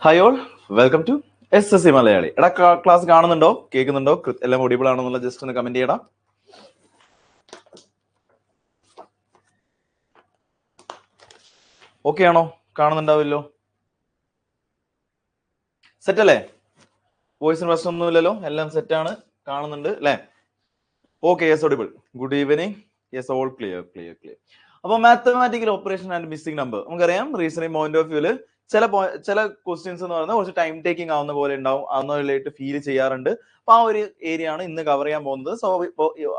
Hi all, welcome to SSC Malayali. എടാ, class കാണുന്നുണ്ടോ, കേൾക്കുന്നുണ്ടോ, എല്ലാം ഓഡിബിൾ ആണെന്നുള്ള ജസ്റ്റ് ഒന്ന് കമന്റ് ചെയ്യടാ. ഓക്കെ ആണോ? കാണുന്നുണ്ടാവില്ലോ? സെറ്റ് അല്ലേ? വോയിസിന് പ്രശ്നമൊന്നുമില്ലല്ലോ, എല്ലാം സെറ്റ് ആണ്, കാണുന്നുണ്ട് അല്ലേ? Okay, yes audible. Good evening. Yes, all clear clear clear. അപ്പൊ mathematical operation and missing number നമുക്കറിയാം. റീസണിങ് പോയിന്റ് ഓഫ് വ്യൂല് ചില ക്വസ്റ്റ്യൻസ് എന്ന് പറയുന്നത് കുറച്ച് ടൈം ടേക്കിംഗ് ആവുന്ന പോലെ ഉണ്ടാവും, അതൊന്നായിട്ട് ഫീൽ ചെയ്യാറുണ്ട്. അപ്പൊ ആ ഒരു ഏരിയ ആണ് ഇന്ന് കവർ ചെയ്യാൻ പോകുന്നത്. സോ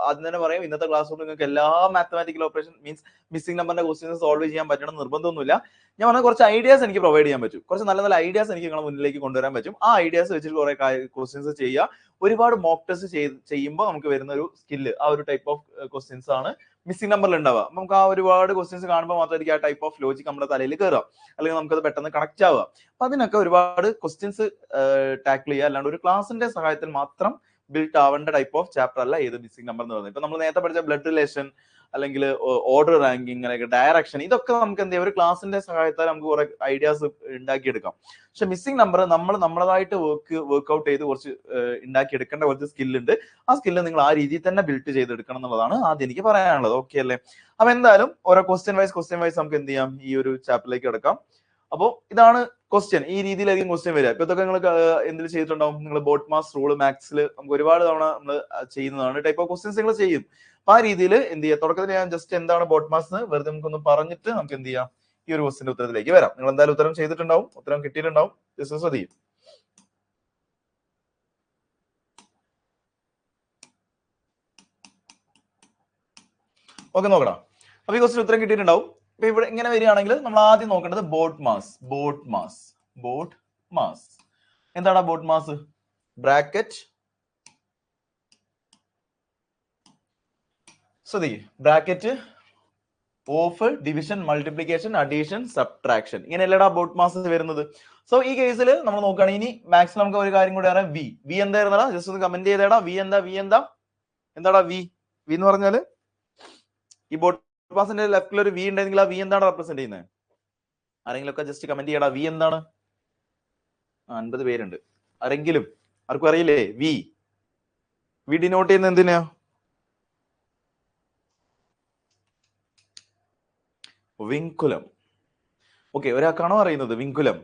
ആദ്യം തന്നെ പറയാം, ഇന്നത്തെ ക്ലാസ് കൊണ്ട് നിങ്ങൾക്ക് എല്ലാ മാത്തമാറ്റിക്കൽ ഓപ്പറേഷൻ മീൻസ് മിസ്സിംഗ് നമ്പറിന്റെ ക്വസ്റ്റ്യൻസ് സോൾവ് ചെയ്യാൻ പറ്റണം നിർബന്ധമൊന്നുമില്ല. ഞാൻ പറഞ്ഞ കുറച്ച് ഐഡിയാസ് എനിക്ക് പ്രൊവൈഡ് ചെയ്യാൻ പറ്റും, കുറച്ച് നല്ല നല്ല ഐഡിയാസ് എനിക്ക് നിങ്ങളുടെ മുന്നിലേക്ക് കൊണ്ടുവരാൻ പറ്റും. ആ ഐഡിയാസ് വെച്ചിട്ട് കുറെ ക്വസ്റ്റ്യൻസ് ചെയ്യുക. ഒരുപാട് മോക്ക് ടെസ്റ്റ് ചെയ്യുമ്പോൾ നമുക്ക് വരുന്ന ഒരു സ്കില്ല്, ആ ഒരു ടൈപ്പ് ഓഫ് ക്വസ്റ്റ്യൻസ് ആണ് മിസ്സിംഗ് നമ്പറിൽ ഉണ്ടാവുക. നമുക്ക് ആ ഒരുപാട് ക്വസ്റ്റ്യൻസ് കാണുമ്പോൾ മാത്രമായിരിക്കും ആ ടൈപ്പ് ഓഫ് ലോജിക് നമ്മുടെ തലയിൽ കയറുക, അല്ലെങ്കിൽ നമുക്കത് പെട്ടെന്ന് കണക്ട് ആവുക. അപ്പൊ അതിനൊക്കെ ഒരുപാട് ക്വസ്റ്റ്യൻസ് ടാക്കിൾ ചെയ്യുക, അല്ലാണ്ട് ഒരു ക്ലാസിന്റെ സഹായത്തിൽ മാത്രം ബിൽഡ് ആവേണ്ട ടൈപ്പ് ഓഫ് ചാപ്റ്റർ അല്ല ഏത് മിസ്സിംഗ് നമ്പർ എന്ന് പറയുന്നത്. ഇപ്പൊ നമ്മൾ നേരത്തെ പഠിച്ച ബ്ലഡ് റിലേഷൻ, അല്ലെങ്കിൽ ഓർഡർ റാങ്കിങ്, അല്ലെങ്കിൽ ഡയറക്ഷൻ, ഇതൊക്കെ നമുക്ക് എന്ത് ചെയ്യാം, ഒരു ക്ലാസിന്റെ സഹായത്താൽ നമുക്ക് കുറെ ഐഡിയാസ് ഉണ്ടാക്കിയെടുക്കാം. പക്ഷെ മിസ്സിംഗ് നമ്പർ നമ്മൾ നമ്മളതായിട്ട് വർക്ക്ഔട്ട് ചെയ്ത് കുറച്ച് ഉണ്ടാക്കിയെടുക്കേണ്ട കുറച്ച് സ്കില്ലുണ്ട്. ആ സ്കില്ല് നിങ്ങൾ ആ രീതിയിൽ തന്നെ ബിൽഡ് ചെയ്തെടുക്കണം എന്നുള്ളതാണ് ആദ്യം എനിക്ക് പറയാനുള്ളത്. ഓക്കെ അല്ലേ? അപ്പൊ എന്തായാലും ഓരോ ക്വസ്റ്റ്യൻ വൈസ് നമുക്ക് എന്ത് ചെയ്യാം, ഈ ഒരു ചാപ്റ്ററിലേക്ക് കിടക്കാം. അപ്പോ ഇതാണ് ക്വസ്റ്റ്യൻ, ഈ രീതിയിലായിരിക്കും ക്വസ്റ്റ്യൻ വരിക. ഇപ്പൊ ഇതൊക്കെ നിങ്ങൾ എന്തിൽ ചെയ്തിട്ടുണ്ടാവും, നിങ്ങൾ ബോട്ട് മാസ് റൂള് മാത്സിൽ നമുക്ക് ഒരുപാട് തവണ നമ്മൾ ചെയ്യുന്നതാണ്, ടൈപ്പ് ഓഫ് ക്വസ്റ്റ്യൻസ് നിങ്ങൾ ചെയ്യും. അപ്പൊ ആ രീതിയിൽ എന്ത് ചെയ്യുക, തുടക്കത്തിൽ ഞാൻ ജസ്റ്റ് എന്താണ് ബോട്ട് മാസ് എന്ന് വെറുതെ നമുക്കൊന്ന് പറഞ്ഞിട്ട് നമുക്ക് എന്ത് ചെയ്യാം, ഈ ഒരു ക്വസ്റ്റിന്റെ ഉത്തരത്തിലേക്ക് വരാം. നിങ്ങൾ എന്തായാലും ഉത്തരം ചെയ്തിട്ടുണ്ടാവും, ഉത്തരം കിട്ടിയിട്ടുണ്ടാവും. ജസ്റ്റ് ശ്രദ്ധിക്കും. ഓക്കെ, നോക്കണം. അപ്പൊ ഈ ക്വസ്റ്റിന് ഉത്തരം കിട്ടിയിട്ടുണ്ടാവും. ഇപ്പൊ ഇവിടെ ഇങ്ങനെ വരികയാണെങ്കിൽ നമ്മൾ ആദ്യം നോക്കേണ്ടത് ബോട്ട് മാസ്. എന്താണ് BODMAS? Bracket, bracket of division, multiplication, addition, subtraction, ഇങ്ങനെ അല്ലടാ ബോട്ട് മാസ് വരുന്നത്. സോ ഈ കേസിൽ നമ്മൾ നോക്കുകയാണെങ്കിൽ ഇനി മാത്സിൽ നമുക്ക് ഒരു കാര്യം കൂടി അറിയാം. വി എന്തായിരുന്നടാ? ജസ്റ്റ് ഒന്ന് കമന്റ് ചെയ്തേടാ. എന്താടാ വി എന്ന് പറഞ്ഞാല്, ഈ ബോട്ട് മാസിന്റെ ലെഫ്റ്റിൽ ഒരു വി ഉണ്ടെങ്കിൽ ആ വി എന്താണ് റെപ്രസെന്റ് ചെയ്യുന്നത്? ആരെങ്കിലും ഒക്കെ ജസ്റ്റ് കമന്റ് ചെയ്യടാ, വി എന്താണ്? 50 പേരുണ്ട്. ആർക്കും അറിയില്ലേ വി ഡിനോട്ട് ചെയ്യുന്നത് എന്തിനാ? വിങ്കുലം. ഓക്കെ, ഒരാൾക്കാണോ അറിയുന്നത് വിങ്കുലം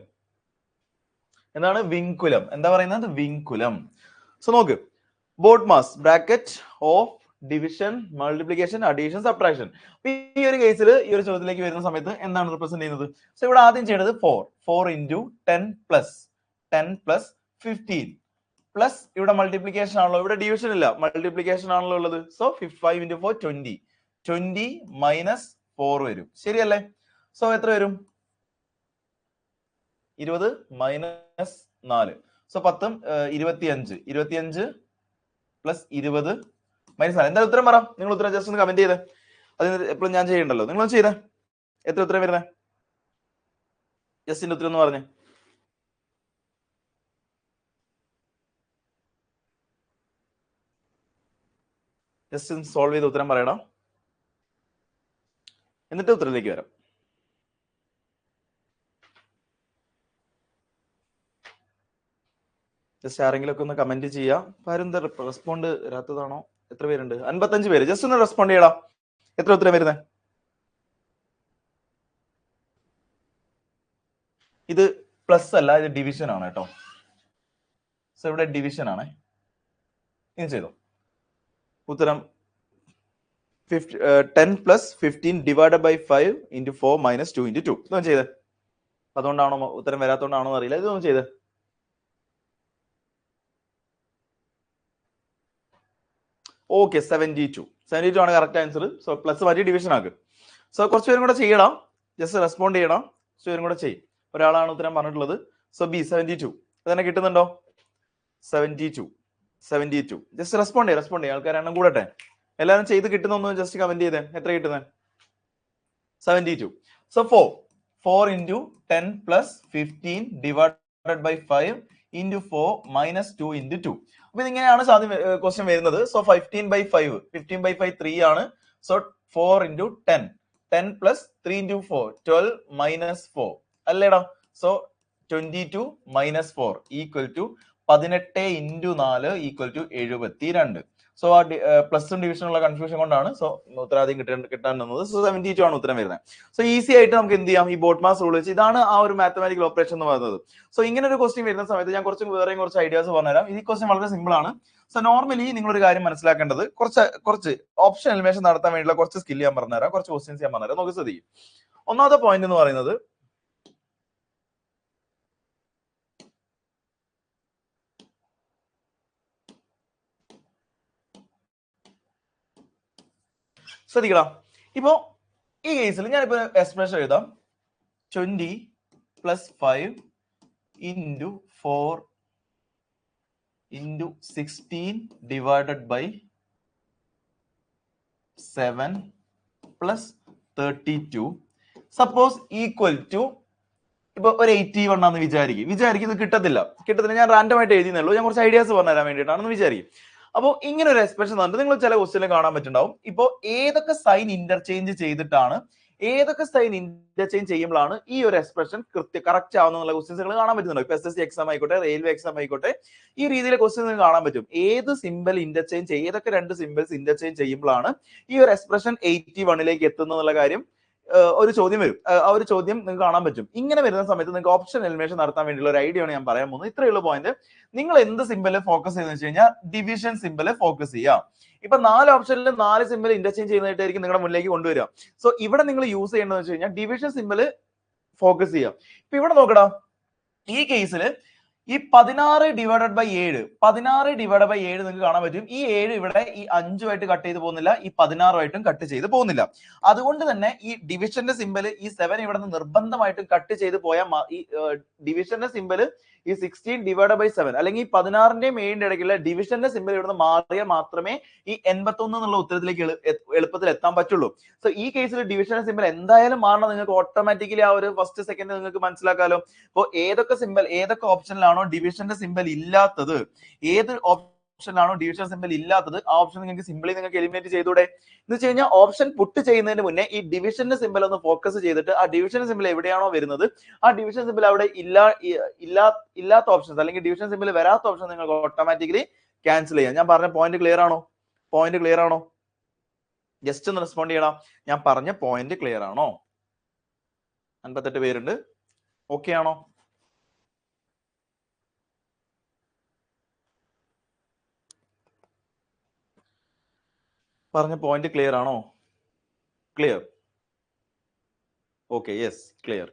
എന്താണ്? വിങ്കുലം എന്താ പറയുന്നത്? വിങ്കുലം. സോ നോക്ക്, BODMAS bracket of division, multiplication, addition, subtraction. ഈ ഒരു കേസിൽ ഈ ഒരു ചോദ്യത്തിലേക്ക് വരുന്ന സമയത്ത് എന്താണ് റെപ്രസെന്റ് ചെയ്യുന്നത്? സോ ഇവിടെ ആദ്യം ചെയ്യേണ്ടത് 4 into 10 plus 15 പ്ലസ് ഇവിടെ മൾട്ടിപ്ലിക്കേഷൻ ആണല്ലോ, ഇവിടെ ഡിവിഷൻ ഇല്ല, മൾട്ടിപ്ലിക്കേഷൻ ആണല്ലോ ഉള്ളത്. സോ 5 into 4 20 മൈനസ് 4 വരും. ശരിയല്ലേ? സോ എത്ര വരും? 20 മൈനസ് 4. So 10 25 plus 20 minus 4. എന്താ ഉത്തരം പറ? നിങ്ങൾ ഉത്തരം ജസ്റ്റ് ഒന്ന് കമന്റ് ചെയ്തേ. അതിന് എപ്പോഴും ഞാൻ ചെയ്യണ്ടല്ലോ, നിങ്ങൾ ചെയ്തേ. എത്ര ഉത്തരം വരുന്നത്? ജസ്റ്റിന്റെ ഉത്തരം എന്ന് പറഞ്ഞേ. ജസ്റ്റ് സോൾവ് ചെയ്ത് ഉത്തരം പറയണം, എന്നിട്ട് ഉത്തരത്തിലേക്ക് വരാം. ജസ്റ്റ് ആരെങ്കിലും ഒക്കെ ഒന്ന് കമന്റ് ചെയ്യാം. ആരും എന്താ റെസ്പോണ്ട് വരാത്തതാണോ? എത്ര പേരുണ്ട്? 55 പേര്. ജസ്റ്റ് ഒന്ന് റെസ്പോണ്ട് ചെയ്യടാ. എത്ര ഉത്തരം വരുന്നത്? ഇത് പ്ലസ് അല്ല, ഇത് ഡിവിഷൻ ആണ് കേട്ടോ. സോ ഇവിടെ ഡിവിഷൻ ആണ്. ഇനി ചെയ്തോ. ഉത്തരം 10 plus 15 divide by 5 into 4 minus 2 into 2. ഇതൊന്നും ചെയ്തേ. അതുകൊണ്ടാണോ ഉത്തരം വരാത്തോണ്ടാണോ അറിയില്ല. ഇതൊന്നും ചെയ്തേ. ഓക്കെ, 72 ആണ് കറക്റ്റ് ആൻസർ. സോ പ്ലസ് മാറ്റി ഡിവിഷൻ ആക്ക്. സോ കുറച്ച് പേരും കൂടെ ചെയ്യണം, ജസ്റ്റ് റെസ്പോണ്ട് ചെയ്യണം. കുറച്ച് പേരും കൂടെ ചെയ്യും. ഒരാളാണ് ഉത്തരം പറഞ്ഞിട്ടുള്ളത്. സോ ബി 72 അതന്നെ കിട്ടുന്നുണ്ടോ? 72 ജസ്റ്റ് റെസ്പോണ്ട് ചെയ്യും. ആൾക്കാർ എണ്ണം കൂടട്ടെ. എല്ലാവരും ചെയ്ത് കിട്ടുന്നൊന്ന് ജസ്റ്റ് കമന്റ് ചെയ്തേ. എത്ര കിട്ടുന്നത്? 72. So 4 into 10 plus 15 divided by 5 into 4 minus 2 into 2. അപ്പൊ ഇതിങ്ങനെയാണ് സാധ്യം ക്വസ്റ്റ്യൻ വരുന്നത്. സോ 15 by 5 3 ആണ്. So 4 into 10 plus 3 into 4 12 minus 4 അല്ലേടാ. So 22 minus 4 equal to 18 into 4 equal to 72. So ആ പ്ലസും ഡിവിഷനുള്ള കൺഫ്യൂഷൻ കൊണ്ടാണ് സോ ഉത്തരാദ്യം കിട്ടാൻ തന്നത്. സോ 72 ആണ് ഉത്തരം വരുന്നത്. സോ ഈസി ആയിട്ട് നമുക്ക് എന്ത് ചെയ്യാം, ഈ ബോട്ട്മാസ് റൂൾ വെച്ച് ഇതാണ് ആ ഒരു മാത്തമാറ്റിക്കൽ ഓപ്പറേഷൻ എന്ന് പറയുന്നത്. സോ ഇങ്ങനെ ഒരു ക്വസ്റ്റ്യൻ വരുന്ന സമയത്ത് ഞാൻ കുറച്ച് ഐഡിയാസ് പറഞ്ഞുതരാം. ഈ ക്വസ്റ്റ്യൻ വളരെ സിമ്പിൾ ആണ്. സോ നോർമലി നിങ്ങളൊരു കാര്യം മനസ്സിലാക്കേണ്ടത്, കുറച്ച് ഓപ്ഷൻ എലിമിനേഷൻ നടത്താൻ വേണ്ടിയുള്ള കുറച്ച് സ്കിൽ ഞാൻ പറഞ്ഞുതരാം, കുറച്ച് ക്വസ്റ്റ്യൻസ് ഞാൻ പറഞ്ഞുതരാം. നോക്കി ശ്രദ്ധിക്കും. ഒന്നാമത്തെ പോയിന്റ് എന്ന് പറയുന്നത്, ശ്രദ്ധിക്കണം. ഇപ്പോ ഈ കേസിൽ ഞാനിപ്പോ എക്സ്പ്രഷൻ എഴുതാം. 20 plus 5 into 4 into 16 divided by 7 plus 32 suppose equal to, ഇപ്പൊ ഒരു 81 ആണെന്ന് വിചാരിക്കും. ഇത് കിട്ടത്തില്ല. ഞാൻ റാൻഡം ആയിട്ട് എഴുതിയുള്ളൂ. ഞാൻ കുറച്ച് ഐഡിയാസ് പറഞ്ഞുതരാൻ വേണ്ടിയിട്ടാണെന്ന് വിചാരിക്കും. അപ്പോൾ ഇങ്ങനെ ഒരു എക്സ്പ്രഷൻ തന്നെ നിങ്ങൾ ചില ക്വസ്റ്റ്യനിൽ കാണാൻ പറ്റുണ്ടാവും. ഇപ്പോൾ ഏതൊക്കെ സൈൻ ഇന്റർചേഞ്ച് ചെയ്യുമ്പോഴാണ് ഈ ഒരു എക്സ്പ്രഷൻ കറക്റ്റ് ആവുന്നുള്ള ക്വസ്റ്റ്യൻസ് നിങ്ങൾ കാണാൻ പറ്റുന്നുണ്ടോ? ഇപ്പൊ SSC എക്സാം ആയിക്കോട്ടെ, റെയിൽവേ എക്സാം ആയിക്കോട്ടെ, ഈ രീതിയിലെ ക്വസ്റ്റ്യൻസ് കാണാൻ പറ്റും. ഏത് സിമ്പിൾ ഇന്റർചേഞ്ച്, ഏതൊക്കെ രണ്ട് സിമ്പിൾസ് ഇന്റർചേഞ്ച് ചെയ്യുമ്പോഴാണ് ഈ ഒരു എക്സ്പ്രഷൻ 81ലേക്ക് എത്തുന്നുള്ള കാര്യം ഒരു ചോദ്യം വരും. ആ ഒരു ചോദ്യം നിങ്ങൾക്ക് കാണാൻ പറ്റും. ഇങ്ങനെ വരുന്ന സമയത്ത് നിങ്ങൾക്ക് ഓപ്ഷൻ എലിമിനേഷൻ നടത്താൻ വേണ്ടിയുള്ള ഒരു ഐഡിയ ആണ് ഞാൻ പറയാൻ പോകുന്നത്. ഇത്രയുള്ള പോയിന്റ്. നിങ്ങൾ എന്ത് സിമ്പിൾ ഫോക്കസ് ചെയ്യുന്ന വെച്ച് കഴിഞ്ഞാൽ ഡിവിഷൻ സിമ്പിൾ ഫോക്കസ് ചെയ്യാം. ഇപ്പൊ 4 ഓപ്ഷനിൽ 4 സിമ്പിൾ ഇന്റർചേഞ്ച് ചെയ്യുന്നതായിട്ടായിരിക്കും നിങ്ങളുടെ മുന്നിലേക്ക് കൊണ്ടുവരിക. സോ ഇവിടെ നിങ്ങൾ യൂസ് ചെയ്യേണ്ടതെന്ന് വെച്ച് കഴിഞ്ഞാൽ ഡിവിഷൻ സിമ്പിൾ ഫോക്കസ് ചെയ്യാം. ഇപ്പൊ ഇവിടെ നോക്കടാ, ഈ കേസിൽ ഈ 16 ഡിവൈഡഡ് ബൈ 7 നിങ്ങൾക്ക് കാണാൻ പറ്റും. ഈ 7 ഇവിടെ ഈ 5 കട്ട് ചെയ്ത് പോകുന്നില്ല, ഈ 16 കട്ട് ചെയ്ത് പോകുന്നില്ല. അതുകൊണ്ട് തന്നെ ഈ ഡിവിഷന്റെ സിമ്പിൾ ഈ 7 ഇവിടെ നിന്ന് നിർബന്ധമായിട്ടും കട്ട് ചെയ്ത് പോയാൽ ഈ ഡിവിഷന്റെ സിമ്പിൾ ഈ 16 ഡിവൈഡ് ബൈ 7 അല്ലെങ്കിൽ ഈ 16ന്റെയും 7ന്റെ ഇടയ്ക്കുള്ള ഡിവിഷന്റെ സിമ്പിൾ ഇവിടുന്ന് മാറിയാൽ മാത്രമേ ഈ 81 എന്നുള്ള ഉത്തരത്തിലേക്ക് എളുപ്പത്തിൽ എത്താൻ പറ്റുള്ളൂ. സോ ഈ കേസിൽ ഡിവിഷന്റെ സിമ്പിൾ എന്തായാലും മാറണം. നിങ്ങൾക്ക് ഓട്ടോമാറ്റിക്കലി ആ ഒരു ഫസ്റ്റ് സെക്കൻഡ് നിങ്ങൾക്ക് മനസ്സിലാക്കാലോ. അപ്പോൾ ഏതൊക്കെ ഓപ്ഷനിലാണോ ഡിവിഷന്റെ സിമ്പിൾ ഇല്ലാത്തത്, ആ ഓപ്ഷൻ നിങ്ങൾക്ക് സിമ്പിളി എലിമിനേറ്റ് ചെയ്തൂടെ എന്ന് വെച്ച് കഴിഞ്ഞാൽ, ഓപ്ഷൻ പുട്ട് ചെയ്യുന്നതിന് മുന്നേ ഈ ഡിവിഷന്റെ സിമ്പിൾ ഒന്ന് ഫോക്കസ് ചെയ്തിട്ട് ആ ഡിവിഷൻ സിമ്പിൾ എവിടെയാണോ വരുന്നത് ആ ഡിവിഷൻ സിമ്പിൾ അവിടെ ഇല്ലാത്ത ഓപ്ഷൻസ് അല്ലെങ്കിൽ ഡിവിഷൻ സിമ്പിൾ വരാത്ത ഓപ്ഷൻ നിങ്ങൾക്ക് ഓട്ടോമാറ്റിക്കലി ക്യാൻസൽ ചെയ്യാം. ഞാൻ പറഞ്ഞ പോയിന്റ് ക്ലിയർ ആണോ? ജസ്റ്റ് ഒന്ന് റെസ്പോണ്ട് ചെയ്യണം. ഞാൻ പറഞ്ഞ പോയിന്റ് ക്ലിയർ ആണോ? 58 പേരുണ്ട്. ഓക്കെ ആണോ? പറഞ്ഞ പോയിന്റ് ക്ലിയർ ആണോ? Clear? Okay, yes, clear.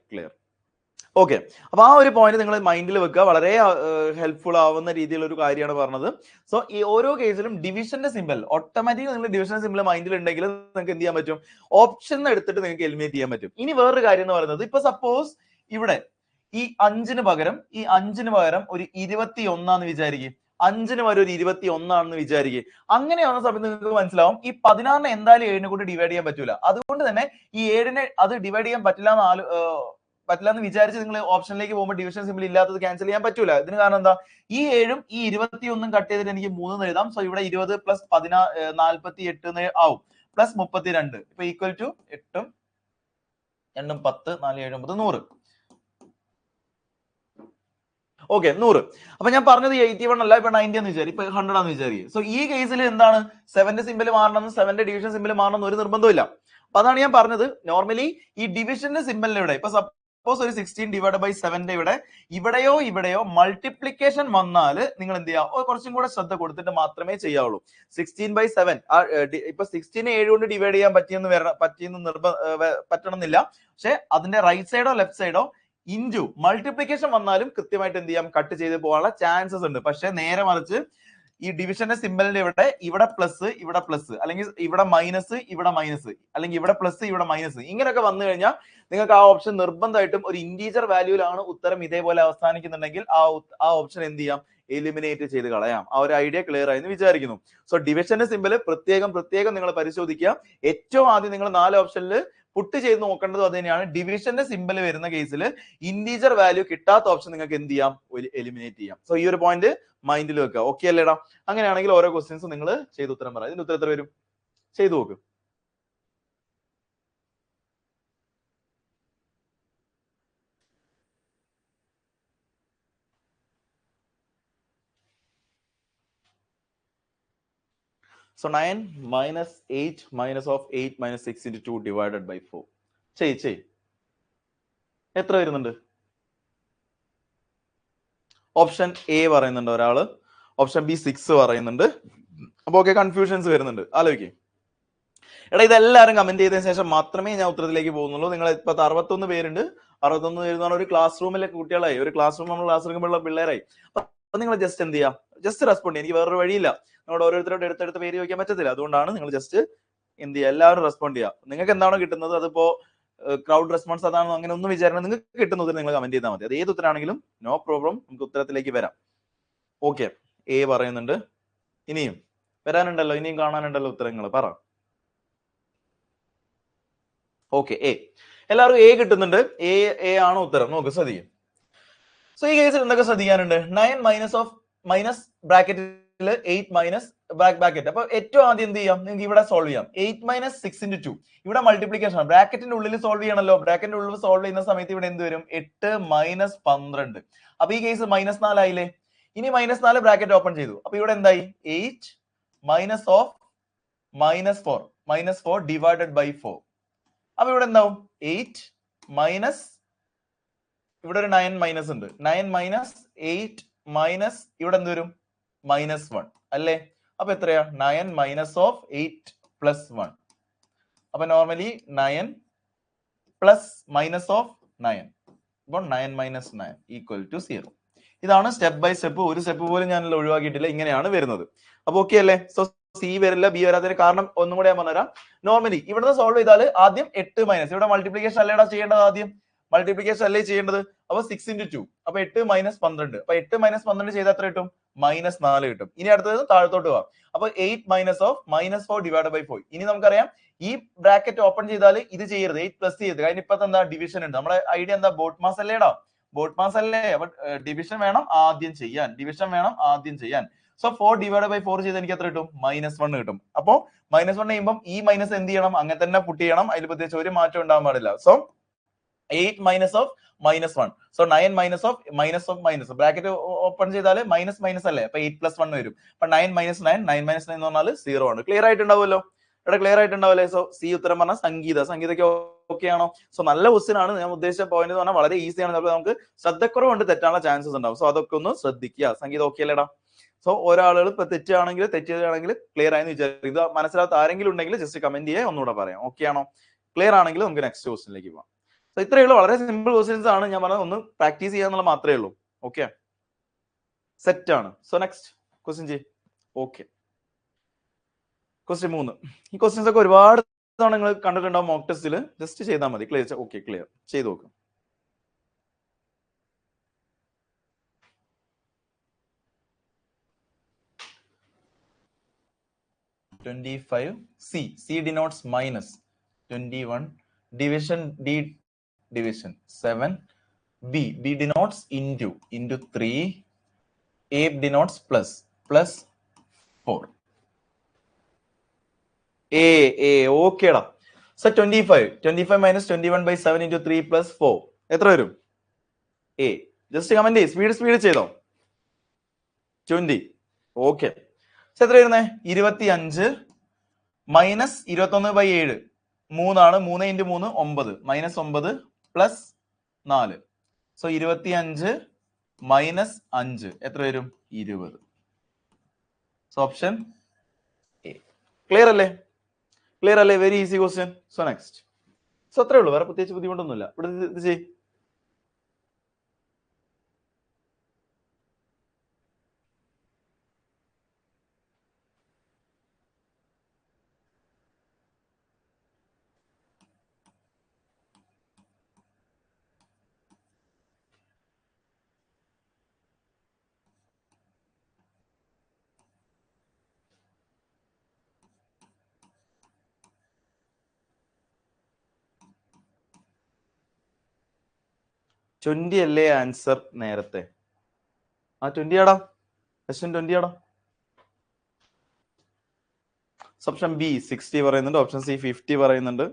Okay, അപ്പൊ ആ ഒരു പോയിന്റ് നിങ്ങൾ മൈൻഡിൽ വെക്കുക. വളരെ ഹെൽപ്ഫുൾ ആവുന്ന രീതിയിലുള്ള ഒരു കാര്യമാണ് പറഞ്ഞത്. സോ ഈ ഓരോ കേസിലും ഡിവിഷന്റെ സിമ്പിൾ ഓട്ടോമാറ്റിക്കലി നിങ്ങൾ ഡിവിഷന്റെ സിമ്പിൾ മൈൻഡിൽ ഉണ്ടെങ്കിൽ നിങ്ങൾക്ക് എന്ത് ചെയ്യാൻ പറ്റും, ഓപ്ഷൻ എടുത്തിട്ട് നിങ്ങൾക്ക് എലിമിനേറ്റ് ചെയ്യാൻ പറ്റും. ഇനി വേറൊരു കാര്യം എന്ന് പറയുന്നത്, ഇപ്പൊ സപ്പോസ് ഇവിടെ ഈ 5ന് പകരം ഒരു 21 വിചാരിക്കും. 5ന് പകരം ഒരു 21 വിചാരിക്കും. അങ്ങനെയാവുന്ന സമയത്ത് നിങ്ങൾക്ക് മനസ്സിലാവും ഈ 16നെ എന്തായാലും 7നെ കൊണ്ട് ഡിവൈഡ് ചെയ്യാൻ പറ്റൂല. അതുകൊണ്ട് തന്നെ ഈ 7നെ അത് ഡിവൈഡ് ചെയ്യാൻ പറ്റില്ല എന്ന് വിചാരിച്ച് നിങ്ങൾ ഓപ്ഷനിലേക്ക് പോകുമ്പോൾ ഡിവിഷൻ സിമ്പിൾ ഇല്ലാത്തത് ക്യാൻസൽ ചെയ്യാൻ പറ്റൂല. ഇതിന് കാരണം എന്താ, ഈ 7ഉം ഈ 21 കട്ട് ചെയ്തിട്ട് എനിക്ക് 3 എഴുതാം. സോ ഇവിടെ 20 പ്ലസ് 48 ആവും, പ്ലസ് 32 ഇപ്പൊ ഈക്വൽ ടു 8ഉം 2ഉം 10, 4, 7, 9, 100. ഓക്കെ, 100. അപ്പൊ ഞാൻ പറഞ്ഞത് 81 അല്ല, ഇപ്പൊ 90 എന്ന് വിചാരിക്കും, ഇപ്പൊ 100 ആണെന്ന് വിചാരിക്കും. സോ ഈ കേസിൽ എന്താണ്, 7ന്റെ സിമ്പിൾ മാറണം, 7ന്റെ ഡിവിഷൻ സിമ്പിൾ മാറണം ഒരു നിർബന്ധമില്ല. അപ്പൊ അതാണ് ഞാൻ പറഞ്ഞത്. നോർമലി ഈ ഡിവിഷന്റെ സിമ്പിളിന്റെ ഇവിടെ ഇപ്പൊ സപ്പോസ് ഒരു 16 ഡിവൈഡ് ബൈ 7ന്റെ ഇവിടെയോ മൾട്ടിപ്ലിക്കേഷൻ വന്നാൽ നിങ്ങൾ എന്ത് ചെയ്യുക, കുറച്ചും കൂടെ ശ്രദ്ധ കൊടുത്തിട്ട് മാത്രമേ ചെയ്യാവുള്ളൂ. 16/7 ഇപ്പൊ 16 7 കൊണ്ട് ഡിവൈഡ് ചെയ്യാൻ പറ്റണമെന്നില്ല. പക്ഷെ അതിന്റെ റൈറ്റ് സൈഡോ ലെഫ്റ്റ് സൈഡോ ഇൻറ്റു മൾട്ടിപ്ലിക്കേഷൻ വന്നാലും കൃത്യമായിട്ട് എന്ത് ചെയ്യാം, കട്ട് ചെയ്ത് പോകാനുള്ള ചാൻസസ് ഉണ്ട്. പക്ഷെ നേരെ മറിച്ച് ഈ ഡിവിഷന്റെ സിമ്പിളിന്റെ ഇവിടെ പ്ലസ് അല്ലെങ്കിൽ ഇവിടെ മൈനസ് അല്ലെങ്കിൽ ഇവിടെ പ്ലസ് ഇവിടെ മൈനസ് ഇങ്ങനെയൊക്കെ വന്നു കഴിഞ്ഞാൽ നിങ്ങൾക്ക് ആ ഓപ്ഷൻ നിർബന്ധമായിട്ടും ഒരു ഇന്റീജർ വാല്യൂലാണ് ഉത്തരം ഇതേപോലെ അവസാനിക്കുന്നുണ്ടെങ്കിൽ ആ ഓപ്ഷൻ എന്ത് ചെയ്യാം, എലിമിനേറ്റ് ചെയ്ത് കളയാം. ആ ഒരു ഐഡിയ ക്ലിയർ ആയി എന്ന് വിചാരിക്കുന്നു. സോ ഡിവിഷന്റെ സിമ്പിൾ പ്രത്യേകം നിങ്ങൾ പരിശോധിക്കുക. ഏറ്റവും ആദ്യം നിങ്ങൾ 4 ഓപ്ഷനിൽ പുട്ട് ചെയ്ത് നോക്കേണ്ടത് അത് തന്നെയാണ്. ഡിവിഷന്റെ സിമ്പിൾ വരുന്ന കേസിൽ ഇന്റീജർ വാല്യൂ കിട്ടാത്ത ഓപ്ഷൻ നിങ്ങൾക്ക് എന്ത് ചെയ്യാം, എലിമിനേറ്റ് ചെയ്യാം. സോ ഈ ഒരു പോയിന്റ് മൈൻഡിൽ വെക്കുക. ഓക്കെ അല്ലേടാ? അങ്ങനെയാണെങ്കിൽ ഓരോ ക്വസ്റ്റ്യൻസ് നിങ്ങൾ ചെയ്ത് ഉത്തരം പറയാം. ഇതിന്റെ ഉത്തരം എത്ര വരും, ചെയ്തു നോക്ക്. So 9 minus 8 minus of 8 minus 6 into 2 divided by 4. ചെയ് എത്ര വരുന്നുണ്ട്? ഓപ്ഷൻ എ പറയുന്നുണ്ട് ഒരാള്, ഓപ്ഷൻ ബി 6 പറയുന്നുണ്ട്. അപ്പൊ ഓക്കെ, കൺഫ്യൂഷൻസ് വരുന്നുണ്ട്. ആലോചിക്കേ. എടാ ഇതെല്ലാവരും കമന്റ് ചെയ്തതിനു ശേഷം മാത്രമേ ഞാൻ ഉത്തരത്തിലേക്ക് പോകുന്നുള്ളൂ. നിങ്ങൾ ഇപ്പൊ 61 പേരുണ്ട്. 61 പേര് എന്ന് പറഞ്ഞാൽ ഒരു ക്ലാസ് റൂമിലെ കുട്ടികളായി, ഒരു ക്ലാസ് റൂം നമ്മൾ ക്ലാസ് റൂമിലുള്ള പിള്ളേരായി. അപ്പൊ നിങ്ങൾ ജസ്റ്റ് എന്ത് ചെയ്യാം, ജസ്റ്റ് റെസ്പോണ്ട്. എനിക്ക് വേറൊരു വഴിയില്ല, നിങ്ങളോട് ഓരോരുത്തരോട് എടുത്തെടുത്ത് പേര് ചോദിക്കാൻ പറ്റത്തില്ല. അതുകൊണ്ടാണ് നിങ്ങൾ ജസ്റ്റ് എന്ത് ചെയ്യുക, എല്ലാവരും റെസ്പോണ്ട് ചെയ്യുക. നിങ്ങൾക്ക് എന്താണോ കിട്ടുന്നത്, അതിപ്പോ ക്രൗഡ് റെസ്പോൺസ് അതാണോ അങ്ങനെ ഒന്നും വിചാരണം, നിങ്ങൾക്ക് കിട്ടുന്നത് നിങ്ങൾ കമന്റ് ചെയ്താൽ മതി. അത് ഏത് ഉത്തരാണെങ്കിലും നോ പ്രോബ്ലം, നമുക്ക് ഉത്തരത്തിലേക്ക് വരാം. ഓക്കെ, എ പറയുന്നുണ്ട്. ഇനിയും വരാനുണ്ടല്ലോ, ഇനിയും കാണാനുണ്ടല്ലോ ഉത്തരങ്ങൾ, പറ. Okay, A. എല്ലാവർക്കും എ കിട്ടുന്നുണ്ട്. എ ആണ് ഉത്തരം. നോക്ക്, ശ്രദ്ധിക്കും. സോ ഈ കേസിൽ എന്തൊക്കെ ശ്രദ്ധിക്കാനുണ്ട്? 9 മൈനസ് ഓഫ് മൈനസ് ബ്രാക്കറ്റിൽ 8 മൈനസ് ബ്രാക്കറ്റ്. അപ്പൊ ഏറ്റവും ആദ്യം എന്ത് ചെയ്യാം, നിങ്ങൾക്ക് ഇവിടെ സോൾവ് ചെയ്യാം. 8 മൈനസ് 6 into 2 ഇവിടെ മൾട്ടിപ്ലിക്കേഷൻ ആണ്. ബ്രാക്കറ്റിന്റെ ഉള്ളിൽ സോൾവ് ചെയ്യണല്ലോ. ബ്രാക്കറ്റിന്റെ ഉള്ളിൽ സോൾവ് ചെയ്യുന്ന സമയത്ത് ഇവിടെ എന്ത് വരും? 8 മൈനസ് 12. അപ്പൊ ഈ കേസ് -4 ആയില്ലേ. ഇനി -4 ബ്രാക്കറ്റ് ഓപ്പൺ ചെയ്തു. അപ്പൊ ഇവിടെ എന്തായി? 8 മൈനസ് ഓഫ് -4 ഡിവൈഡഡ് ബൈ 4. അപ്പൊ ഇവിടെ എന്താവും? 8 മൈനസ്, ഇവിടെ ഒരു 9 മൈനസ് ഉണ്ട്. 9 മൈനസ് 8 മൈനസ് ഇവിടെ എന്ത് വരും? -1 അല്ലേ. അപ്പൊ എത്രയാ? 9 മൈനസ് ഓഫ് 8 പ്ലസ് 1. അപ്പൊ നോർമലി 9 പ്ലസ് മൈനസ് ഓഫ് 9. അപ്പൊ 9 മൈനസ് 9 ഈക്വൽ ടു 0. ഇതാണ് സ്റ്റെപ്പ് ബൈ സ്റ്റെപ്പ്. ഒരു സ്റ്റെപ്പ് പോലും ഞാൻ ഒഴിവാക്കിയിട്ടില്ല. ഇങ്ങനെയാണ് വരുന്നത്. അപ്പൊ ഓക്കെ അല്ലേ? സോ സി വരില്ല, ബി വരാത്തതിന് കാരണം ഒന്നും കൂടെ ഞാൻ പറഞ്ഞുതരാം. നോർമലി ഇവിടുന്ന് സോൾവ് ചെയ്താൽ ആദ്യം 8 മൈനസ്, ഇവിടെ മൾട്ടിപ്ലിക്കേഷൻ അല്ലേടാ ചെയ്യേണ്ടത്, ആദ്യം മൾട്ടിപ്ലിക്കേഷൻ അല്ലേ ചെയ്യേണ്ടത്. അപ്പൊ 6 into 2, അപ്പൊ 8 മൈനസ് 12. അപ്പൊ 8 മൈനസ് 12 ചെയ്താൽ എത്ര കിട്ടും? -4 കിട്ടും. ഇനി അടുത്തത് താഴത്തോട്ട് പോവാം. അപ്പൊ 8 മൈനസ് ഓഫ് -4 ഡിവൈഡ് ബൈ 4. ഇനി നമുക്കറിയാം ഈ ബ്രാക്കറ്റ് ഓപ്പൺ ചെയ്താൽ ഇത് ചെയ്യരുത്, 8 പ്ലസ് ചെയ്യരുത്. അതിന് ഇപ്പത്തെ എന്താ ഡിവിഷൻ ഉണ്ട്. നമ്മുടെ ഐഡിയ എന്താ? ബോട്ട് മാസ് അല്ലേടാ, ബോട്ട് മാസ് അല്ലേ. അപ്പൊ ഡിവിഷൻ വേണം ആദ്യം ചെയ്യാൻ. സോ 4 ഡിവൈഡ് ബൈ 4 ചെയ്ത് എനിക്ക് എത്ര കിട്ടും? -1 കിട്ടും. അപ്പൊ -1 ചെയ്യുമ്പോൾ ഈ മൈനസ് എന്ത് ചെയ്യണം? അങ്ങനെ തന്നെ പുട്ട് ചെയ്യണം. അതിൽ പ്രത്യേകിച്ച് ഒരു മാറ്റം ഉണ്ടാവാൻ പാടില്ല. So 8 minus of -1. So 9 minus of minus bracket open ചെയ്താൽ മൈനസ് അല്ലേ. അപ്പൊ 8 പ്ലസ് 1 വരും. അപ്പൊ 9 മൈനസ് 9 എന്ന് പറഞ്ഞാൽ 0 ആണ്. ക്ലിയർ ആയിട്ടുണ്ടാവുമല്ലോ? ഇവിടെ ക്ലിയർ ആയിട്ടുണ്ടാവില്ലേ? സോ സി ഉത്തരം പറഞ്ഞാൽ സംഗീതയ്ക്ക് ഓക്കെ ആണോ? സോ നല്ല ക്വസ്റ്റ്യൻ ആണ്. ഞാൻ ഉദ്ദേശിച്ച പോയിന്റ് എന്ന് പറഞ്ഞാൽ വളരെ ഈസിയാണ്. നമുക്ക് ശ്രദ്ധക്കുറവുണ്ട്, തെറ്റാനുള്ള ചാൻസസ് ഉണ്ടാവും. സോ അതൊക്കെ ഒന്ന് ശ്രദ്ധിക്കുക. സംഗീതം ഓക്കെ അല്ലേടാ? സോ ഓരോ ഇപ്പൊ തെറ്റുകയാണെങ്കിൽ ക്ലിയർ ആയെന്ന് വിചാരിക്കും. ഇത് മനസ്സിലാത്ത ആരെങ്കിലും ഉണ്ടെങ്കിൽ ജസ്റ്റ് കമന്റ് ചെയ്യാൻ ഒന്നുകൂടെ പറയാം. ഓക്കെ ആണോ? ക്ലിയർ ആണെങ്കിൽ നമുക്ക് നെക്സ്റ്റ് ക്വസ്റ്റിനിലേക്ക് പോകാം. സോ ഇത്രയേ ഉള്ളൂ. വളരെ സിമ്പിൾ ക്വസ്റ്റ്യൻസ് ആണ്. ഞാൻ പറഞ്ഞത് ഒന്ന് പ്രാക്ടീസ് ചെയ്യാന്നുള്ള മാത്രമേ ഉള്ളൂ. ഓക്കെ, സെറ്റ് ആണ്. സോ നെക്സ്റ്റ് ക്വസ്റ്റ്യൻ ചെയ്യും. Okay, question 3. ഈ ക്വസ്റ്റ്യൻസ് ഒക്കെ ഒരുപാട് തവണ നിങ്ങൾ കണ്ടിട്ടുണ്ടാവും മോക്ക് ടെസ്റ്റിൽ. ജസ്റ്റ് ചെയ്താൽ മതി. ക്ലിയർ. ഓക്കെ, ക്ലിയർ ചെയ്ത് നോക്കും. C denotes minus. 21 division, D division 7. B denotes into 3. A denotes plus 4. A okay da. So 25 minus 21 by 7 into 3 plus 4 എത്ര വരും? A. ജസ്റ്റ് കമന്റ് ചെയ്യ്. സ്പീഡ് ചെയ്തോ. 20. ഓക്കെ. എത്ര വരുന്നേ? 25 minus 21 by 7 3 3 into 3 9 minus 9 plus 4. So 25 minus 5 എത്ര വരും? 20. So option A. Clear അല്ലേ? Very easy question. So next. So അത്രേ ഉള്ളൂ. വേറെ പ്രത്യേകിച്ച് ബുദ്ധിമുട്ടൊന്നുമില്ല. ഇവിടെ ഇത് ചെയ്. ട്വന്റി അല്ലേ ആൻസർ നേരത്തെ? ആ 20 ആടാ. ക്വസ്റ്റ്യൻ 20 ആടാ. ഓപ്ഷൻ ബി 60 പറയുന്നുണ്ട്. ഓപ്ഷൻ സി 50 പറയുന്നുണ്ട്.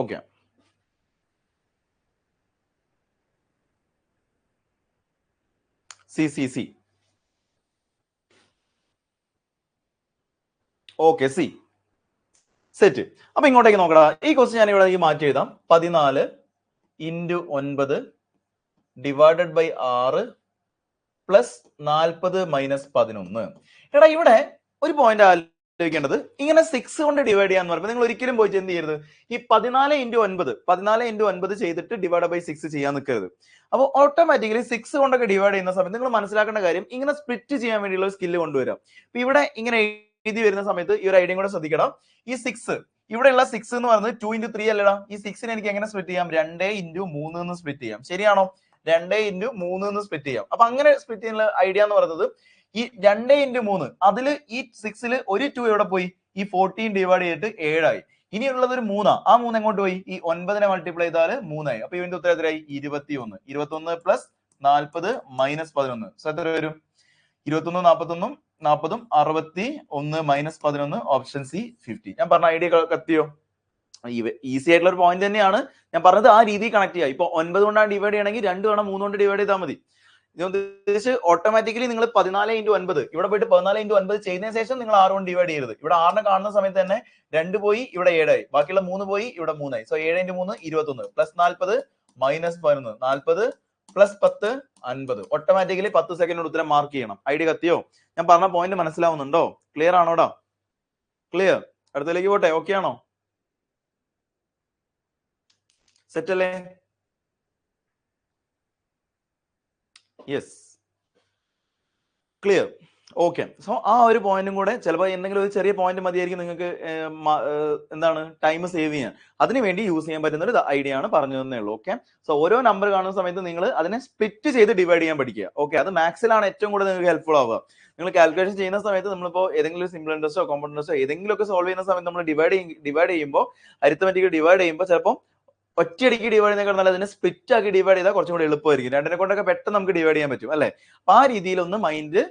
Okay, C okay C set. അപ്പൊ ഇങ്ങോട്ടേക്ക് നോക്കടാ. ഈ ക്വസ്റ്റ്യൻ ഞാൻ ഇവിടെ മാറ്റി എഴുതാം. 14 × 9 ഡിവൈഡഡ് ബൈ 6 പ്ലസ് 40 മൈനസ് 11. എടാ ഇവിടെ ഒരു പോയിന്റ് ആലോചിക്കേണ്ടത്, ഇങ്ങനെ 6 കൊണ്ട് ഡിവൈഡ് ചെയ്യാന്ന് പറയുമ്പോൾ നിങ്ങൾ ഒരിക്കലും പോയിട്ട് എന്ത് ചെയ്യരുത്, ഈ 14 × 9 ചെയ്തിട്ട് ഡിവൈഡ് ബൈ 6 ചെയ്യാൻ നിൽക്കരുത്. അപ്പോൾ ഓട്ടോമാറ്റിക്കലി 6 കൊണ്ടൊക്കെ ഡിവൈഡ് ചെയ്യുന്ന സമയത്ത് നിങ്ങൾ മനസ്സിലാക്കേണ്ട കാര്യം, ഇങ്ങനെ സ്പ്ലിറ്റ് ചെയ്യാൻ വേണ്ടിയുള്ള സ്കില്ല് കൊണ്ടുവരാം. അപ്പൊ ഇവിടെ ഇങ്ങനെ എഴുതി വരുന്ന സമയത്ത് ഈ ഒരു ഐഡിയ കൂടെ ശ്രദ്ധിക്കണം. ഈ 6 ഇവിടെയുള്ള 6 എന്ന് പറയുന്നത് 2 × 3 അല്ലടാ. ഈ 6 എനിക്ക് എങ്ങനെ സ്പ്ലിറ്റ് ചെയ്യാം? 2 × 3 എന്ന് സ്പ്ലിറ്റ് ചെയ്യാം. ശരിയാണോ? 2 × 3 എന്ന് സ്പ്ലിറ്റ് ചെയ്യാം. അപ്പൊ അങ്ങനെ സ്പ്ലിറ്റ് ചെയ്യുന്ന ഐഡിയ എന്ന് പറയുന്നത്, ഈ 2 × 3 അതിൽ ഈ 6ൽ ഒരു 2 എവിടെ പോയി? ഈ 14 ഡിവൈഡ് ചെയ്തിട്ട് 7 ആയി. ഇനിയുള്ളത് ഒരു 3 ആ 3 എങ്ങോട്ട് പോയി? ഈ 9നെ മൾട്ടിപ്ലൈ ചെയ്താൽ 3 ആയി. അപ്പൊ ഇതിന്റെ ഉത്തരം എത്രയായി? 21. 21 പ്ലസ് 40 മൈനസ് 11. സോ എത്ര വരും? 21 41 40 61 മൈനസ് 11 ഓപ്ഷൻ സി 50. ഞാൻ പറഞ്ഞ ഐഡിയ കത്തിയോ? ഈസി ആയിട്ടുള്ള ഒരു പോയിന്റ് തന്നെയാണ് ഞാൻ പറഞ്ഞത്. ആ രീതി കണക്ട് ചെയ്യുക. ഇപ്പൊ 9 കൊണ്ടാണ് ഡിവൈഡ് ചെയ്യണമെങ്കിൽ 2 തവണ 3 കൊണ്ട് ഡിവൈഡ് ചെയ്താൽ മതി. ഉദ്ദേശിച്ച് ഓട്ടോമാറ്റിക്കലി നിങ്ങൾ 14 × 9 ഇവിടെ പോയിട്ട് 14 × 9 ചെയ്തതിനു ശേഷം നിങ്ങൾ 6 കൊണ്ട് ഡിവൈഡ് ചെയ്യരുത്. ഇവിടെ 6നെ കാണുന്ന സമയത്ത് തന്നെ 2 പോയി, ഇവിടെ 7 ആയി. ബാക്കിയുള്ള 3 പോയി, ഇവിടെ 3 ആയി. So 7 × 3 21 plus 40 minus 11. 40 plus 10 50. Automatically 10 second ഉത്തരം മാർക്ക് ചെയ്യണം. ഐഡിയ കത്തിയോ? ഞാൻ പറഞ്ഞ പോയിന്റ് മനസ്സിലാവുന്നുണ്ടോ? ക്ലിയർ ആണോടാ? ക്ലിയർ. അടുത്തേക്ക് പോട്ടെ. ഓക്കെ ആണോ? സെറ്റ് അല്ലേ? Yes, clear. ഓക്കെ. സോ ആ ഒരു പോയിന്റും കൂടെ, ചിലപ്പോൾ എന്തെങ്കിലും ഒരു ചെറിയ പോയിന്റ് മതിയായിരിക്കും നിങ്ങൾക്ക് എന്താണ് ടൈം സേവ് ചെയ്യാൻ. അതിനുവേണ്ടി യൂസ് ചെയ്യാൻ പറ്റുന്ന ഒരു ഐഡിയ ആണ് പറഞ്ഞു തന്നേ ഉള്ളൂ. ഓക്കെ. സോ ഓരോ നമ്പർ കാണുന്ന സമയത്ത് നിങ്ങൾ അതിനെ സ്പ്ലിറ്റ് ചെയ്ത് ഡിവൈഡ് ചെയ്യാൻ പഠിക്കുക. ഓക്കെ. അത് മാത്സിലാണ് ഏറ്റവും കൂടുതൽ നിങ്ങൾക്ക് ഹെൽപ്ഫുൾ ആവുക. നിങ്ങൾ കാൽക്കുലേഷൻ ചെയ്യുന്ന സമയത്ത് നമ്മളിപ്പോൾ ഏതെങ്കിലും സിമ്പിൾ ഇൻട്രസ്റ്റോ കോമ്പൗണ്ട് ഇൻട്രസ്റ്റോ ഏതെങ്കിലും ഒക്കെ സോൾവ് ചെയ്യുന്ന സമയത്ത് നമ്മൾ ഡിവൈഡ് ചെയ്യുമ്പോൾ, അരിത്തമെറ്റിക് ഡിവൈഡ് ചെയ്യുമ്പോൾ ചിലപ്പോൾ ഒറ്റയടിക്ക് ഡിവൈഡ് ചെയ്യുന്നതിനേക്കാൾ നല്ല അതിനെ സ്പ്ലിറ്റ് ആക്കി ഡിവൈഡ് ചെയ്താൽ കുറച്ചും കൂടി എളുപ്പമായിരിക്കും. രണ്ടിനെ കൊണ്ടൊക്കെ പെട്ടെന്ന് നമുക്ക് ഡിവൈഡ് ചെയ്യാൻ പറ്റും അല്ലെ? അപ്പൊ ആ രീതിയിൽ ഒന്ന് മൈൻഡ്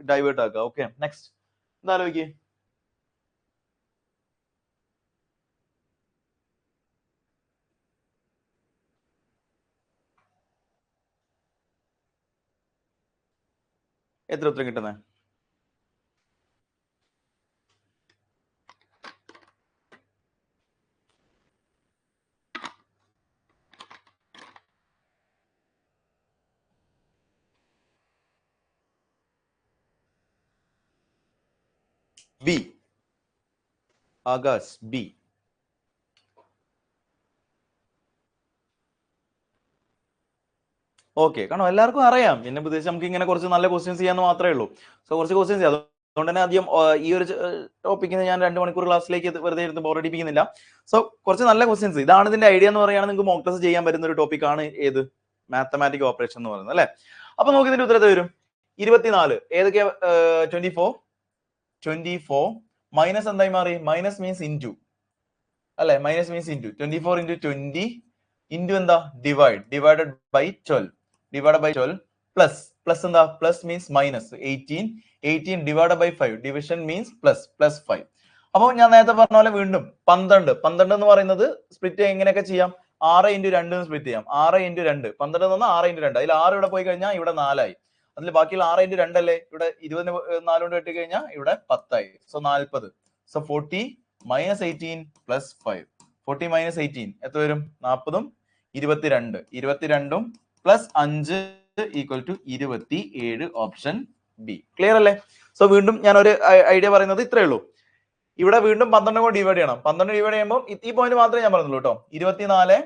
ഡൈവേർട്ട് ആക്കുക. ഓക്കെ. നെക്സ്റ്റ് എന്താ ആലോചിക്കേ? എത്ര ഉത്തരം കിട്ടുന്നത്? ബി. ആകാശ് ബി. ഓക്കെ. കാരണം എല്ലാവർക്കും അറിയാം എന്നെ പ്രത്യേകിച്ച് നമുക്ക് ഇങ്ങനെ കുറച്ച് നല്ല ക്വസ്റ്റ്യൻസ് ചെയ്യാന്ന് മാത്രമേ ഉള്ളൂ. സോ കുറച്ച് ക്വസ്റ്റ്യൻസ് ചെയ്യാം. അതുകൊണ്ട് തന്നെ ആദ്യം ഈ ഒരു ടോപ്പിക്കിന് ഞാൻ 2 മണിക്കൂർ ക്ലാസ്സിലേക്ക് വെറുതെ ഇരുന്ന് ബോറടിപ്പിക്കുന്നില്ല. സോ കുറച്ച് നല്ല ക്വസ്റ്റ്യൻസ്, ഇതാണ് ഇതിന്റെ ഐഡിയ എന്ന് പറയുകയാണെങ്കിൽ നിങ്ങൾക്ക് മോക്ക് ടെസ്റ്റ് ചെയ്യാൻ പറ്റുന്ന ഒരു ടോപ്പിക്കാണ് ഏത്? മാത്തമാറ്റിക് ഓപ്പറേഷൻ എന്ന് പറയുന്നത് അല്ലെ? അപ്പൊ നമുക്ക് ഇതിന്റെ ഉത്തരത്തെ വരും 24. ഏതൊക്കെയാ? 24 മൈനസ് എന്തായി മാറി? മൈനസ് മീൻസ് ഇൻറ്റു അല്ലെ? മൈനസ് മീൻസ് ഇൻറ്റു 24 × 20 ഇൻറ്റു എന്താ? ഡിവൈഡഡ് ബൈ 12 പ്ലസ് എന്താ? Plus means minus 18 divided by 5 division means plus 5. അപ്പോൾ ഞാൻ നേരത്തെ പറഞ്ഞ പോലെ വീണ്ടും 12 എന്ന് പറയുന്നത് സ്പ്ലിറ്റ് എങ്ങനെയൊക്കെ ചെയ്യാം? 6 × 2 സ്പ്ലിറ്റ് ചെയ്യാം. 6 × 2 12 എന്ന് പറഞ്ഞാൽ 6 × 2. അതിൽ 6 ഇവിടെ പോയി കഴിഞ്ഞാൽ ഇവിടെ 4 ആയി. അതിൽ ബാക്കിയുള്ള 6 × 2 അല്ലേ? ഇവിടെ 20 4 കൊണ്ട് വെട്ടി കഴിഞ്ഞാൽ ഇവിടെ 10 ആയി. So 40. So 40 minus 18 plus 5. 40 minus 18 എത്ര വരും? 40ഉം 22ഉം plus 5 equal to 27. Option B. Clear അല്ലേ? സോ വീണ്ടും ഞാൻ ഒരു ഐഡിയ പറയുന്നത് ഇത്രയേ ഉള്ളൂ. ഇവിടെ വീണ്ടും 12 കൊണ്ട് ഡിവൈഡ് ചെയ്യണം. 12 ഡിവൈഡ് ചെയ്യുമ്പോൾ ഈ പോയിന്റ് മാത്രമേ ഞാൻ പറഞ്ഞുള്ളൂ കേട്ടോ. 24 ×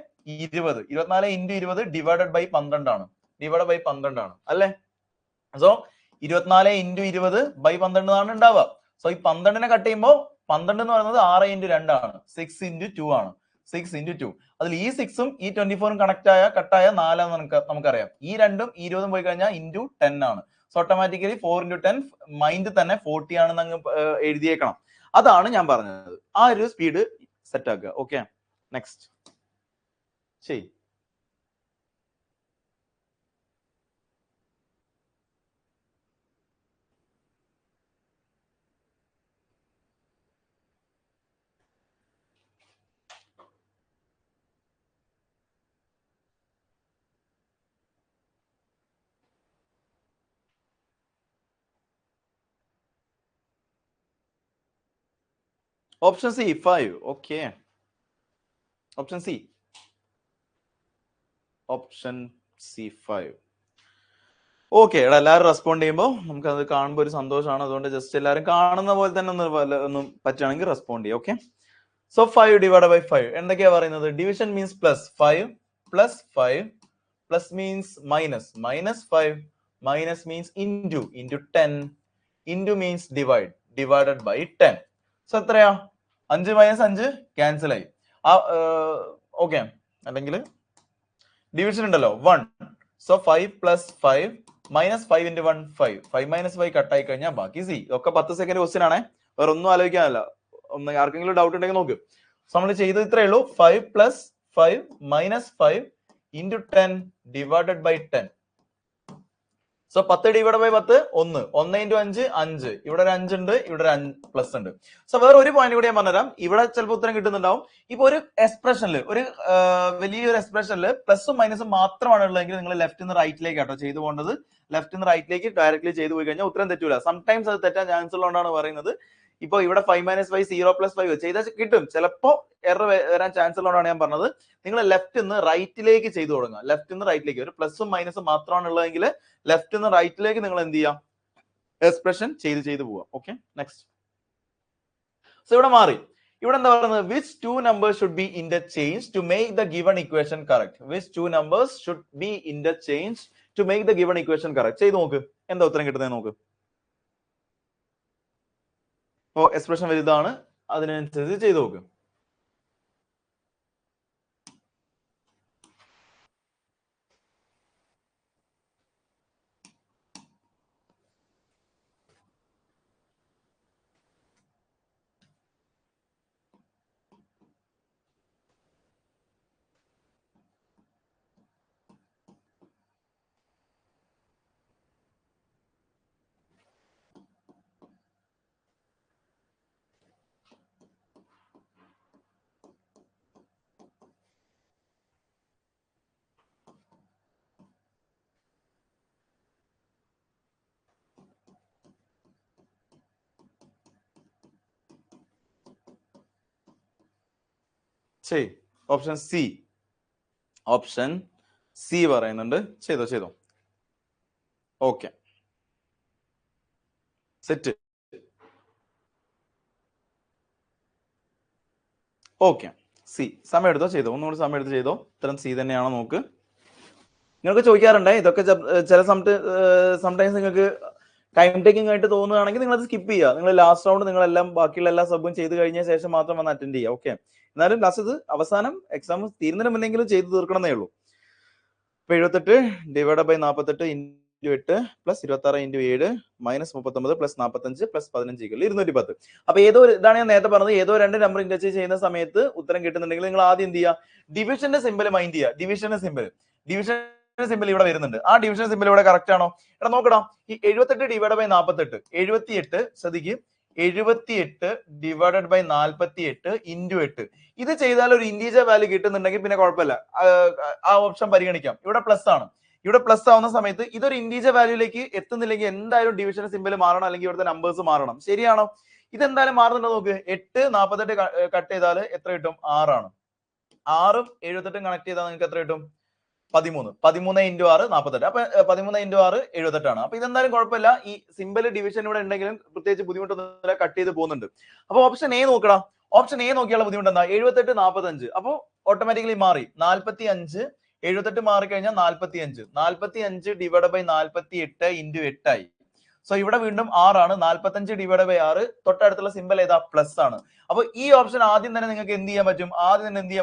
20 ഡിവൈഡഡ് ബൈ 12 ആണ്. ഡിവൈഡ് ബൈ 12 ആണ് അല്ലേ? സോ 24 × 20 ബൈ 12 ആണ് ഉണ്ടാവുക. സോ ഈ 12നെ കട്ട് ചെയ്യുമ്പോൾ 12 എന്ന് പറയുന്നത് 6 × 2 ആണ്. 6 × 2 ആണ്. 6 × 2. അതിൽ ഈ 6ഉം ഈ 24ഉം കട്ടായ 4 ആണെന്ന് നമുക്കറിയാം. ഈ 2ഉം ഈ 20ഉം പോയി കഴിഞ്ഞാൽ ഇൻറ്റു 10 ആണ്. സോ ഓട്ടോമാറ്റിക്കലി 4 × 10 മൈൻഡ് തന്നെ 40 ആണെന്ന് അങ്ങ് എഴുതിയേക്കണം. അതാണ് ഞാൻ പറഞ്ഞത്. ആ ഒരു സ്പീഡ് സെറ്റ് ആക്കുക. ഓക്കെ. നെക്സ്റ്റ് ശരി. Option C 5. Okay, option C, option C 5. Okay, എടാ എല്ലാവരും റെസ്പോണ്ട് ചെയ്യുമ്പോൾ നമുക്ക് അത് കാണുമ്പോൾ ഒരു സന്തോഷമാണ്. അതുകൊണ്ട് ജസ്റ്റ് എല്ലാവരും കാണുന്ന പോലെ തന്നെ ഒന്നും പറ്റുകയാണെങ്കിൽ റെസ്പോണ്ട് ചെയ്യാം. ഓക്കെ, സോ 5 ഡിവൈഡ് ബൈ 5 എന്തൊക്കെയാ പറയുന്നത്? Division means plus 5 plus 5 plus means minus, minus 5 minus means into, into 10 into means divide, divided by 10. So എത്രയാ? 5 മൈനസ് 5 ക്യാൻസൽ ആയി. ഓക്കെ, അല്ലെങ്കിൽ ഡിവിഷൻ ഉണ്ടല്ലോ 1. So 5 plus 5 minus 5 into 1 5. 5 minus 5 കട്ടായി കഴിഞ്ഞാൽ ബാക്കി C. ഒക്കെ 10 സെക്കൻഡ് ക്വസ്റ്റ്യൻ ആണേ, വേറെ ഒന്നും ആലോചിക്കാനല്ല. ഒന്ന് ആർക്കെങ്കിലും ഡൗട്ട് ഉണ്ടെങ്കിൽ നോക്ക്. നമ്മൾ ചെയ്തത് ഇത്രേ ഉള്ളൂ. 5 plus 5 minus 5 into 10 divided by 10. So 10 divide by 10 1. 1 into 5 5. ഇവിടെ ഒരു 5 ഉണ്ട്, ഇവിടെ ഒരു 5 പ്ലസ് ഉണ്ട്. സോ വേറെ ഒരു പോയിന്റ് കൂടി ഞാൻ പറഞ്ഞുതരാം. ഇവിടെ ചിലപ്പോൾ ഉത്തരം കിട്ടുന്നുണ്ടാവും. ഇപ്പൊ ഒരു എക്സ്പ്രഷനിൽ, ഒരു വലിയൊരു എക്സ്പ്രഷനിൽ പ്ലസും മൈനസും മാത്രമാണ് ഉള്ളതെങ്കിൽ നിങ്ങൾ ലെഫ്റ്റ് നിന്ന് റൈറ്റിലേക്ക് ആട്ടോ ചെയ്തു പോകേണ്ടത്. ലെഫ്റ്റ് നിന്ന് റൈറ്റിലേക്ക് ഡയറക്ട്ലി ചെയ്തു പോയി കഴിഞ്ഞാൽ ഉത്തരം തെറ്റൂല. സംടൈംസ് അത് തെറ്റാൻ ചാൻസ് ഉള്ളതുകൊണ്ടാണ് പറയുന്നത്. ഇപ്പൊ ഇവിടെ 5 മൈനസ് 5 0 പ്ലസ് 5 ചെയ്താൽ കിട്ടും. ചിലപ്പോ എറർ വരാൻ ചാൻസ് ഉള്ളതുകൊണ്ടാണ് ഞാൻ പറഞ്ഞത് നിങ്ങൾ ലെഫ്റ്റ് നിന്ന് റൈറ്റിലേക്ക് ചെയ്തു തുടങ്ങുക. ലെഫ്റ്റ് നിന്ന് റൈറ്റിലേക്ക് ഒരു പ്ലസും മൈനസും മാത്രമാണ് ഉള്ളതെങ്കിൽ ലെഫ്റ്റ് നിന്ന് റൈറ്റിലേക്ക് നിങ്ങൾ എന്ത് ചെയ്യാം? എക്സ്പ്രഷൻ ചെയ്ത് പോവാം. Okay, next. സോ ഇവിടെ മാറി. ഇവിടെ എന്താ പറയുന്നത്? Which two numbers should be interchange to make the given equation correct. Which two numbers should be interchange to make the given equation correct. ചെയ്ത് നോക്ക്, എന്താ ഉത്തരം കിട്ടുന്നത് നോക്ക്. ഓ, എക്സ്പ്രഷൻ വലുതാണ്, അതിനനുസരിച്ച് ചെയ്ത് നോക്ക്. ചെയ്. ഓപ്ഷൻ സി, ഓപ്ഷൻ സി പറയുന്നുണ്ട്. ചെയ്തോ. Okay, set. Okay, C. സമയം എടുത്തോ, ചെയ്തോ. ഒന്നുകൂടി സമയം എടുത്ത് ചെയ്തോ. ഉത്തരം സി തന്നെയാണോ നോക്ക്. നിങ്ങൾക്ക് ചോദിക്കാറുണ്ടേ ഇതൊക്കെ ചില സംടൈംസ് നിങ്ങൾക്ക് ടൈം ടേക്കിംഗ് ആയിട്ട് തോന്നുകയാണെങ്കിൽ നിങ്ങൾ അത് സ്കിപ്പ് ചെയ്യുക. നിങ്ങൾ ലാസ്റ്റ് റൗണ്ട് നിങ്ങളെല്ലാം ബാക്കിയുള്ള എല്ലാ സബും ചെയ്ത് കഴിഞ്ഞ ശേഷം മാത്രം വന്ന് അറ്റൻഡ് ചെയ്യുക. ഓക്കെ, എന്നാലും ലാസ്റ്റ് ഇത് അവസാനം എക്സാം തീരുന്നതിന് മുന്നെങ്കിലും ചെയ്ത് തീർക്കണമെന്നേ ഉള്ളൂ. ഇപ്പൊ 78 divide by 48 into 8 plus 26 into 7 minus 39 plus 45 plus 15 210. അപ്പൊ ഏതോ ഇതാണ് ഞാൻ നേരത്തെ പറഞ്ഞത്. ഏതോ രണ്ട് നമ്പർ ഇന്റർചേഞ്ച് ചെയ്യുന്ന സമയത്ത് ഉത്തരം കിട്ടുന്നുണ്ടെങ്കിൽ നിങ്ങൾ ആദ്യം എന്ത് ചെയ്യുക? ഡിവിഷന്റെ സിമ്പിൾ മൈൻഡ് ചെയ്യുക. ഡിവിഷന്റെ സിമ്പിൾ ഇവിടെ വരുന്നുണ്ട്. ആ ഡിവിഷൻ സിമ്പിൾ ഇവിടെ കറക്റ്റ് ആണോ? എടാ നോക്കടാ, ഈ 78 ഡിവൈഡ് ബൈ 48, 78 ശ്രദ്ധിക്കും, 78 ഡിവൈഡഡ് ബൈ 48 ഇൻറ്റു 8. ഇത് ചെയ്താൽ ഒരു ഇന്റീജർ വാല്യൂ കിട്ടുന്നുണ്ടെങ്കിൽ പിന്നെ കുഴപ്പമില്ല, ആ ഓപ്ഷൻ പരിഗണിക്കാം. ഇവിടെ പ്ലസ് ആണ്. ഇവിടെ പ്ലസ് ആവുന്ന സമയത്ത് ഇതൊരു ഇന്റീജർ വാല്യൂലേക്ക് എത്തുന്നില്ലെങ്കിൽ എന്തായാലും ഡിവിഷൻ സിമ്പിൾ മാറണം, അല്ലെങ്കിൽ ഇവിടുത്തെ നമ്പേഴ്സ് മാറണം. ശരിയാണോ? ഇതെന്തായാലും മാറുന്നുണ്ടോ നോക്ക്. 8 48 കട്ട് ചെയ്താൽ എത്ര കിട്ടും? 6 ആണ്. 6ഉം 78ഉം കണക്ട് ചെയ്താൽ നിങ്ങൾക്ക് എത്ര കിട്ടും? 13. 13 ഇൻറ്റു 6 48. അപ്പൊ 13 ഇൻറ്റു 6 78 ആണ്. അപ്പൊ ഇതെന്തായാലും കുഴപ്പമില്ല. ഈ സിമ്പിൾ ഡിവിഷൻ ഇവിടെ ഉണ്ടെങ്കിലും പ്രത്യേകിച്ച് ബുദ്ധിമുട്ടൊന്നുമില്ല, കട്ട് ചെയ്ത് പോകുന്നുണ്ട്. അപ്പൊ ഓപ്ഷൻ എ നോക്കണം. ഓപ്ഷൻ എ നോക്കിയുള്ള ബുദ്ധിമുട്ട് എന്താ? 78 45. അപ്പൊ ഓട്ടോമാറ്റിക്കലി മാറി 45. 78 മാറിക്കഴിഞ്ഞാൽ 45. 45 ഡിവൈഡ് ബൈ 48 ഇൻറ്റു 8 ആയി. സോ ഇവിടെ വീണ്ടും 6 ആണ്. 45 ഡിവൈഡ് ബൈ 6. തൊട്ടടുത്തുള്ള സിമ്പിൾ ഏതാ? പ്ലസ് ആണ്. അപ്പൊ ഈ ഓപ്ഷൻ ആദ്യം തന്നെ നിങ്ങൾക്ക് എന്ത് ചെയ്യാൻ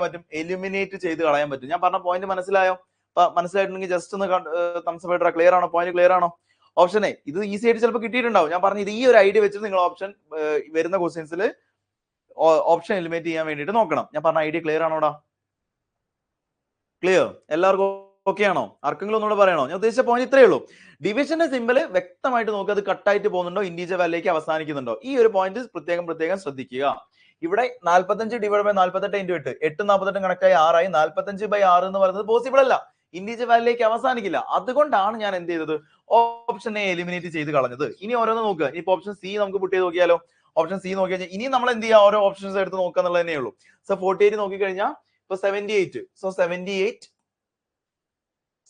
പറ്റും? എലിമിനേറ്റ് ചെയ്ത് കളയാൻ പറ്റും. ഞാൻ പറഞ്ഞ പോയിന്റ് മനസ്സിലായോ? മനസ്സിലായിട്ടുണ്ടെങ്കിൽ ജസ്റ്റ് ഒന്ന് തംസ് അപ്പ് ഇടുക. ക്ലിയർ ആണോ? പോയിന്റ് ക്ലിയർ ആണോ? ഓപ്ഷൻ എ ഇത് ഈസി ആയിട്ട് ചിലപ്പോൾ കിട്ടിയിട്ടുണ്ടാവും. ഞാൻ പറഞ്ഞത് ഈ ഒരു ഐഡിയ വെച്ചിട്ട് നിങ്ങൾ ഓപ്ഷൻ വരുന്ന ക്വസ്റ്റ്യൻസിൽ ഓപ്ഷൻ എലിമിനേറ്റ് ചെയ്യാൻ വേണ്ടിയിട്ട് നോക്കണം. ഞാൻ പറഞ്ഞ ഐഡിയ ക്ലിയർ ആണോടാ? ക്ലിയർ? എല്ലാവർക്കും ഓക്കെ ആണോ? ആർക്കെങ്കിലും ഒന്നുകൂടെ പറയണോ? ഞാൻ ഉദ്ദേശിച്ച പോയിന്റ് ഇത്രയേ ഉള്ളൂ. ഡിവിഷന്റെ സിമ്പിൾ വ്യക്തമായിട്ട് നോക്കുക, അത് കട്ടായിട്ട് പോകുന്നുണ്ടോ, ഇന്റീജർ വാല്യൂലേക്ക് അവസാനിക്കുന്നുണ്ടോ. ഈ ഒരു പോയിന്റ് പ്രത്യേകം ശ്രദ്ധിക്കുക. ഇവിടെ 45 ഡിവൈഡ് ബൈ 48 ഇൻറ്റു 8, 8 48 കണക്കായി 6 ആയി. 45 ബൈ 6 എന്ന് പറയുന്നത് പോസിബിൾ അല്ല, ഇന്റീജർ വാല്യൂലേക്ക് അവസാനിക്കില്ല. അതുകൊണ്ടാണ് ഞാൻ എന്ത് ചെയ്തത്? ഓപ്ഷൻ എ എലിമിനേറ്റ് ചെയ്ത് കളഞ്ഞത്. ഇനി ഓരോന്ന് നോക്കുക. ഇപ്പൊ ഓപ്ഷൻ സി നമുക്ക് പുട്ട് ചെയ്ത് നോക്കിയാലോ? ഓപ്ഷൻ സി നോക്കി കഴിഞ്ഞാൽ ഇനി നമ്മൾ എന്ത് ചെയ്യുക, ഓരോ ഓപ്ഷൻസ് എടുത്ത് നോക്കുക എന്നുള്ളത് തന്നെയേ ഉള്ളൂ. സോ 48 നോക്കി കഴിഞ്ഞാൽ ഇപ്പൊ 78, സോ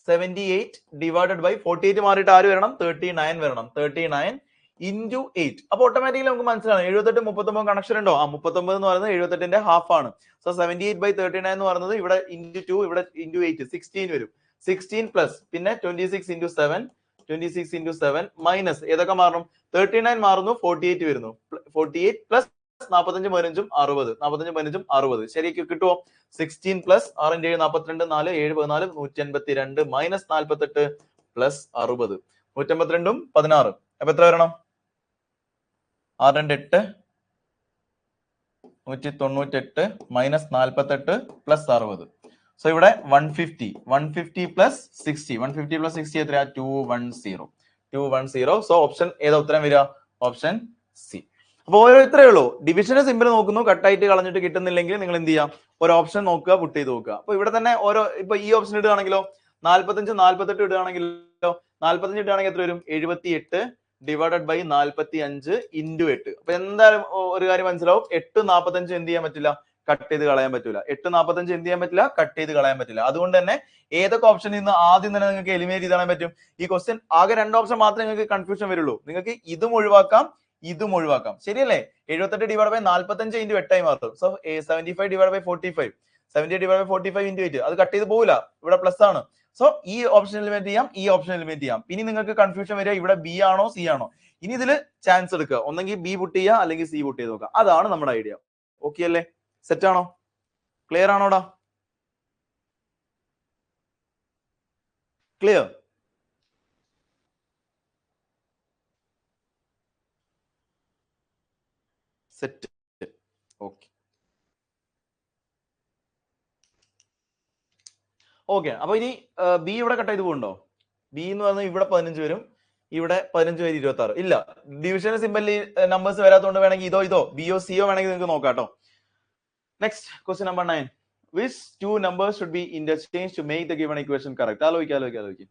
78 ഡിവൈഡഡ് ബൈ 48 മാറിയിട്ട് ആര് വരണം, 39 വരണം. 39 into 8. അപ്പൊ ഓട്ടോമാറ്റിക്കലി നമുക്ക് മനസ്സിലാണ് 78 39 കണക്ഷൻ ഉണ്ടോ? 39 എന്ന് പറയുന്നത് 78ന്റെ ഹാഫ് ആണ്. സോ 78 by 39 എന്ന് പറയുന്നത് ഇവിടെ into 2, ഇവിടെ into 8, 16 വരും. 16 പ്ലസ് പിന്നെ 26 into 7, 26 into 7 മൈനസ് ഏതൊക്കെ മാറണം, 39 മാറുന്നു, 48 വരുന്നു. 48 പ്ലസ് 45 15 60, 45 15 60 ശരിക്ക് കിട്ടുമോ? 16 പ്ലസ് 6 7 42, 4 7 14 182 മൈനസ് 48 പ്ലസ് 60, 182 16. അപ്പൊ എത്ര വരണം? 6 8 198 മൈനസ് 48 പ്ലസ് 60. സോ ഇവിടെ 150 പ്ലസ് 60, 150 പ്ലസ് 60 എത്രയാ? 210. സോ ഓപ്ഷൻ ഏതാ ഉത്തരം വരിക? Option C. അപ്പൊ ഓരോ ഇത്രയേ ഉള്ളൂ. ഡിവിഷന് സിമ്പിൾ നോക്കുന്നു, കട്ടായിട്ട് കളഞ്ഞിട്ട് കിട്ടുന്നില്ലെങ്കിൽ നിങ്ങൾ എന്ത് ചെയ്യാം, ഒരു ഓപ്ഷൻ നോക്കുക, പുട്ട് ചെയ്ത് നോക്കുക. അപ്പൊ ഇവിടെ തന്നെ ഓരോ, ഇപ്പൊ ഈ ഓപ്ഷൻ ഇടുകയാണെങ്കിലോ 45 48 ഇടുകയാണെങ്കിലോ 45 ഇടുകയാണെങ്കിൽ എത്ര വരും? 78 ഡിവൈഡഡ് ബൈ 45 into 8. അപ്പൊ എന്തായാലും ഒരു കാര്യം മനസ്സിലാവും, 8 45 എന്ത് ചെയ്യാൻ പറ്റില്ല, കട്ട് ചെയ്ത് കളയാൻ പറ്റില്ല. 8 45 എന്ത് ചെയ്യാൻ പറ്റില്ല, കട്ട് ചെയ്ത് കളയാൻ പറ്റില്ല. അതുകൊണ്ട് തന്നെ ഏതൊക്കെ ഓപ്ഷനിൽ നിന്ന് ആദ്യം തന്നെ നിങ്ങൾക്ക് എലിമിനേറ്റ് ചെയ്ത് കളയാൻ പറ്റും? ഈ ക്വസ്റ്റ്യൻ ആകെ 2 ഓപ്ഷൻ മാത്രമേ നിങ്ങൾക്ക് കൺഫ്യൂഷൻ വരുള്ളൂ. നിങ്ങൾക്ക് ഇതും ഒഴിവാക്കാം, ഇതും ഒഴിവാക്കാം. ശരിയല്ലേ? 78 ഡിവൈഡ് ബൈ 45 into 8 ആയി മാറും. So 75 divide by 45, 70 divide by 45 into 8, അത് കട്ട് ചെയ്ത് പോകില്ല, ഇവിടെ പ്ലസ് ആണ്. സോ ഈ ഓപ്ഷൻ എലിമിനേറ്റ് ചെയ്യാം, ഈ ഓപ്ഷൻ എലിമിനേറ്റ് ചെയ്യാം. ഇനി നിങ്ങൾക്ക് കൺഫ്യൂഷൻ വരിക ഇവിടെ ബി ആണോ സി ആണോ. ഇനി ഇതിൽ ചാൻസ് എടുക്കുക, ഒന്നെങ്കിൽ ബി പുട്ട് ചെയ്യുക അല്ലെങ്കിൽ സി പുട്ട് ചെയ്ത് നോക്കുക. അതാണ് നമ്മുടെ ഐഡിയ. ഓക്കെ അല്ലേ? സെറ്റ് ആണോ? ക്ലിയർ ആണോടാ? ക്ലിയർ? സെറ്റ്. Okay okay. അപ്പൊ ഇനി ബി ഇവിടെ കട്ട് ചെയ്ത് പോകുന്നുണ്ടോ? ബി എന്ന് പറഞ്ഞാൽ ഇവിടെ 15 വരും, ഇവിടെ 15 വരെ 26 ഇല്ല. ഡിവിഷൻ സിമ്പലിൽ നമ്പേഴ്സ് വരാത്തതുകൊണ്ട് വേണമെങ്കിൽ ഇതോ ബിയോ സിയോ വേണമെങ്കിൽ നിങ്ങൾക്ക് നോക്കാം കേട്ടോ. Next question number 9. Which two numbers should be interchanged to make the given equation correct? ആലോചിക്കുക.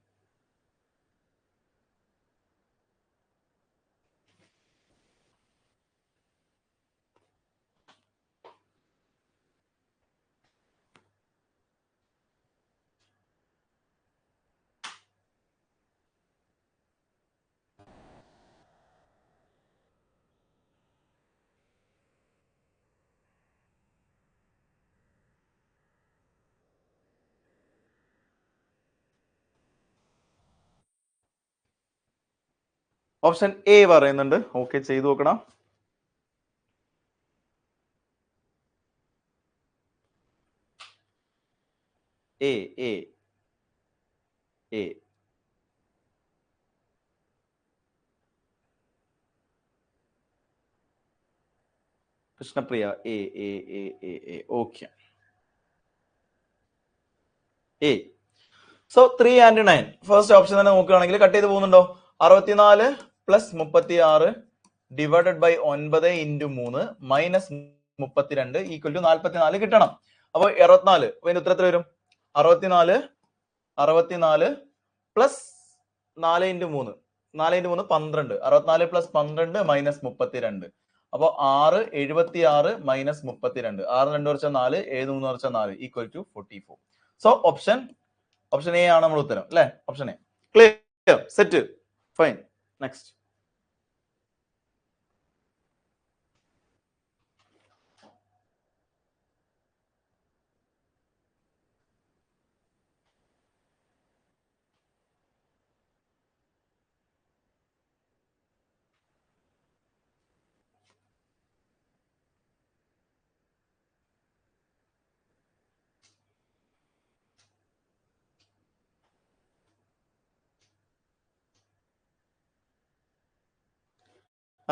ഓപ്ഷൻ എ പറയുന്നുണ്ട്. ഓക്കെ, ചെയ്തു നോക്കണം. A A A Krishnapriya A A A A A okay. A. So 3 and 9 first option തന്നെ നോക്കുകയാണെങ്കിൽ cut ചെയ്ത് പോകുന്നുണ്ടോ? 64 plus 36 divided by 9 into 3 minus 32 equal to 44 കിട്ടണം. അപ്പൊ 64, അതിന്റെ ഉത്തരം എത്ര വരും? 64 plus 4 into 3, 4 into 3 12, 64 plus 12 minus 32. അപ്പൊ 6 76 മൈനസ് 32, 6 2 കുറച്ചാൽ 4, 7 3 കുറച്ചാൽ 4 equal to 44. So option A ആണ് നമ്മുടെ ഉത്തരം അല്ലെ? Option A. Clear? Set? Fine. Next.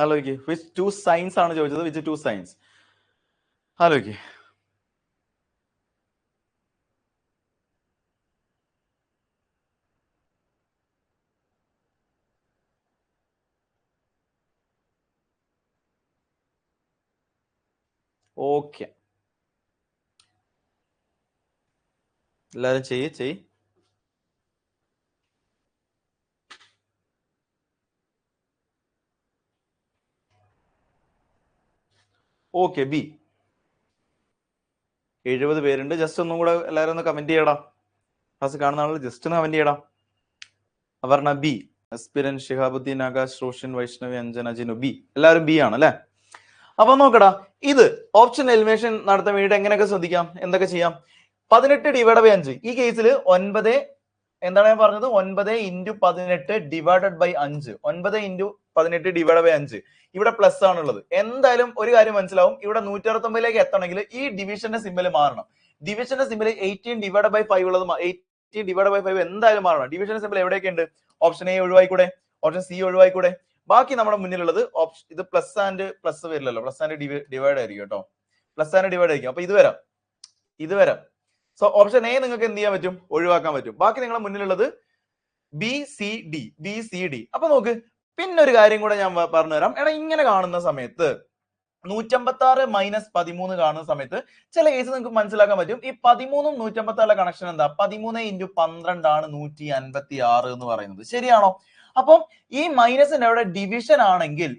ആലോചിക്ക്, വിച്ച് ടു സൈൻസ് ആണ് ചോദിച്ചത്, വിച്ച് ടു സൈൻസ് ആലോചിക്ക്. ഓക്കെ, എല്ലാരും ചെയ്യ്. ഓക്കെ ബി 70 പേരുണ്ട്. ജസ്റ്റ് ഒന്നും കൂടെ എല്ലാവരും ഒന്ന് കമന്റ് ചെയ്യടാ. ക്ലാസ് കാണുന്ന ആളുകൾ ജസ്റ്റ് ഒന്ന് കമന്റ് ചെയ്യടാ. അപർണ ബി, അസ്പിരൻ, ഷിഹാബുദ്ദീൻ, ആകാശ്, റോഷൻ, വൈഷ്ണവി, അഞ്ജന, ജിനു ബി. എല്ലാവരും ബി ആണ് അല്ലെ? അപ്പൊ നോക്കടാ, ഇത് ഓപ്ഷൻ എലിമിനേഷൻ നടത്താൻ വേണ്ടിയിട്ട് എങ്ങനെയൊക്കെ ശ്രദ്ധിക്കാം, എന്തൊക്കെ ചെയ്യാം? 18 ഡിവൈഡ് ബൈ 5. ഈ കേസിൽ 9 എന്താണ് ഞാൻ പറഞ്ഞത്? 9 × 18 ഡിവൈഡഡ് ബൈ 5. 9 × 18 divide by 5. ഇവിടെ പ്ലസ് ആണുള്ളത്. എന്തായാലും ഒരു കാര്യം മനസ്സിലാവും, ഇവിടെ 169ലേക്ക് എത്തണമെങ്കിൽ ഈ ഡിവിഷന്റെ സിമ്പിൾ മാറണം. ഡിവിഷന്റെ സിമ്പിൾ 18 ഡിവൈഡ് ബൈ 5 ഉള്ളത് 18 ഡിവൈഡ് ബൈ 5 എന്തായാലും മാറണം. ഡിവിഷന്റെ സിമ്പിൾ എവിടെയൊക്കെ ഉണ്ട്? ഓപ്ഷൻ എ ഒഴിവായിക്കൂടെ, ഓപ്ഷൻ സി ഒഴിവായിക്കൂടെ. ബാക്കി നമ്മുടെ മുന്നിലുള്ളത് ഓപ്ഷൻ, ഇത് പ്ലസ് ആൻഡ് പ്ലസ് വരില്ലല്ലോ, പ്ലസ് ആൻഡ് ഡിവൈഡ് ആയിരിക്കും കേട്ടോ, പ്ലസ് ആൻഡ് ഡിവൈഡ് ആയിരിക്കും. അപ്പൊ ഇത് വരാം. സോ ഓപ്ഷൻ എ നിങ്ങൾക്ക് എന്ത് ചെയ്യാൻ പറ്റും? ഒഴിവാക്കാൻ പറ്റും. ബാക്കി നിങ്ങളുടെ മുന്നിലുള്ളത് ബി സി ഡി. അപ്പൊ നോക്ക്, പിന്നെ ഒരു കാര്യം കൂടെ ഞാൻ പറഞ്ഞുതരാം. എടാ, ഇങ്ങനെ കാണുന്ന സമയത്ത് 156 - 13 കാണുന്ന സമയത്ത് ചില കേസ് നിങ്ങൾക്ക് മനസ്സിലാക്കാൻ പറ്റും. ഈ 13ഉം 156 കണക്ഷൻ എന്താ? 13 × 12 ആണ് 156 എന്ന് പറയുന്നത്. ശരിയാണോ? അപ്പം ഈ മൈനസിന്റെ അവിടെ ഡിവിഷൻ ആണെങ്കിൽ,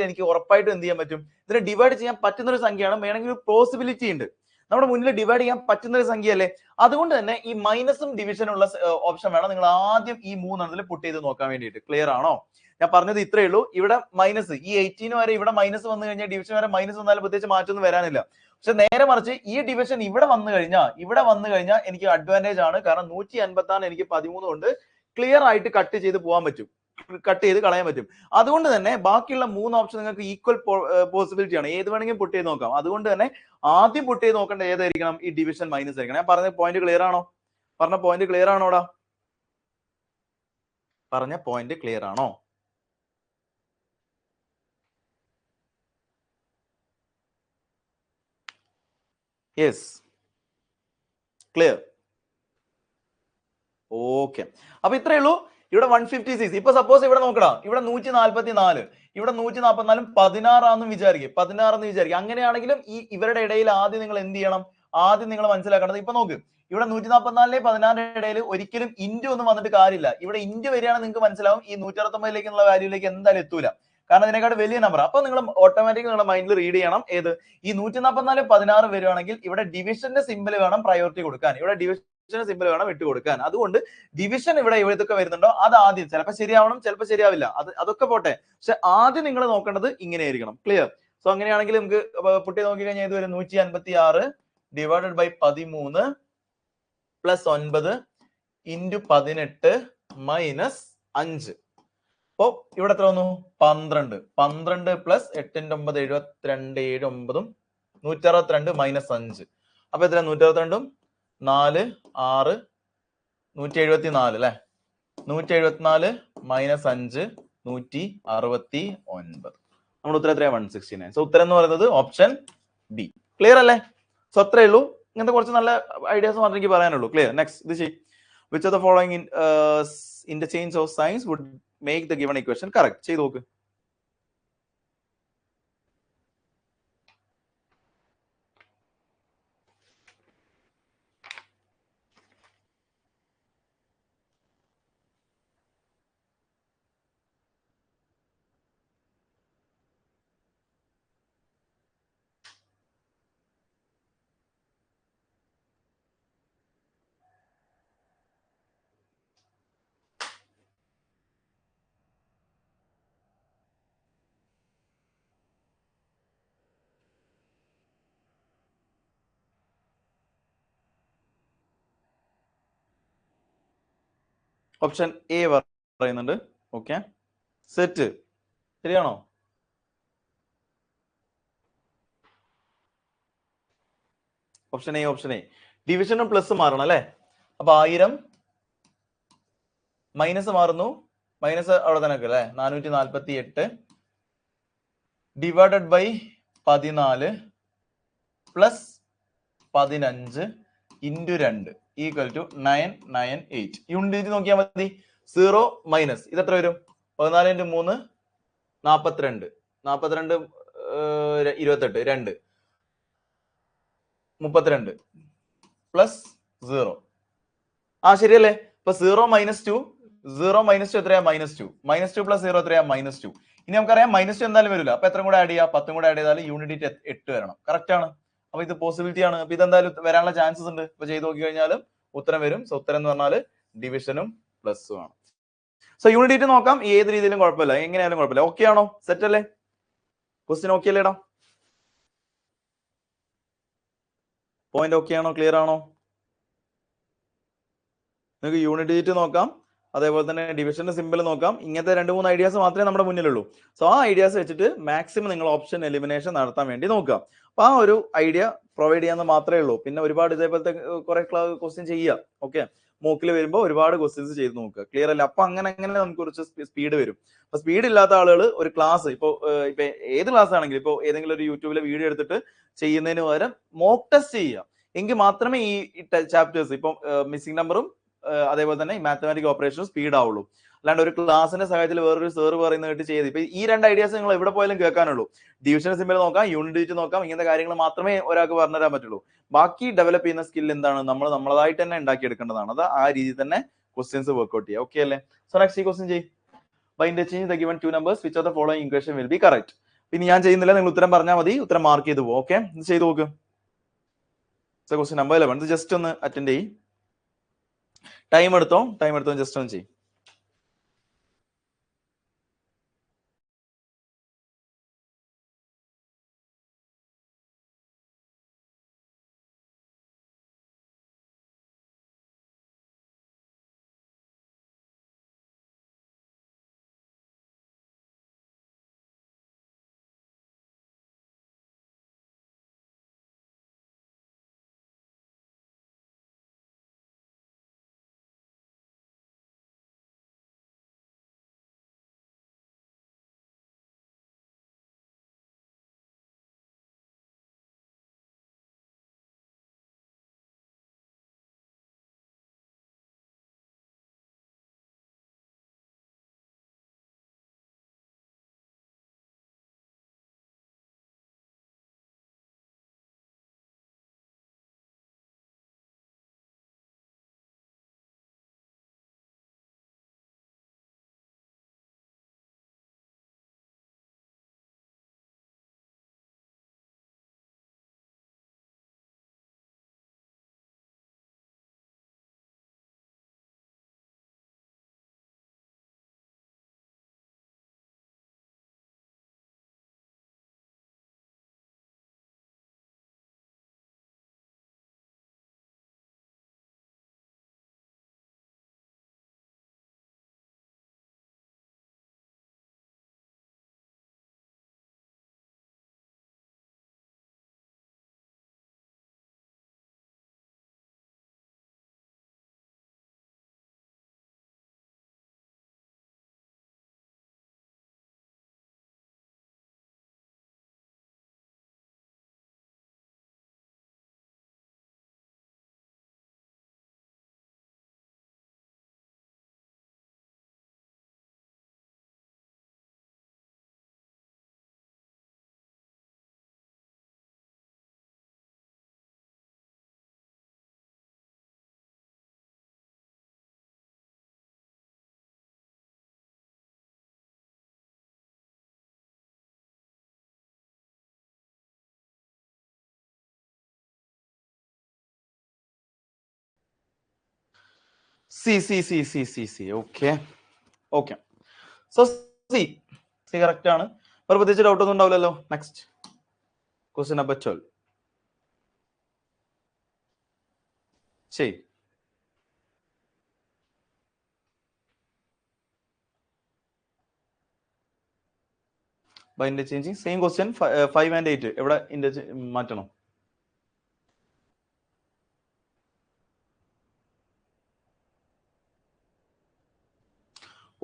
എനിക്ക് ഉറപ്പായിട്ടും എന്ത് ചെയ്യാൻ പറ്റും? ഇതിനെ ഡിവൈഡ് ചെയ്യാൻ പറ്റുന്ന ഒരു സംഖ്യയാണ്. വേണമെങ്കിൽ ഒരു പോസിബിലിറ്റി ഉണ്ട്, നമ്മുടെ മുന്നിൽ ഡിവൈഡ് ചെയ്യാൻ പറ്റുന്ന ഒരു സംഖ്യ അല്ലേ? അതുകൊണ്ട് തന്നെ ഈ മൈനസും ഡിവിഷനും ഉള്ള ഓപ്ഷൻ വേണം നിങ്ങൾ ആദ്യം ഈ 3 പുട്ട് ചെയ്ത് നോക്കാൻ വേണ്ടിയിട്ട്. ക്ലിയർ ആണോ? ഞാൻ പറഞ്ഞത് ഇത്രയേ ഉള്ളൂ. ഇവിടെ മൈനസ്, ഈ 18 വരെ ഇവിടെ മൈനസ് വന്നു കഴിഞ്ഞാൽ ഡിവിഷൻ വരെ മൈനസ് വന്നാലും പ്രത്യേകിച്ച് മാറ്റമൊന്നും വരാനില്ല. പക്ഷെ നേരെ മറിച്ച് ഈ ഡിവിഷൻ ഇവിടെ വന്നു കഴിഞ്ഞാൽ എനിക്ക് അഡ്വാൻറ്റേജ് ആണ്. കാരണം 156 എനിക്ക് 13 കൊണ്ട് ക്ലിയർ ആയിട്ട് കട്ട് ചെയ്ത് പോകാൻ പറ്റും, കട്ട് ചെയ്ത് കളയാൻ പറ്റും. അതുകൊണ്ട് തന്നെ ബാക്കിയുള്ള 3 ഓപ്ഷൻ നിങ്ങൾക്ക് ഈക്വൽ പോസിബിലിറ്റി ആണ്. ഏത് വേണമെങ്കിലും പുട്ട് ചെയ്ത് നോക്കാം. അതുകൊണ്ട് തന്നെ ആദ്യം പുട്ട് ചെയ്ത് നോക്കേണ്ട ഏതായിരിക്കണം? ഈ ഡിവിഷൻ മൈനസ് ആയിരിക്കണം. ഞാൻ പറഞ്ഞ പോയിന്റ് ക്ലിയർ ആണോ? പറഞ്ഞ പോയിന്റ് ക്ലിയർ ആണോടാ? പറഞ്ഞ പോയിന്റ് ക്ലിയർ ആണോ? Yes, clear. ഓക്കെ, അപ്പൊ ഇത്രയേ ഉള്ളൂ. ഇവിടെ 156. ഇപ്പൊ സപ്പോസ് ഇവിടെ നോക്കടാ, ഇവിടെ 144, ഇവിടെ 144 16 ആണെന്ന് വിചാരിക്കുക. അങ്ങനെയാണെങ്കിലും ഈ ഇവരുടെ ഇടയിൽ ആദ്യം നിങ്ങൾ എന്ത് ചെയ്യണം? ആദ്യം നിങ്ങൾ മനസ്സിലാക്കേണ്ടത്, ഇപ്പൊ നോക്ക്, ഇവിടെ 144 16 ഇടയിൽ ഒരിക്കലും ഇൻറ്റു ഒന്നും വന്നിട്ട് കാര്യമില്ല. ഇവിടെ ഇൻറ്റു വരികയാണെങ്കിൽ നിങ്ങൾക്ക് മനസ്സിലാവും ഈ 169 വാല്യൂലേക്ക് എന്തായാലും എത്തൂല, കാരണം ഇതിനെക്കാട് വലിയ നമ്പർ. അപ്പൊ നിങ്ങൾ ഓട്ടോമാറ്റിക് നിങ്ങളുടെ മൈൻഡിൽ റീഡ് ചെയ്യണം. ഏത്? ഈ 144 16 വരുവാണെങ്കിൽ ഇവിടെ ഡിവിഷന്റെ സിമ്പിൾ വേണം പ്രയോറിറ്റി കൊടുക്കാൻ, ഇവിടെ ഡിവിഷന്റെ സിമ്പിൾ വേണം ഇട്ട് കൊടുക്കാൻ. അതുകൊണ്ട് ഡിവിഷൻ ഇവിടെ എവിടെയൊക്കെ വരുന്നുണ്ടോ അത് ആദ്യം, ചിലപ്പോൾ ശരിയാവണം, ചിലപ്പോൾ ശരിയാവില്ല, അതൊക്കെ പോട്ടെ. പക്ഷെ ആദ്യം നിങ്ങൾ നോക്കേണ്ടത് ഇങ്ങനെയായിരിക്കണം. ക്ലിയർ? സോ അങ്ങനെയാണെങ്കിൽ നമുക്ക് പുട്ടി നോക്കി കഴിഞ്ഞാൽ ഇത് വരും 156 divided by 13 plus 9 into 18 minus 5. അപ്പൊ ഇവിടെ എത്ര വന്നു? 12 പ്ലസ് 8 × 9 72, 7 9 162 മൈനസ് 5. അപ്പൊ എത്ര? 162 4 6 174 അല്ലെ? 174 മൈനസ് 5 169. നമ്മുടെ ഉത്തരം എത്രയാ? 169. സോ ഉത്തരം എന്ന് പറയുന്നത് ഓപ്ഷൻ ബി. ക്ലിയർ അല്ലേ? സോ അത്രേ ഉള്ളൂ. ഇങ്ങനത്തെ കുറച്ച് നല്ല ഐഡിയാസ് മാത്രമേ എനിക്ക് പറയാനുള്ളൂ. ക്ലിയർ? നെക്സ്റ്റ് ഇത് ചെയ്യും. Which of the following interchange of signs would make the given equation correct? ചെയ്ത് നോക്ക്. ഓപ്ഷൻ എ പറയുന്നുണ്ട്. ഓക്കെ, സെറ്റ് ശരിയാണോ? Option A. ഡിവിഷനും പ്ലസ് മാറണം അല്ലെ? അപ്പൊ 1000 മൈനസ് മാറുന്നു, മൈനസ് അവിടെ തന്നെ അല്ലേ? 448 divided by 14 plus 15 into 2 equal to 998. Unit നോക്കിയാൽ മതി. 0 മൈനസ് ഇത് എത്ര വരും? 14 × 3 42, 28 2 32 പ്ലസ് 0. ശരിയല്ലേ? ഇപ്പൊ 0 - 2 0 -2 എത്രയാ? -2. -2 + 0 എത്രയാ? -2. ഇനി നമുക്കറിയാം -2 എന്തായാലും വരില്ല. അപ്പൊ എത്ര കൂടെ ആഡ് ചെയ്യാം? 10 കൂടെ ആഡ് ചെയ്താൽ യൂണിറ്റ് 8 വരണം. കറക്റ്റ് ആണ്. അപ്പൊ ഇത് പോസിബിലിറ്റി ആണ്. അപ്പൊ ഇതെന്തായാലും വരാനുള്ള ചാൻസസ് ഉണ്ട്. ഇപ്പൊ ചെയ്ത് നോക്കി കഴിഞ്ഞാലും ഉത്തരം വരും. സോ ഉത്തരം എന്ന് പറഞ്ഞാൽ ഡിവിഷനും പ്ലസും ആണ്. സോ യൂണിറ്റ് നോക്കാം. ഏത് രീതിയിലും കുഴപ്പമില്ല, എങ്ങനെയായാലും കുഴപ്പമില്ല. ഓക്കെ ആണോ? സെറ്റ് അല്ലേ? ക്വസ്റ്റ്യൻ ഓക്കെ അല്ലേടാ? പോയിന്റ് ഓക്കെ ആണോ? ക്ലിയർ ആണോ? നിങ്ങൾക്ക് യൂണിറ്റ് ഡിജിറ്റ് നോക്കാം, അതേപോലെ തന്നെ ഡിവിഷന്റെ സിമ്പിൾ നോക്കാം. ഇങ്ങനത്തെ 2-3 ഐഡിയാസ് മാത്രമേ നമ്മുടെ മുന്നിലുള്ളൂ. സോ ആ ഐഡിയാസ് വെച്ചിട്ട് മാക്സിമം നിങ്ങൾ ഓപ്ഷൻ എലിമിനേഷൻ നടത്താൻ വേണ്ടി നോക്കുക. അപ്പൊ ആ ഒരു ഐഡിയ പ്രൊവൈഡ് ചെയ്യാന്ന് മാത്രമേ ഉള്ളൂ. പിന്നെ ഒരുപാട് ഇതേപോലത്തെ കുറെ ക്വസ്റ്റ്യൻ ചെയ്യുക. ഓക്കെ, മൂക്കിൽ വരുമ്പോൾ ഒരുപാട് ക്വസ്റ്റ്യൻസ് ചെയ്ത് നോക്കുക. ക്ലിയർ അല്ല? അപ്പൊ അങ്ങനെ നമുക്ക് കുറച്ച് സ്പീഡ് വരും. അപ്പൊ സ്പീഡ് ഇല്ലാത്ത ആളുകൾ ഒരു ക്ലാസ് ഇപ്പൊ ഏത് ക്ലാസ് ആണെങ്കിലും ഇപ്പൊ ഏതെങ്കിലും ഒരു യൂട്യൂബിലെ വീഡിയോ എടുത്തിട്ട് ചെയ്യുന്നതിന് പകരം മോക്ക് ടെസ്റ്റ് ചെയ്യുക. എങ്കിൽ മാത്രമേ ഈ ചാപ്റ്റേഴ്സ് ഇപ്പൊ മിസ്സിംഗ് നമ്പറും അതേപോലെ തന്നെ മാത്തമാറ്റിക് ഓപ്പറേഷനും സ്പീഡ് ആവുള്ളൂ. അല്ലാണ്ട് ഒരു ക്ലാസിന്റെ സഹായത്തിൽ വേറൊരു സേർ പറയുന്ന കേട്ട് ചെയ്ത് ഇപ്പൊ ഈ 2 ഐഡിയാസ് നിങ്ങൾ എവിടെ പോയാലും കേൾക്കാനുള്ളൂ. ഡിവിഷൻ സിമ്പിൾ നോക്കാം, യൂണിറ്റ് ഡിജിറ്റ് നോക്കാം. ഇങ്ങനത്തെ കാര്യങ്ങൾ മാത്രമേ ഒരാൾക്ക് പറഞ്ഞുതരാൻ പറ്റുള്ളൂ. ബാക്കി ഡെവലപ്പ് ചെയ്യുന്ന സ്കിൽ എന്താണ്? നമ്മൾ നമ്മളതായിട്ട് തന്നെ ഉണ്ടാക്കിയെടുക്കേണ്ടതാണ്. അത് ആ രീതിയിൽ തന്നെ ക്വസ്റ്റ്യൻസ് വർക്ക്ഔട്ട് ചെയ്യുക. ഓക്കെ അല്ലേ? സോ നെക്സ്റ്റ് ഈ ക്വസ്റ്റ്യൻ ചെയ്യും. By interchanging the given two numbers, which of the following equation will be correct? പിന്നെ ഞാൻ ചെയ്യുന്നില്ല, നിങ്ങൾ ഉത്തരം പറഞ്ഞാൽ മതി. ഉത്തരം മാർക്ക് ചെയ്ത് പോകും. ഓക്കെ, ഇത് ചെയ്ത് നോക്ക്. Question number 11. ഇത് ജസ്റ്റ് ഒന്ന് അറ്റൻഡ് ചെയ്യും. ടൈം എടുത്തോ ജസ്റ്റ് ഒന്ന് ചെയ്യും. C okay. So C correct ആണ്. വേറെ പ്രത്യേകിച്ച് ഡൗട്ട് ഒന്നും ഉണ്ടാവില്ലല്ലോ. Next question number 12. ശരി, by interchanging same question 5 and 8 എവിടെ മാറ്റണം?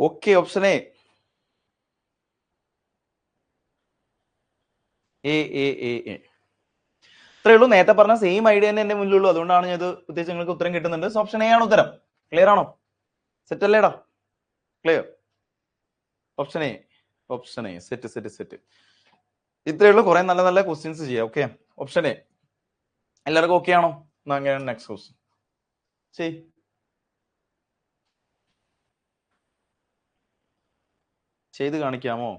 Okay, option A. ഇത്രയേ ഉള്ളൂ. നേരത്തെ പറഞ്ഞ സെയിം ഐഡിയ തന്നെ എന്റെ മുന്നിലുള്ളൂ. അതുകൊണ്ടാണ് ഞാൻ ഇത് പ്രത്യേകിച്ച് നിങ്ങൾക്ക് ഉത്തരം കിട്ടുന്നുണ്ട്. സോ ഓപ്ഷൻ എ ആണ് ഉത്തരം. ക്ലിയർ ആണോ? സെറ്റ് അല്ലേടാ? ക്ലിയർ? Option A set. ഇത്രയേ ഉള്ളൂ. കുറെ നല്ല നല്ല ക്വസ്റ്റ്യൻസ് ചെയ്യാം. ഓക്കെ, ഓപ്ഷൻ എ എല്ലാവർക്കും ഓക്കെ ആണോ? അങ്ങനെ നെക്സ്റ്റ് ക്വസ്റ്റ്യൻ ചെയ്. ചെയ്ത് കാണിക്കാമോ?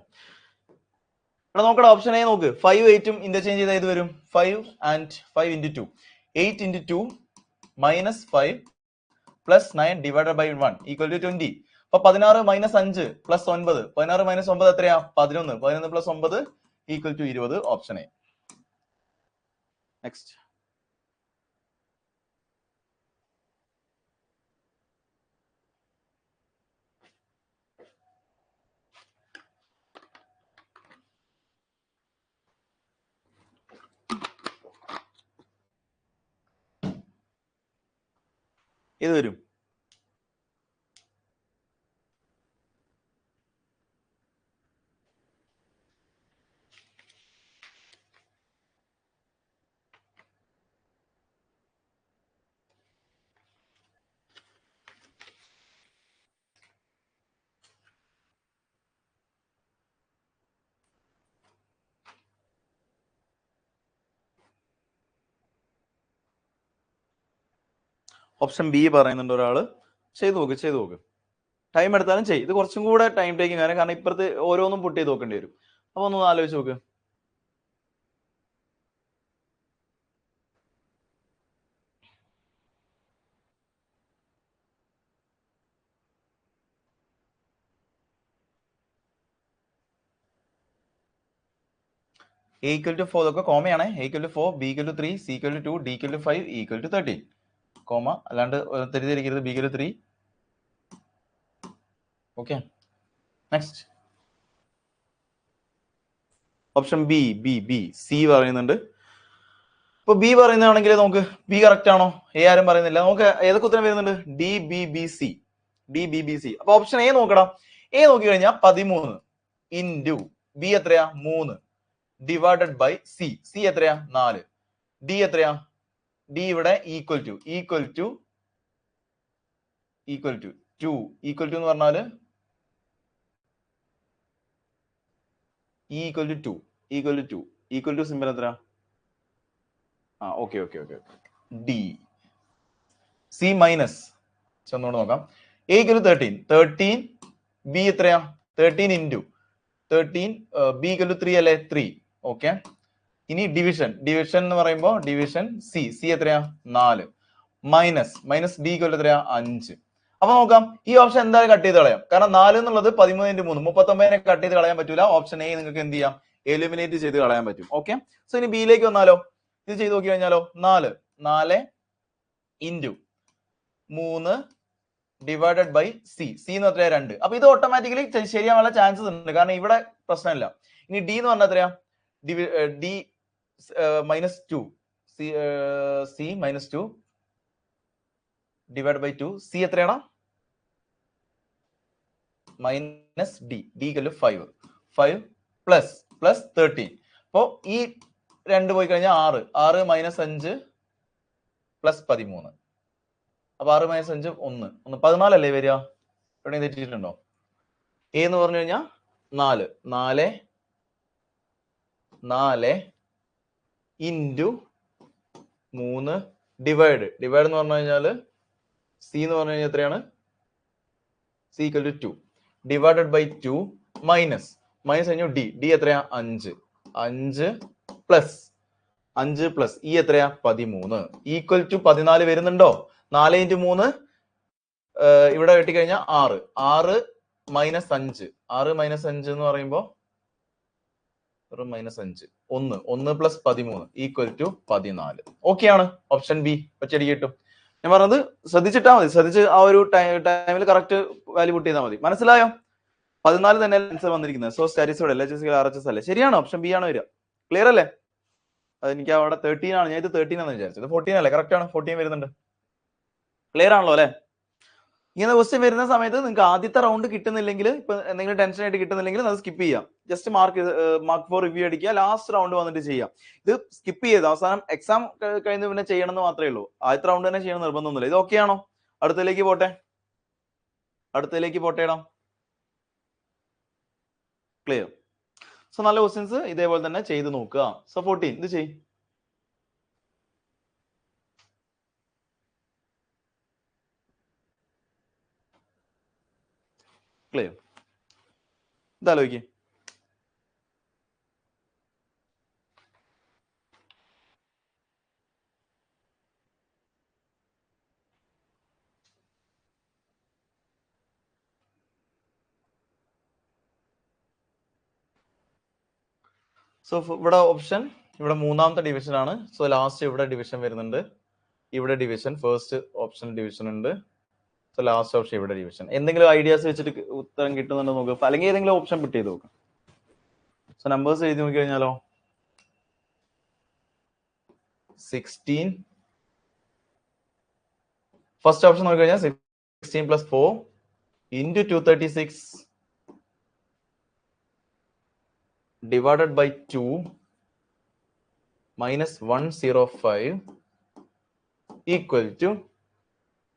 ഇവിടെ നോക്കടാ, ഓപ്ഷൻ എ നോക്ക്. 5 8 ഇന്റർചേഞ്ച് ചെയ്താൽ ഇത് വരും 5 and 5 into 2. 8 into 2 minus 5 plus 9 divided by 1 equal to 20. അപ്പൊ 16 മൈനസ് 5 പ്ലസ് 9. 16 മൈനസ് 9 എത്രയാ? 11. 11 plus 9 equal to 20. Option A. Next. ഇത് വരും ഓപ്ഷൻ ബി പറയുന്നുണ്ട് ഒരാള്. ചെയ്തു നോക്ക്. ടൈം എടുത്താലും ചെയ്യും. ഇത് കുറച്ചും കൂടെ ടൈം ടേക്കിംഗ് ആണ്, കാരണം ഇപ്പുറത്ത് ഓരോന്നും പുട്ട് ചെയ്ത് നോക്കേണ്ടി വരും. അപ്പൊ ഒന്ന് ആലോചിച്ച് നോക്ക്. A equal to 4 ഒക്കെ കോമയാണ്. A equal to 4, B equal to 3, C equal to 2, D equal to 5, E equal to 13. Comma അല്ലാണ്ട് തെറ്റിദ്ധരിക്കരുത്. B equal to 3. Okay, next. Option B C പറയുന്നുണ്ട്. ഇപ്പൊ ബി പറയുന്നതാണെങ്കിൽ നമുക്ക് ബി കറക്റ്റ് ആണോ? എ ആരും പറയുന്നില്ല. നമുക്ക് ഏതൊക്കെ ഉത്തരം വരുന്നുണ്ട്? D B B C. അപ്പൊ ഓപ്ഷൻ എ നോക്കണം. എ നോക്കി കഴിഞ്ഞാൽ 13 ഇൻറ്റു ബി എത്രയാ? 3 ഡിവൈഡഡ് ബൈ സി എത്രയാ? 4. ഡി എത്രയാ? ഡി ഇവിടെ ഈക്വൽ ടു 2. ഈക്വൽ ടു എന്ന് പറഞ്ഞാല് ഈക്വൽ ടു സിമ്പിൾ എത്ര? ഓക്കെ. ഡി. സി മൈനസ് ഒന്നുകൂടെ നോക്കാം. A equal to 13. ബി എത്രയാ? 13 ഇൻറ്റു 13. ബി ഈക്വൽ ടു 3 അല്ലേ? 3. ഓക്കെ. ഇനി ഡിവിഷൻ എന്ന് പറയുമ്പോൾ ഡിവിഷൻ സി എത്രയാ? 4. മൈനസ് ഡി ഈക്വൽ ടു എത്രയാ? 5. അപ്പൊ നോക്കാം, ഈ ഓപ്ഷൻ എന്തായാലും കട്ട് ചെയ്ത് കളയാം. കാരണം 4 എന്നുള്ളത് 13 ഇൻറ്റു 3 39 കട്ട് ചെയ്ത് കളയാൻ പറ്റൂല. ഓപ്ഷൻ എ നിങ്ങൾക്ക് എന്ത് ചെയ്യാം? എലിമിനേറ്റ് ചെയ്ത് കളയാൻ പറ്റും. ഓക്കെ. സോ ഇനി ബിയിലേക്ക് വന്നാലോ? ഇത് ചെയ്ത് നോക്കി കഴിഞ്ഞാലോ? 4 ഇൻറ്റു 3 ഡിവൈഡഡ് ബൈ സി എന്ന് എത്രയാ? 2. അപ്പൊ ഇത് ഓട്ടോമാറ്റിക്കലി ശരിയാവാനുള്ള ചാൻസസ് ഉണ്ട്, കാരണം ഇവിടെ പ്രശ്നമില്ല. ഇനി ഡി എന്ന് പറഞ്ഞാൽ എത്രയാ? D -2. C -2 divide by 2. C എത്രയാണ്? Minus D equal to 5 plus 13. അപ്പോ ഈ 2 പോയി കഴിഞ്ഞാൽ 6 മൈനസ് 5 പ്ലസ് 13. അപ്പൊ 6 മൈനസ് 5 1 14 അല്ലേ വരിക? ഇവിടെ തെറ്റിയിട്ടുണ്ടോ? എ എന്ന് പറഞ്ഞു കഴിഞ്ഞാൽ 4 ഇൻറ്റു 3 ഡിവൈഡ് എന്ന് പറഞ്ഞു കഴിഞ്ഞാല് സി എന്ന് പറഞ്ഞു കഴിഞ്ഞാൽ എത്രയാണ്? C equal to 2 divided by 2 minus കഴിഞ്ഞു ഡി എത്രയാ? 5 പ്ലസ് ഈ എത്രയാ? 13 ഈക്വൽ ടു 14 വരുന്നുണ്ടോ? 4 ഇൻറ്റു 3 ഇവിടെ വെട്ടിക്കഴിഞ്ഞാൽ 6 മൈനസ് 5 എന്ന് പറയുമ്പോ -5 1 പ്ലസ് 13 ഈക്വൽ ടു 14. ഓക്കെ ആണ്. ഓപ്ഷൻ ബി ഒറ്റയടി കിട്ടും. ഞാൻ പറഞ്ഞത് ശ്രദ്ധിച്ചിട്ടാ മതി. ശ്രദ്ധിച്ച് ആ ഒരു ടൈമിൽ കറക്റ്റ് വാല്യൂ പുട്ട് ചെയ്താൽ മതി. മനസ്സിലായോ? 14 തന്നെ ആൻസർ വന്നിരിക്കുന്നത്. സോ സ്റ്റാറ്റിസ്റ്റിക്സ് LHS RHS അല്ലേ? ശരിയാണ്. ഓപ്ഷൻ ബി ആണ് വരിക. ക്ലിയർ അല്ലേ? എനിക്ക് അവിടെ 13 ആണ്. ഞാൻ ഇത് 13 ആണെന്ന് വിചാരിച്ചത്. 14 അല്ലേ? കറക്റ്റ് ആണ്. 14 വരുന്നുണ്ട്. ക്ലിയർ ആണല്ലോ അല്ലെ? ഇങ്ങനെ ക്വസ്റ്റ്യൻ വരുന്ന സമയത്ത് നിങ്ങൾക്ക് ആദ്യത്തെ റൗണ്ട് കിട്ടുന്നില്ലെങ്കിൽ, ഇപ്പൊ എന്തെങ്കിലും ടെൻഷൻ ആയിട്ട് കിട്ടുന്നില്ലെങ്കിൽ അത് സ്കിപ്പ് ചെയ്യാം. ജസ്റ്റ് മാർക്ക് ഫോർ റിവ്യൂ അടിക്കുക. ലാസ്റ്റ് റൗണ്ട് വന്നിട്ട് ചെയ്യാം. ഇത് സ്കിപ്പ് ചെയ്ത് അവസാനം എക്സാം കഴിഞ്ഞ് പിന്നെ ചെയ്യണമെന്ന് മാത്രമേ ഉള്ളൂ. ആദ്യത്തെ റൗണ്ട് തന്നെ ചെയ്യണം നിർബന്ധമൊന്നുമില്ല. ഇത് ഓക്കെ ആണോ? അടുത്തതിലേക്ക് പോട്ടേടാം. ക്ലിയർ. സോ നല്ല ക്വസ്റ്റ്യൻസ് ഇതേപോലെ തന്നെ ചെയ്ത് നോക്കുക. സോ 14 ഇത് ചെയ്യും. ക്ലിയർ. ഇതാലോചിക്കും. സോ ഇവിടെ ഓപ്ഷൻ, ഇവിടെ മൂന്നാമത്തെ ഡിവിഷൻ ആണ്. സോ ലാസ്റ്റ് ഇവിടെ ഡിവിഷൻ വരുന്നുണ്ട്, ഇവിടെ ഡിവിഷൻ, ഫസ്റ്റ് ഓപ്ഷൻ ഡിവിഷൻ ഉണ്ട്. സോ ലാസ്റ്റ് ഓപ്ഷൻ ഇവിടെ ഡിവിഷൻ. എന്തെങ്കിലും ഐഡിയാസ് വെച്ചിട്ട് ഉത്തരം കിട്ടുന്നുണ്ടോ നോക്കുക, അല്ലെങ്കിൽ ഏതെങ്കിലും ഓപ്ഷൻ പിറ്റ് ചെയ്ത് നോക്കാം. സോ നമ്പേഴ്സ് എഴുതി നോക്കി കഴിഞ്ഞാലോ, 16, ഫസ്റ്റ് ഓപ്ഷൻ നോക്കി കഴിഞ്ഞാൽ 16 + 4 into 236 divided by 2 minus 105 equal to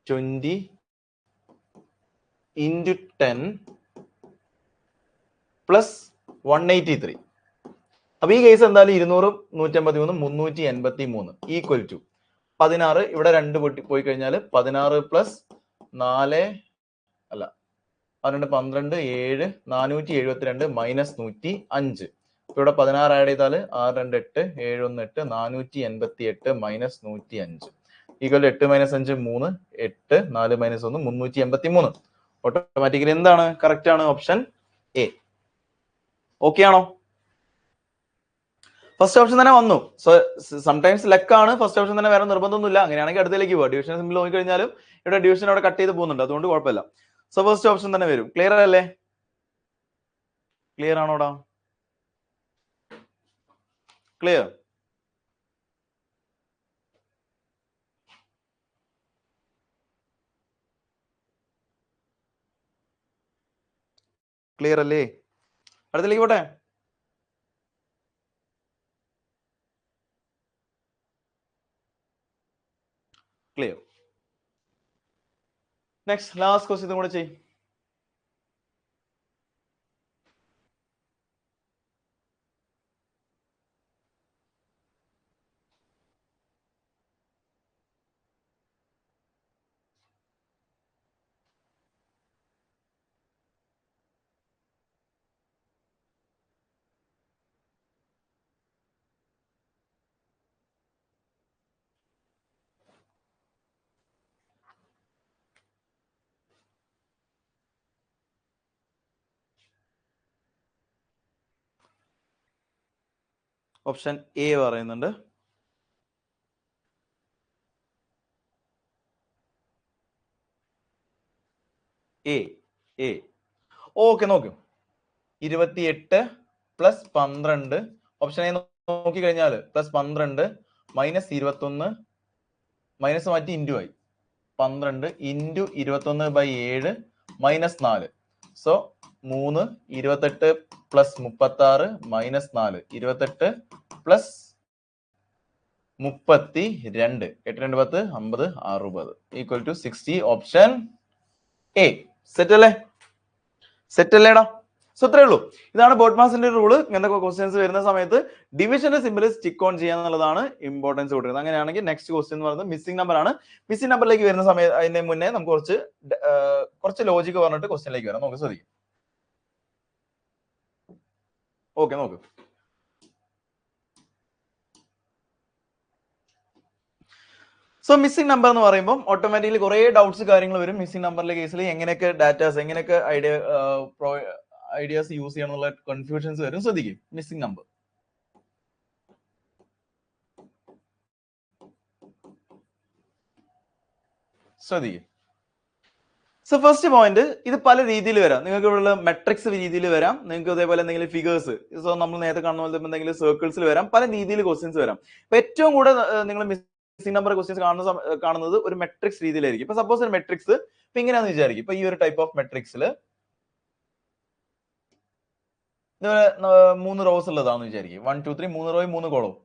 20 into 10 plus 183. അപ്പൊ ഈ കേസ് എന്തായാലും 200, 153, 383 ഈക്വൽ ടു 16. ഇവിടെ 2 പൊട്ടി പോയി കഴിഞ്ഞാൽ 16 + 4 അല്ല 12, 12, 7, 472 മൈനസ് 105. ഇവിടെ 16 ആഡ് ചെയ്താൽ 6, 2, 8, 7, 1, 8, 488 മൈനസ് 105 ഈക്വൽ 8 - 5 3, 8, 4 - 1 383. ഓട്ടോമാറ്റിക്കലി എന്താണ് കറക്റ്റ് ആണ്, ഓപ്ഷൻ എ. ഓക്കെ ആണോ? ഫസ്റ്റ് ഓപ്ഷൻ തന്നെ വന്നു. സോ സംടൈംസ് ലെക്ക് ആണ്, ഫസ്റ്റ് ഓപ്ഷൻ തന്നെ വേറെ നിർബന്ധമൊന്നുമില്ല. അങ്ങനെയാണെങ്കിൽ അടുത്തേക്ക് പോവാം. ഡിവിഷൻ സിമ്പിൾ നോക്കിക്കഴിഞ്ഞാലും ഇവിടെ ഡിവിഷൻ അവിടെ കട്ട് ചെയ്ത് പോകുന്നുണ്ട്, അതുകൊണ്ട് കുഴപ്പമില്ല. സോ ഫസ്റ്റ് ഓപ്ഷൻ തന്നെ വരും. ക്ലിയർ അല്ലേ? ക്ലിയർ ആണോടാ? ക്ലിയർ? ക്ലിയർ അല്ലേ? അടുത്തേക്ക് പോട്ടെ. ക്ലിയർ. നെക്സ്റ്റ് ലാസ്റ്റ് ക്വസ്റ്റ്യൻ കൂടെ ചെയ്യും. ഓപ്ഷൻ എ പറയുന്നുണ്ട്. എ എ ഓക്കെ, നോക്കൂ. 28 + 12 ഓപ്ഷൻ എ നോക്കി കഴിഞ്ഞാൽ +12 മൈനസ് 21 മൈനസ് മാറ്റി ഇൻറ്റു ആയി 12 into 21/7 minus 4. So 3, 28 + 36 minus 4, 28 + 32, 8, 2, 10, 50, 60 equal to 60. Option A. Set അല്ലേ? സെറ്റ് അല്ലേടാ? സോ ഇത്രേ ഉള്ളൂ. ഇതാണ് ബോഡ്മാസിന്റെ റൂള്. ഇങ്ങനത്തെ ക്വസ്റ്റ്യൻസ് വരുന്ന സമയത്ത് ഡിവിഷന്റെ സിമ്പിൾ സ്റ്റിക്ക് ഓൺ ചെയ്യാന്നുള്ളതാണ് ഇമ്പോർട്ടൻസ് കൊടുക്കുന്നത്. അങ്ങനെയാണെങ്കിൽ നെക്സ്റ്റ് ക്വസ്റ്റ്യൻ എന്ന് പറയുന്നത് മിസ്സിംഗ് നമ്പർ ആണ്. മിസ്സിംഗ് നമ്പറിലേക്ക് വരുന്ന സമയത്ത് അതിന് മുന്നേ നമുക്ക് കുറച്ച് ലോജിക്ക് പറഞ്ഞിട്ട് ക്വസ്റ്റ്യനിലേക്ക് വരാം. നമുക്ക് ശ്രദ്ധിക്കാം. ഓക്കെ, നോക്ക്. സോ മിസ്സിംഗ് നമ്പർ എന്ന് പറയുമ്പോൾ ഓട്ടോമാറ്റിക്കലി കുറെ ഡൗട്ട്സ് കാര്യങ്ങൾ വരും. മിസ്സിംഗ് നമ്പറിലെ കേസിൽ എങ്ങനെയൊക്കെ ഡാറ്റാസ്, എങ്ങനെയൊക്കെ ഐഡിയാസ് യൂസ് ചെയ്യണമെന്നുള്ള കൺഫ്യൂഷൻസ് വരും. ശ്രദ്ധിക്കും. മിസ്സിംഗ് നമ്പർ ശ്രദ്ധിക്കും. സോ ഫസ്റ്റ് പോയിന്റ്, ഇത് പല രീതിയിൽ വരാം. നിങ്ങൾക്ക് ഇവിടെ മെട്രിക്സ് രീതിയിൽ വരാം, നിങ്ങൾക്ക് അതേപോലെ എന്തെങ്കിലും ഫിഗേഴ്സ്, സോ നമ്മൾ നേരത്തെ കാണുന്ന പോലെ എന്തെങ്കിലും സർക്കിൾസിൽ വരാം, പല രീതിയിൽ ക്വസ്റ്റ്യൻസ് വരാം. അപ്പൊ ഏറ്റവും കൂടുതൽ നിങ്ങൾ മിസ്സിംഗ് നമ്പർ ക്വസ്റ്റ്യൻസ് കാണുന്നത് ഒരു മെട്രിക്സ് രീതിയിലായിരിക്കും. ഇപ്പൊ സപ്പോസ് ഒരു മെട്രിക്സ് ഇപ്പൊ ഇങ്ങനെയാന്ന് വിചാരിക്കും. ഇപ്പൊ ഈ ഒരു ടൈപ്പ് ഓഫ് മെട്രിക്സിൽ 3 റോസ് ഉള്ളതാണെന്ന് വിചാരിക്കും. 1, 2, 3 3 റോയും 3 കോളവും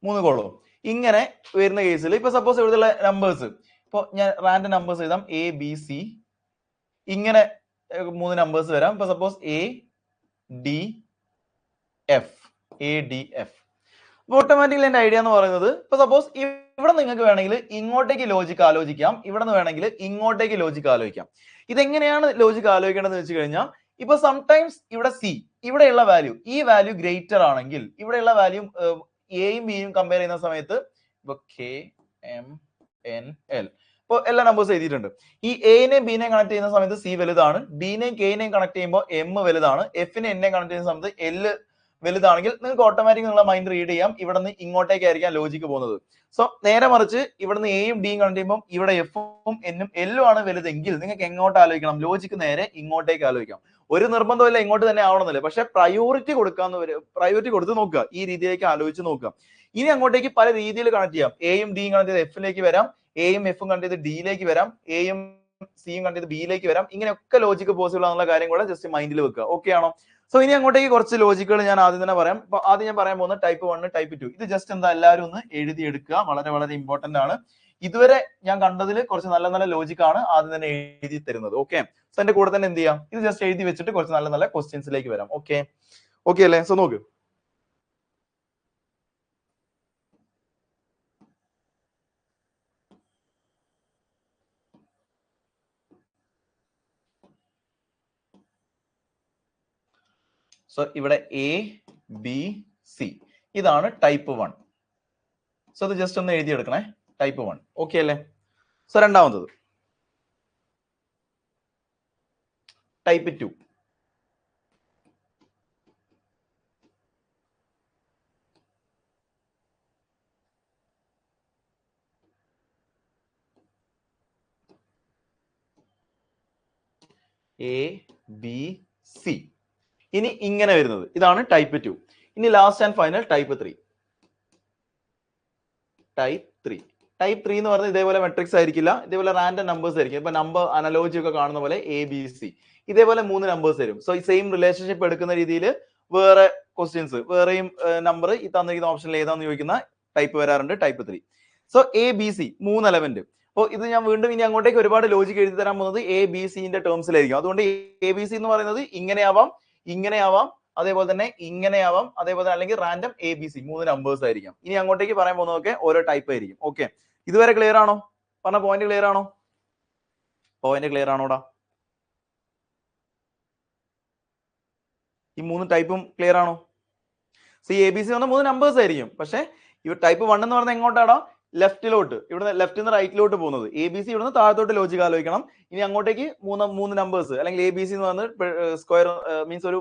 3 കോളവും ഇങ്ങനെ വരുന്ന കേസിൽ ഇപ്പൊ സപ്പോസ് ഇവിടുത്തെ നമ്പേഴ്സ്, ഇപ്പൊ ഞാൻ റാൻഡം നമ്പേഴ്സ് എഴുതാം, ABC. ഇങ്ങനെ 3 നമ്പേഴ്സ് വരാം. ഇപ്പൊ സപ്പോസ് ADF. അപ്പൊ ഓട്ടോമാറ്റിക്കലി എന്റെ ഐഡിയ എന്ന് പറയുന്നത് ഇപ്പൊ സപ്പോസ് ഇവിടെ നിങ്ങൾക്ക് വേണമെങ്കിൽ ഇങ്ങോട്ടേക്ക് ലോജിക് ആലോചിക്കാം, ഇവിടെ നിന്ന് വേണമെങ്കിൽ ഇങ്ങോട്ടേക്ക് ലോജിക് ആലോചിക്കാം. ഇതെങ്ങനെയാണ് ലോജിക് ആലോചിക്കേണ്ടതെന്ന് വെച്ച് കഴിഞ്ഞാൽ ഇപ്പൊ സംടൈംസ് ഇവിടെ സി, ഇവിടെയുള്ള വാല്യൂ, ഈ വാല്യൂ ഗ്രേറ്റർ ആണെങ്കിൽ ഇവിടെയുള്ള വാല്യൂ എയും ബിയും കമ്പയർ ചെയ്യുന്ന സമയത്ത് ഇപ്പൊ കെ എം എൻ എൽ ഇപ്പൊ എല്ലാ നമ്പേഴ്സ് എഴുതിയിട്ടുണ്ട്. ഈ എനെയും ബിനെയും കണക്ട് ചെയ്യുന്ന സമയത്ത് സി വലുതാണ്, ഡിനെയും കെനെയും കണക്ട് ചെയ്യുമ്പോൾ എം വലുതാണ്, എഫിനെ എന്നെ കണക്ട് ചെയ്യുന്ന സമയത്ത് എൽ വലുതാണെങ്കിൽ നിങ്ങൾക്ക് ഓട്ടോമാറ്റിക് നിങ്ങളുടെ മൈൻഡ് റീഡ് ചെയ്യാം ഇവിടെ നിന്ന് ഇങ്ങോട്ടേക്കായിരിക്കാം ലോജിക്ക് പോകുന്നത്. സോ നേരെ മറിച്ച് ഇവിടുന്ന് എയും ഡിയും കണക്ട് ചെയ്യുമ്പോൾ ഇവിടെ എഫും എന്നും എല്ലും ആണ് വലുതെങ്കിൽ നിങ്ങൾക്ക് എങ്ങോട്ട് ആലോചിക്കണം? ലോജിക്ക് നേരെ ഇങ്ങോട്ടേക്ക് ആലോചിക്കാം. ഒരു നിർബന്ധമില്ല ഇങ്ങോട്ട് തന്നെ ആവണമെന്നില്ല, പക്ഷെ പ്രയോറിറ്റി പ്രയോറിറ്റി കൊടുത്ത് നോക്കുക, ഈ രീതിയിലേക്ക് ആലോചിച്ച് നോക്കുക. ഇനി അങ്ങോട്ടേക്ക് പല രീതിയിൽ കണക്ട് ചെയ്യാം. എയും ഡിയും കണക്ട് ചെയ്ത് എഫിലേക്ക് വരാം, എയും എഫും കണക്ട് ചെയ്ത് ഡിയിലേക്ക് വരാം, എയും സിയും കണക്ട് ചെയ്ത് ബിയിലേക്ക് വരാം. ഇങ്ങനെയൊക്കെ ലോജിക്ക് പോസിബിൾ ആണെന്നുള്ള കാര്യം കൂടെ ജസ്റ്റ് മൈൻഡിൽ വെക്കുക. ഓക്കെ ആണോ? സോ ഇനി അങ്ങോട്ടേക്ക് കുറച്ച് ലോജിക്കുകൾ ഞാൻ ആദ്യം തന്നെ പറയാം. ആദ്യം ഞാൻ പറയാൻ പോകുന്നത് ടൈപ്പ് 1, ടൈപ്പ് 2. ഇത് ജസ്റ്റ് എന്താ എല്ലാവരും ഒന്ന് എഴുതിയെടുക്കുക, വളരെ വളരെ ഇമ്പോർട്ടന്റ് ആണ്. ഇതുവരെ ഞാൻ കണ്ടതിൽ കുറച്ച് നല്ല നല്ല ലോജിക് ആണ് ആദ്യം തന്നെ എഴുതി തരുന്നത്. ഓക്കെ, സോ എന്റെ കൂടെ തന്നെ എന്ത് ചെയ്യാം, ഇത് ജസ്റ്റ് എഴുതി വെച്ചിട്ട് കുറച്ച് നല്ല നല്ല ക്വസ്റ്റ്യൻസിലേക്ക് വരാം. ഓക്കെ ഓക്കെ അല്ലേ? സോ നോക്ക്, സോ ഇവിടെ എ ബി സി ഇതാണ് ടൈപ്പ് 1. സോ ഇത് ജസ്റ്റ് ഒന്ന് എഴുതിയെടുക്കണേ, ടൈപ്പ് 1. ഓക്കെ അല്ലേ? സോ രണ്ടാമത്തത് ടൈപ്പ് 2. എ ബി സി ഇനി ഇങ്ങനെ വരുന്നത് ഇതാണ് ടൈപ്പ് 2. ഇനി last and final type 3. Type 3 എന്ന് പറഞ്ഞാൽ ഇതേപോലെ മെട്രിക്സ് ആയിരിക്കില്ല, ഇതേപോലെ റാൻഡം നമ്പേഴ്സ് ആയിരിക്കും. ഇപ്പൊ നമ്പർ അനലോജി ഒക്കെ കാണുന്ന പോലെ എ ബി സി ഇതേപോലെ 3 നമ്പേഴ്സ് തരും. സോ ഈ സെയിം റിലേഷൻഷിപ്പ് എടുക്കുന്ന രീതിയിൽ വേറെ ക്വസ്റ്റ്യൻസ്, വേറെയും നമ്പർ ഈ തന്നിരിക്കുന്ന ഓപ്ഷനിൽ ഏതാന്ന് ചോദിക്കുന്ന ടൈപ്പ് വരാറുണ്ട്, type 3. So A B C 3 element. അപ്പോൾ ഇത് ഞാൻ വീണ്ടും ഇനി അങ്ങോട്ടേക്ക് ഒരുപാട് ലോജിക് എഴുതി തരാൻ പോകുന്നത് എ ബി സിന്റെ ടേംസിലായിരിക്കും. അതുകൊണ്ട് എ ബി സി എന്ന് പറയുന്നത് ഇങ്ങനെയാവാം, ഇങ്ങനെയാവാം, അതേപോലെ തന്നെ ഇങ്ങനെയാവാം, അതേപോലെ അല്ലെങ്കിൽ random A B C 3 numbers ആയിരിക്കും. ഇനി അങ്ങോട്ടേക്ക് പറയാൻ പോകുന്നതൊക്കെ ഓരോ ടൈപ്പ് ആയിരിക്കും. ഓക്കെ, ഇതുവരെ ക്ലിയർ ആണോ? പറഞ്ഞ പോയിന്റ് ക്ലിയർ ആണോ? പോയിന്റ് ക്ലിയർ ആണോടാ? ഈ 3 ടൈപ്പും ക്ലിയർ ആണോ? സി എ ബി സി പറഞ്ഞ 3 നമ്പേഴ്സ് ആയിരിക്കും. പക്ഷെ ഈ ടൈപ്പ് 1 എന്ന് പറഞ്ഞാൽ എങ്ങോട്ടാടാ? ലെഫ്റ്റിലോട്ട്, ഇവിടെ ലെഫ്റ്റിൽ നിന്ന് റൈറ്റിലോട്ട് പോകുന്നത്. എ ബി സി ഇവിടുന്ന് താഴത്തോട്ട് ലോജിക് ആലോചിക്കണം. ഇനി അങ്ങോട്ടേക്ക് 3 നമ്പേഴ്സ് അല്ലെങ്കിൽ എ ബി സി എന്ന് പറയുന്നത് സ്ക്വയർ മീൻസ് ഒരു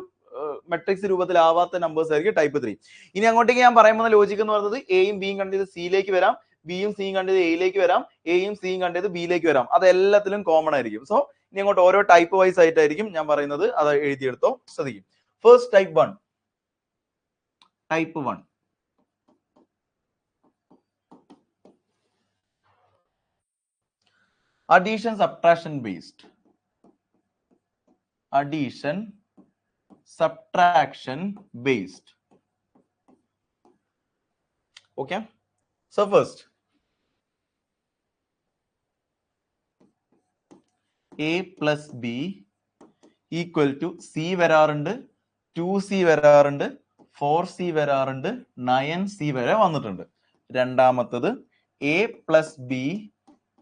മെട്രിക്സ് രൂപത്തിലാവാത്ത നമ്പേഴ്സ് ആയിരിക്കും ടൈപ്പ് 3. ഇനി അങ്ങോട്ടേക്ക് ഞാൻ പറയുന്ന ലോജിക് എന്ന് പറയുന്നത് എയും ബിയും കണ്ട് ചെയ്ത് സിയിലേക്ക് വരാം, ബിയും സിയും കണ്ട് ചെയ്ത് എയിലേക്ക് വരാം, എയും സിയും കണ്ട് ചെയ്ത് ബിയിലേക്ക് വരാം. അത് എല്ലാത്തിലും കോമൺ ആയിരിക്കും. സോ ഇനി അങ്ങോട്ട് ഓരോ ടൈപ്പ് വൈസ് ആയിട്ടായിരിക്കും ഞാൻ പറയുന്നത്, അത് എഴുതിയെടുത്തോ, ശ്രദ്ധിക്കും. First type 1. Type 1 addition subtraction based. Addition subtraction based. Okay, so first a plus b equal to c വരാറുണ്ട്, 2c വരാറുണ്ട്, 4c വരാറുണ്ട്, 9c വരെ വന്നിട്ടുണ്ട്. രണ്ടാമത്തത് a plus b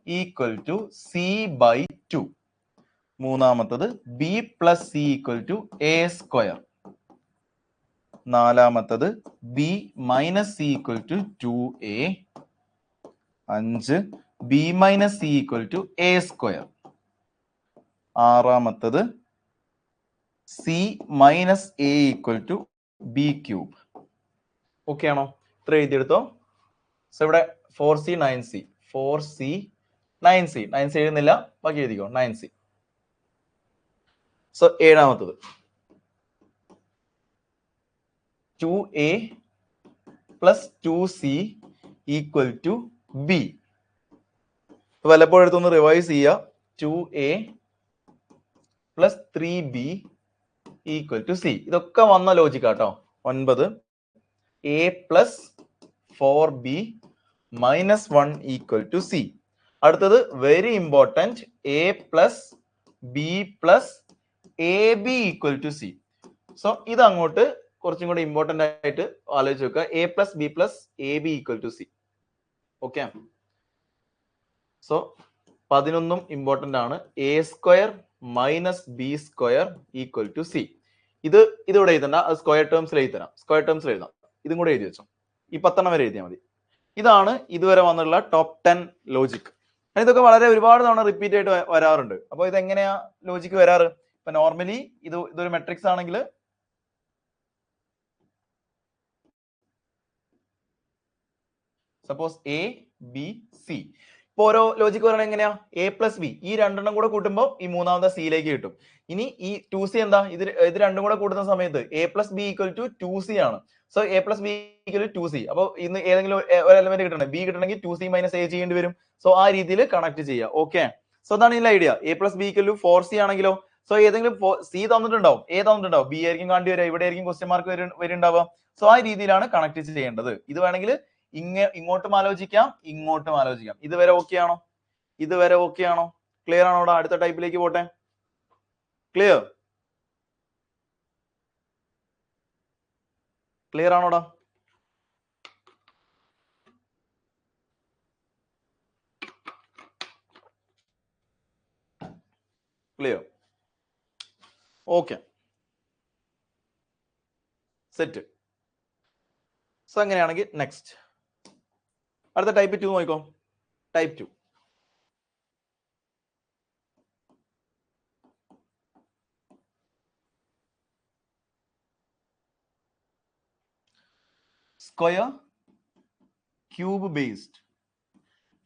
equal to c by 2. മൂന്നാമത്തത് b plus c equal to a square. നാലാമത്തത് b minus c equal to 2a. 5 b minus c equal to a square. ആറാമത്തത് c minus a equal to b cube. Okay ആണോ? ഇത്ര എഴുതിയെടുത്തോ. So ഇവിടെ 4c 9c 4c 9c എഴുതുന്നില്ല, ബാക്കി എഴുതിക്കോ 9c. So ഏഴാമത്തത് 2a plus 2c equal to b. വല്ലപ്പോഴും എടുത്തൊന്ന് revise ചെയ്യുക. 2a plus 3b equal to c. ഇതൊക്കെ വന്ന ലോജിക് ആട്ടോ. 9 a plus 4b minus 1 equal to c. അടുത്തത് very important a plus b plus ab equal to c. So ഇത് അങ്ങോട്ട് കുറച്ചും കൂടെ ഇമ്പോർട്ടന്റ് ആയിട്ട് ആലോചിച്ച് വെക്കുക. A plus B plus A B equal to C. Okay, so 11 important ആണ്. A square minus B square equal to C. ഇതിവിടെ എഴുതണ്ട, അത് സ്ക്വയർ ടേംസിൽ എഴുതി തരാം. സ്ക്വയർ ടേംസിൽ എഴുതാം. ഇതും കൂടെ എഴുതി വെച്ചോ. ഈ 10 വരെ എഴുതിയാൽ മതി. ഇതാണ് ഇതുവരെ വന്നുള്ള ടോപ്പ് 10 ലോജിക്. ഇതൊക്കെ വളരെ ഒരുപാട് തവണ റിപ്പീറ്റ് ആയിട്ട് വരാറുണ്ട്. അപ്പോൾ ഇതെങ്ങനെയാ ലോജിക്ക് വരാറ്? ഇപ്പൊ നോർമലി ഇതൊരു മെട്രിക്സ് ആണെങ്കിൽ സപ്പോസ് എ ബി സി. ഇപ്പൊ ഓരോ ലോജിക്ക് പറയുന്നത് എങ്ങനെയാ? എ പ്ലസ് ബി, ഈ രണ്ടെണ്ണം കൂടെ കൂട്ടുമ്പോൾ ഈ മൂന്നാമത്തെ സിയിലേക്ക് കിട്ടും. ഇനി ഈ 2c എന്താ? ഇത് രണ്ടും കൂടെ കൂട്ടുന്ന സമയത്ത് A plus B equal to 2c ആണ്. So A plus B equal to 2c. അപ്പോൾ ഇന്ന് ഏതെങ്കിലും ഒരു എലമെന്റ് കിട്ടണം, ബി കിട്ടണമെങ്കിൽ 2c മൈനസ് എ ചെയ്യേണ്ടി വരും. സോ ആ രീതിയിൽ കണക്ട് ചെയ്യുക. ഓക്കെ, സോ അതാണ് ഇതിന്റെ idea. A plus B equal to 4c ആണെങ്കിലോ, സോ ഏതെങ്കിലും സി തന്നിട്ടുണ്ടാവും, എ തന്നിട്ടുണ്ടാവും, ബി ആയിരിക്കും കാണേണ്ടി വരിക, ഇവിടെ ആയിരിക്കും ക്വസ്റ്റ്യൻ മാർക്ക് വരുന്നുണ്ടാവുക. സോ ആ രീതിയിലാണ് കണക്ട് ചെയ്യേണ്ടത്. ഇത് വേണമെങ്കിൽ ഇങ്ങോട്ടും ആലോചിക്കാം, ഇങ്ങോട്ടും ആലോചിക്കാം. ഇതുവരെ ഓക്കെ ആണോ? ഇതുവരെ ഓക്കെ ആണോ? ക്ലിയർ ആണോടാ? അടുത്ത ടൈപ്പിലേക്ക് പോട്ടെ. ക്ലിയർ? ക്ലിയർ ആണോടാ? ക്ലിയർ? Okay, set. സോ അങ്ങനെയാണെങ്കിൽ നെക്സ്റ്റ് അടുത്ത ടൈപ്പ് 2 നോക്കിക്കോ. ടൈപ്പ് 2. Square cube based.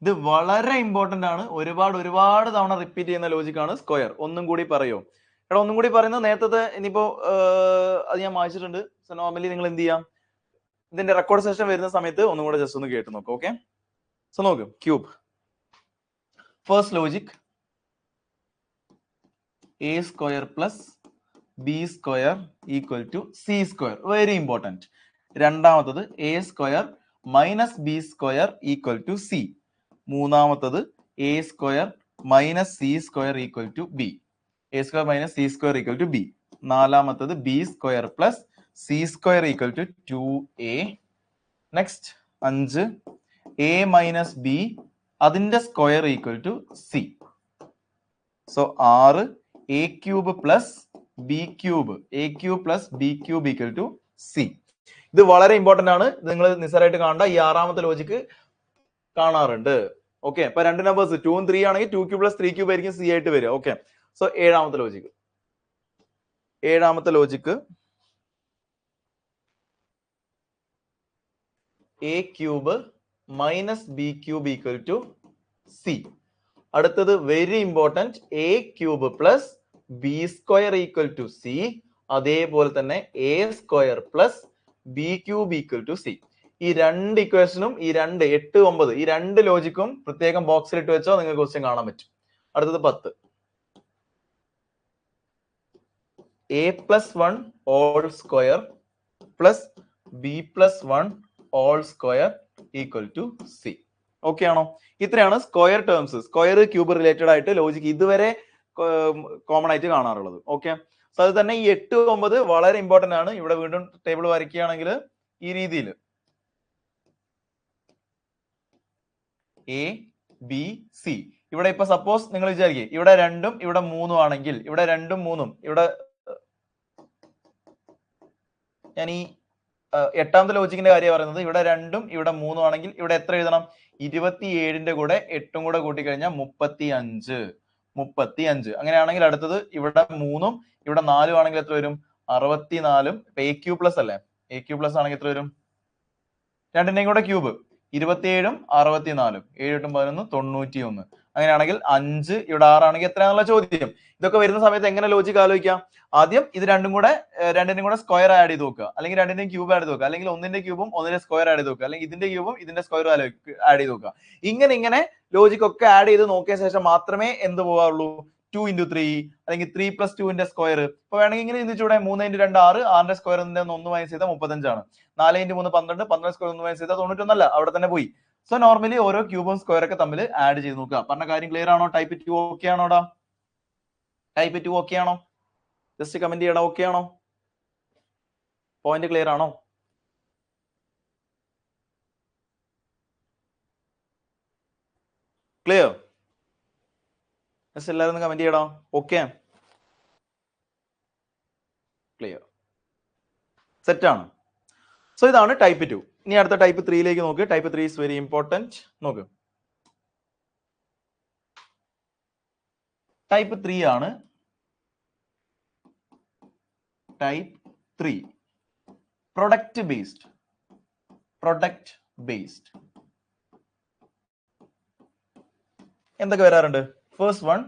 ഇത് വളരെ ഇമ്പോർട്ടന്റ് ആണ്. ഒരുപാട് തവണ റിപ്പീറ്റ് ചെയ്യുന്ന ലോജിക് ആണ് സ്ക്വയർ. ഒന്നും കൂടി പറയോ? എടാ ഒന്നും കൂടി പറയുന്നത് നേരത്തെ ഇനിയിപ്പോ അത് ഞാൻ വായിച്ചിട്ടുണ്ട്. സോ നോർമലി നിങ്ങൾ എന്ത് ചെയ്യാം, ഇതിന്റെ റെക്കോർഡ് സെഷൻ വരുന്ന സമയത്ത് ഒന്നും കൂടെ ജസ്റ്റ് ഒന്ന് കേട്ട് നോക്കാം. ഓക്കെ, സോ നോക്ക്. Cube first logic A square plus B square equal to C square. Very important. രണ്ടാമത്തത് A square minus B square equal to C. മൂന്നാമത്തത് A square minus C square equal to B. A square minus C square equal to B. നാലാമത്തത് B square plus C square equal to 2a. Next 5 A minus B അതിന്റെ square equal to C. So 6 A cube plus B cube, A cube plus B cube equal to C. ഇത് വളരെ important ആണ്. നിങ്ങൾ നിസ്സാരമായിട്ട് കാണണ്ട. ഈ ആറാമത്തെ logic കാണാറുണ്ട്. ഓക്കെ, അപ്പൊ രണ്ട് നമ്പേഴ്സ് 2 ഉം 3 ആണെങ്കിൽ 2 ക്യൂബ് പ്ലസ് 3 ക്യൂബ് ആയിരിക്കും സി ആയിട്ട് വരിക. ഓക്കെ, സോ ഏഴാമത്തെ logic A cube minus B cube equal to C. അടുത്തത് very important A cube plus B square equal to C. അതേപോലെ തന്നെ A square plus B cube equal to C. ഈ രണ്ട് ഇക്വേഷനും ഈ 2 8 9 ഈ രണ്ട് ലോജിക്കും പ്രത്യേകം ബോക്സിൽ ഇട്ട് വെച്ചോ, നിങ്ങൾക്ക് ക്വസ്റ്റ്യൻ കാണാൻ പറ്റും. അടുത്തത് 10 A plus 1 all square plus B plus 1 all square equal to C. Okay ആണോ? ഇത്രയാണ് square terms, square cube related ആയിട്ട് ലോജിക്ക് ഇതുവരെ കോമൺ ആയിട്ട് കാണാറുള്ളത്. ഓക്കെ, സോ അത് തന്നെ ഈ 8 9 വളരെ ഇമ്പോർട്ടന്റ് ആണ്. ഇവിടെ വീണ്ടും ടേബിൾ വരയ്ക്കുകയാണെങ്കിൽ ഈ രീതിയിൽ എ ബി സി. ഇവിടെ ഇപ്പൊ സപ്പോസ് നിങ്ങൾ വിചാരിക്കുക ഇവിടെ 2 ഉം ഇവിടെ 3 ആണെങ്കിൽ, ഇവിടെ 2 ഉം 3 ഉം ഇവിടെ ഞാൻ ഈ 8ാമത്തെ ലോജിക്കിന്റെ കാര്യം പറയുന്നത്. ഇവിടെ 2 ഉം ഇവിടെ 3 ഉം ആണെങ്കിൽ ഇവിടെ എത്ര എഴുതണം? 27ന്റെ കൂടെ 8 ഉം കൂടെ കൂട്ടിക്കഴിഞ്ഞാൽ 35. അങ്ങനെയാണെങ്കിൽ അടുത്തത് ഇവിടെ 3 ഉം ഇവിടെ 4 ഉം ആണെങ്കിൽ എത്ര വരും? 64. എ ക്യൂബ് പ്ലസ് അല്ലേ? എ ക്യൂബ് പ്ലസ് ആണെങ്കിൽ എത്ര വരും? രണ്ടിന്റെയും കൂടെ ക്യൂബ് 27 ഉം 64. 7 8 11 91. അങ്ങനെയാണെങ്കിൽ 5 ഇവിടെ 6 ആണെങ്കിൽ എത്രയാണെന്നുള്ള ചോദ്യം. ഇതൊക്കെ വരുന്ന സമയത്ത് എങ്ങനെ ലോജിക്ക് ആലോചിക്കാം? ആദ്യം ഇത് രണ്ടിന്റെയും കൂടെ സ്ക്വയർ ആഡ് ചെയ്ത് നോക്കുക, അല്ലെങ്കിൽ രണ്ടിന്റെയും ക്യൂബ് ആഡ് ചെയ്ത് നോക്കുക, അല്ലെങ്കിൽ ഒന്നിന്റെ ക്യൂബും ഒന്നിന്റെ സ്ക്വയർ ആഡ് ചെയ്ത് നോക്കുക, അല്ലെങ്കിൽ ഇതിന്റെ ക്യൂബും ഇതിന്റെ സ്ക്വയറും ആഡ് ചെയ്ത് നോക്കുക. ഇങ്ങനെ ലോജിക്ക് ഒക്കെ ആഡ് ചെയ്ത് നോക്കിയ ശേഷം മാത്രമേ എന്ത് പോകാറുള്ളൂ? 2 into 3 അല്ലെങ്കിൽ 3 plus 2ന്റെ സ്ക്വയർ. ഇപ്പൊ വേണമെങ്കിൽ ഇങ്ങനെ ചിന്തിച്ചൂടെ? 3 into 2 6, 6ന്റെ സ്ക്വയർ 1 മൈനസ് ചെയ്താൽ 35 ആണ്. 4 into 3 12, 12 സ്ക്വയർ 1 മൈനസ് ചെയ്താൽ 91 അല്ല, അവിടെ തന്നെ പോയി. സോ നോർമലി ഓരോ ക്യൂബും സ്ക്വയർ ഒക്കെ തമ്മിൽ ആഡ് ചെയ്ത് നോക്കുക. പറഞ്ഞ കാര്യം ക്ലിയർ ആണോ? ടൈപ്പ് 2 ഓക്കെ ആണോടാ? ടൈപ്പ് 2 ഓക്കെ ആണോ? ജസ്റ്റ് കമന്റ് ചെയ്യണം. ഓക്കെ ആണോ? പോയിന്റ് ക്ലിയർ ആണോ? ക്ലിയർ? എല്ലാവരും കമന്റ് ചെയ്യടാ. ഓക്കെ, ക്ലിയർ, സെറ്റ് ആണ്. സോ ഇതാണ് ടൈപ്പ് 2. ഇനി അടുത്ത ടൈപ്പ് 3യിലേക്ക് നോക്ക്. Type 3 is very important. നോക്ക്, ടൈപ്പ് 3 ആണ്. Type 3 product based. Product based എന്തൊക്കെ വരാറുണ്ട്? First one,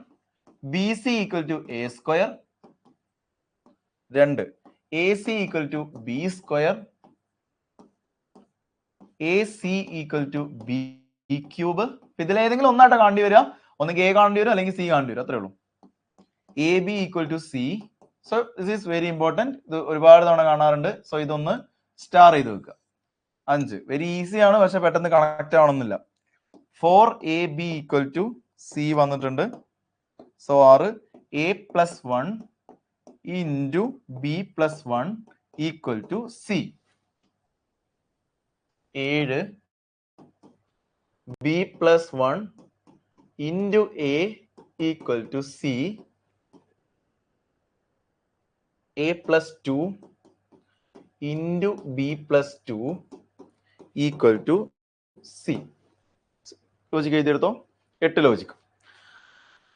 B C equal to A square. 2, A C equal to B square. A C equal to B cube. ഇതിലേതെങ്കിലും ഒന്നായിട്ട് കാണേണ്ടി വരിക. ഒന്നെങ്കിൽ എ കാണേണ്ടി വരും, അല്ലെങ്കിൽ സി കാണേണ്ടി വരും, അത്രേ ഉള്ളൂ. A B equal to C. So this is very important. ഇത് ഒരുപാട് തവണ കാണാറുണ്ട്. സോ ഇതൊന്ന് സ്റ്റാർ ചെയ്ത് വെക്കുക. 5 വെരി ഈസി ആണ്, പക്ഷെ പെട്ടെന്ന് കണക്ട് ആവണമെന്നില്ല. 4 A B equal to C വന്നിട്ടുണ്ട്. So 6 A plus 1 into B plus 1 equal to C. 7 B plus 1 into A equal to C. A plus 2 into B plus 2 equal to C. Logic എഴുതിയെടുത്തോ. 8 logic.